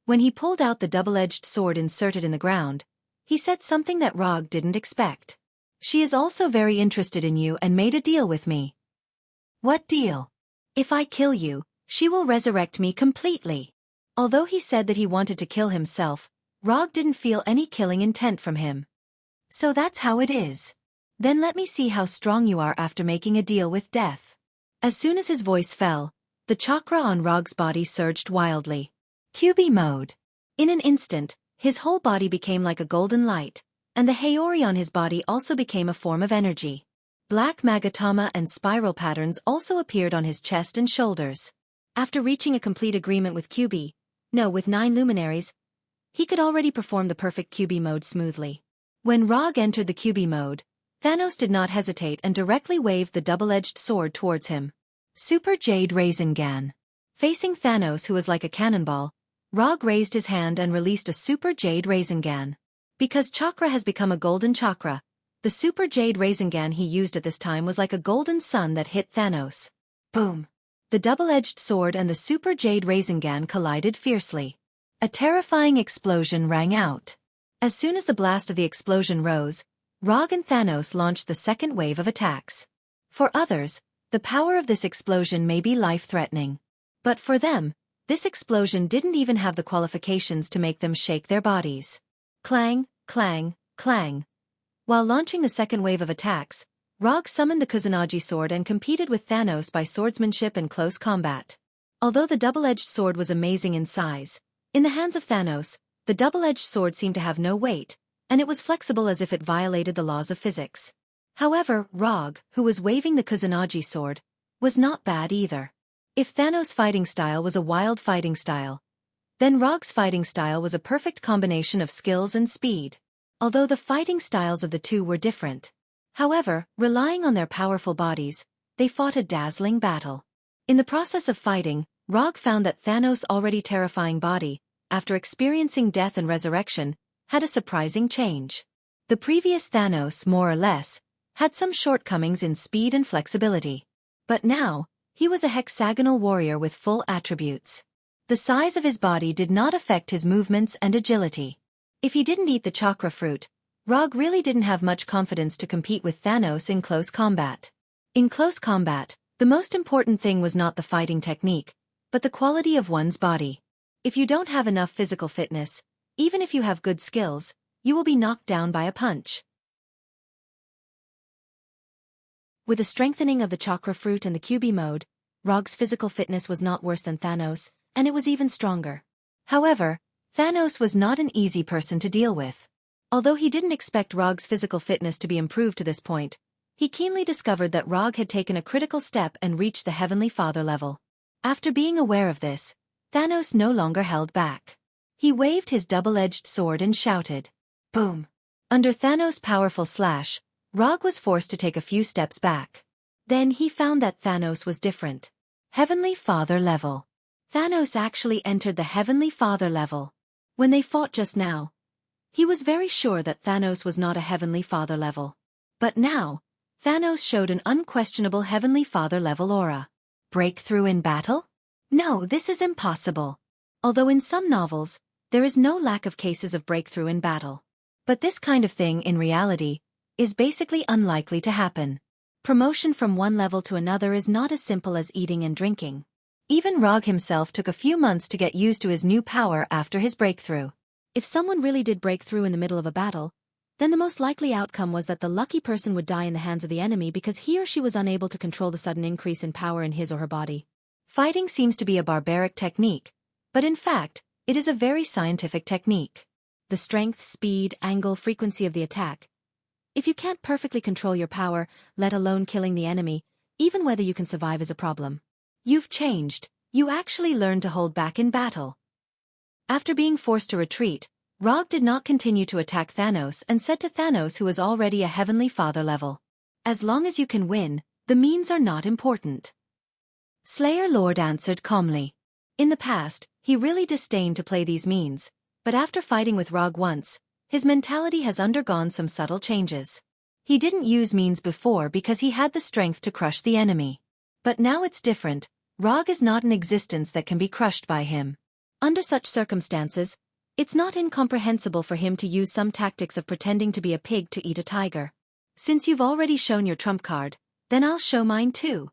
When he pulled out the double-edged sword inserted in the ground, he said something that Rog didn't expect. She is also very interested in you and made a deal with me. What deal? If I kill you, she will resurrect me completely. Although he said that he wanted to kill himself, Rog didn't feel any killing intent from him. So that's how it is. Then let me see how strong you are after making a deal with Death. As soon as his voice fell, the chakra on Rog's body surged wildly. QB mode. In an instant, his whole body became like a golden light, and the Haori on his body also became a form of energy. Black magatama and spiral patterns also appeared on his chest and shoulders. After reaching a complete agreement with with 9 luminaries, he could already perform the perfect QB mode smoothly. When Rog entered the QB mode, Thanos did not hesitate and directly waved the double-edged sword towards him. Super Jade Rasengan. Facing Thanos, who was like a cannonball, Rog raised his hand and released a Super Jade Rasengan. Because chakra has become a golden chakra, the Super Jade Rasengan he used at this time was like a golden sun that hit Thanos. Boom! The double-edged sword and the Super Jade Rasengan collided fiercely. A terrifying explosion rang out. As soon as the blast of the explosion rose, Rog and Thanos launched the second wave of attacks. For others, the power of this explosion may be life-threatening. But for them, this explosion didn't even have the qualifications to make them shake their bodies. Clang, clang, clang. While launching the second wave of attacks, Rog summoned the Kusanagi sword and competed with Thanos by swordsmanship and close combat. Although the double-edged sword was amazing in size, in the hands of Thanos, the double-edged sword seemed to have no weight, and it was flexible as if it violated the laws of physics. However, Rog, who was waving the Kusanagi sword, was not bad either. If Thanos' fighting style was a wild fighting style, then Rog's fighting style was a perfect combination of skills and speed. Although the fighting styles of the two were different. However, relying on their powerful bodies, they fought a dazzling battle. In the process of fighting, Rog found that Thanos' already terrifying body, after experiencing death and resurrection, had a surprising change. The previous Thanos, more or less, had some shortcomings in speed and flexibility. But now, he was a hexagonal warrior with full attributes. The size of his body did not affect his movements and agility. If he didn't eat the chakra fruit, Rog really didn't have much confidence to compete with Thanos in close combat. In close combat, the most important thing was not the fighting technique, but the quality of one's body. If you don't have enough physical fitness, even if you have good skills, you will be knocked down by a punch. With the strengthening of the chakra fruit and the QB mode, Rog's physical fitness was not worse than Thanos, and it was even stronger. However, Thanos was not an easy person to deal with. Although he didn't expect Rog's physical fitness to be improved to this point, he keenly discovered that Rog had taken a critical step and reached the Heavenly Father level. After being aware of this, Thanos no longer held back. He waved his double-edged sword and shouted, "Boom!" Under Thanos' powerful slash, Rog was forced to take a few steps back. Then he found that Thanos was different. Heavenly Father level. Thanos actually entered the Heavenly Father level. When they fought just now, he was very sure that Thanos was not a Heavenly Father level. But now, Thanos showed an unquestionable Heavenly Father level aura. Breakthrough in battle? No, this is impossible. Although in some novels, there is no lack of cases of breakthrough in battle. But this kind of thing in reality is basically unlikely to happen. Promotion from one level to another is not as simple as eating and drinking. Even Rog himself took a few months to get used to his new power after his breakthrough. If someone really did break through in the middle of a battle, then the most likely outcome was that the lucky person would die in the hands of the enemy because he or she was unable to control the sudden increase in power in his or her body. Fighting seems to be a barbaric technique, but in fact, it is a very scientific technique. The strength, speed, angle, frequency of the attack. If you can't perfectly control your power, let alone killing the enemy, even whether you can survive is a problem. You've changed. You actually learned to hold back in battle. After being forced to retreat, Rog did not continue to attack Thanos and said to Thanos, who was already a Heavenly Father level, "As long as you can win, the means are not important." Slayer Lord answered calmly. In the past, he really disdained to play these means, but after fighting with Rog once, his mentality has undergone some subtle changes. He didn't use means before because he had the strength to crush the enemy. But now it's different. Rog is not an existence that can be crushed by him. Under such circumstances, it's not incomprehensible for him to use some tactics of pretending to be a pig to eat a tiger. Since you've already shown your trump card, then I'll show mine too.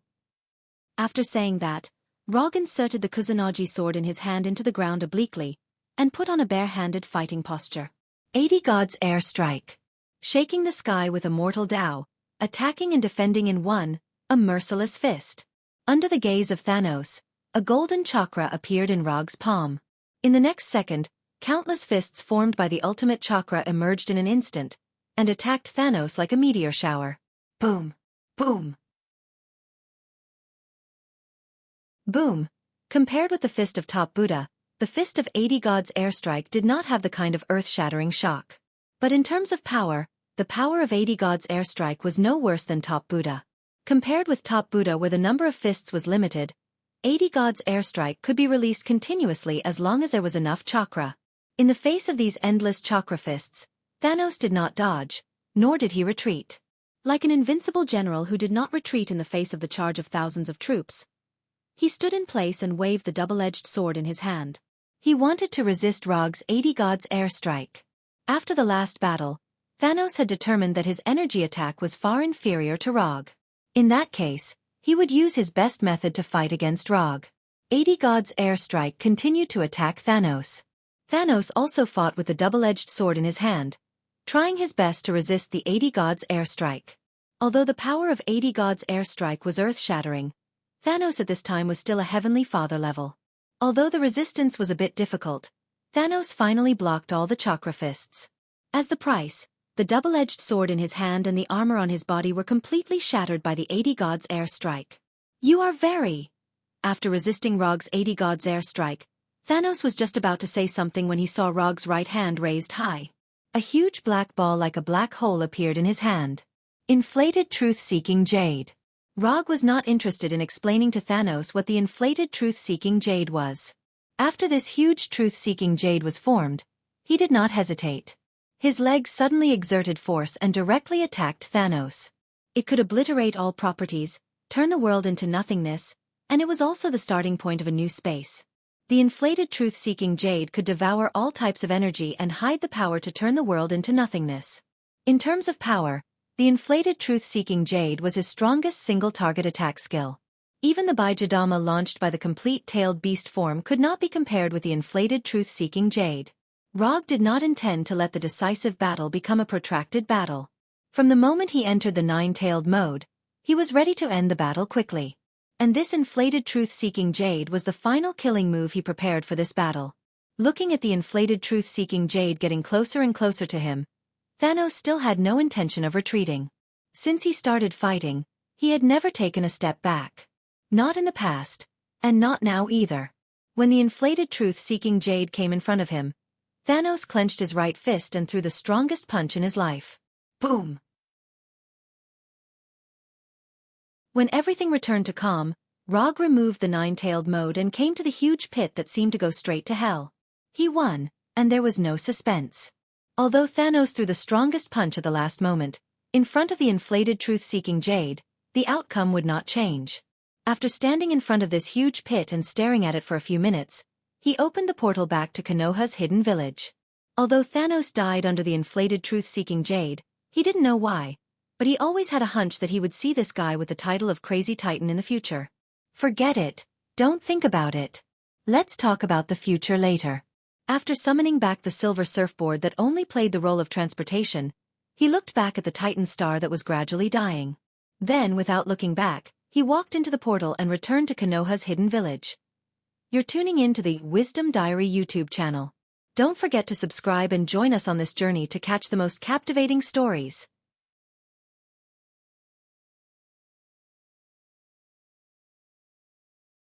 After saying that, Rog inserted the Kusanagi sword in his hand into the ground obliquely, and put on a bare-handed fighting posture. 80 Gods Air Strike. Shaking the sky with a mortal Tao, attacking and defending in one, a merciless fist. Under the gaze of Thanos, a golden chakra appeared in Rog's palm. In the next second, countless fists formed by the ultimate chakra emerged in an instant, and attacked Thanos like a meteor shower. Boom! Boom! Boom! Compared with the fist of Top Buddha, the fist of 80 Gods Airstrike did not have the kind of earth-shattering shock. But in terms of power, the power of 80 Gods Airstrike was no worse than Top Buddha. Compared with Top Buddha, where the number of fists was limited, 80 Gods Airstrike could be released continuously as long as there was enough chakra. In the face of these endless chakra fists, Thanos did not dodge, nor did he retreat. Like an invincible general who did not retreat in the face of the charge of thousands of troops, he stood in place and waved the double-edged sword in his hand. He wanted to resist Rog's 80 Gods Airstrike. After the last battle, Thanos had determined that his energy attack was far inferior to Rog. In that case, he would use his best method to fight against Rog. 80 Gods Airstrike continued to attack Thanos. Thanos also fought with the double-edged sword in his hand, trying his best to resist the 80 Gods Airstrike. Although the power of 80 Gods Airstrike was earth-shattering, Thanos at this time was still a Heavenly Father level. Although the resistance was a bit difficult, Thanos finally blocked all the chakra fists. As the price, the double-edged sword in his hand and the armor on his body were completely shattered by the 80 Gods Airstrike. You are very... After resisting Rog's 80 Gods Airstrike, Thanos was just about to say something when he saw Rog's right hand raised high. A huge black ball like a black hole appeared in his hand. Inflated truth-seeking jade. Rog was not interested in explaining to Thanos what the inflated truth-seeking jade was. After this huge truth-seeking jade was formed, he did not hesitate. His legs suddenly exerted force and directly attacked Thanos. It could obliterate all properties, turn the world into nothingness, and it was also the starting point of a new space. The inflated truth-seeking jade could devour all types of energy and hide the power to turn the world into nothingness. In terms of power, the inflated truth-seeking jade was his strongest single-target attack skill. Even the Bijadama launched by the complete tailed beast form could not be compared with the inflated truth-seeking jade. Rog did not intend to let the decisive battle become a protracted battle. From the moment he entered the nine-tailed mode, he was ready to end the battle quickly. And this inflated truth-seeking jade was the final killing move he prepared for this battle. Looking at the inflated truth-seeking jade getting closer and closer to him, Thanos still had no intention of retreating. Since he started fighting, he had never taken a step back. Not in the past, and not now either. When the inflated truth-seeking jade came in front of him, Thanos clenched his right fist and threw the strongest punch in his life. Boom! When everything returned to calm, Rog removed the nine-tailed mode and came to the huge pit that seemed to go straight to hell. He won, and there was no suspense. Although Thanos threw the strongest punch at the last moment, in front of the inflated truth-seeking jade, the outcome would not change. After standing in front of this huge pit and staring at it for a few minutes, he opened the portal back to Konoha's hidden village. Although Thanos died under the inflated truth-seeking jade, he didn't know why, but he always had a hunch that he would see this guy with the title of Crazy Titan in the future. Forget it. Don't think about it. Let's talk about the future later. After summoning back the silver surfboard that only played the role of transportation, he looked back at the Titan star that was gradually dying. Then, without looking back, he walked into the portal and returned to Konoha's hidden village. You're tuning in to the Wisdom Diary YouTube channel. Don't forget to subscribe and join us on this journey to catch the most captivating stories.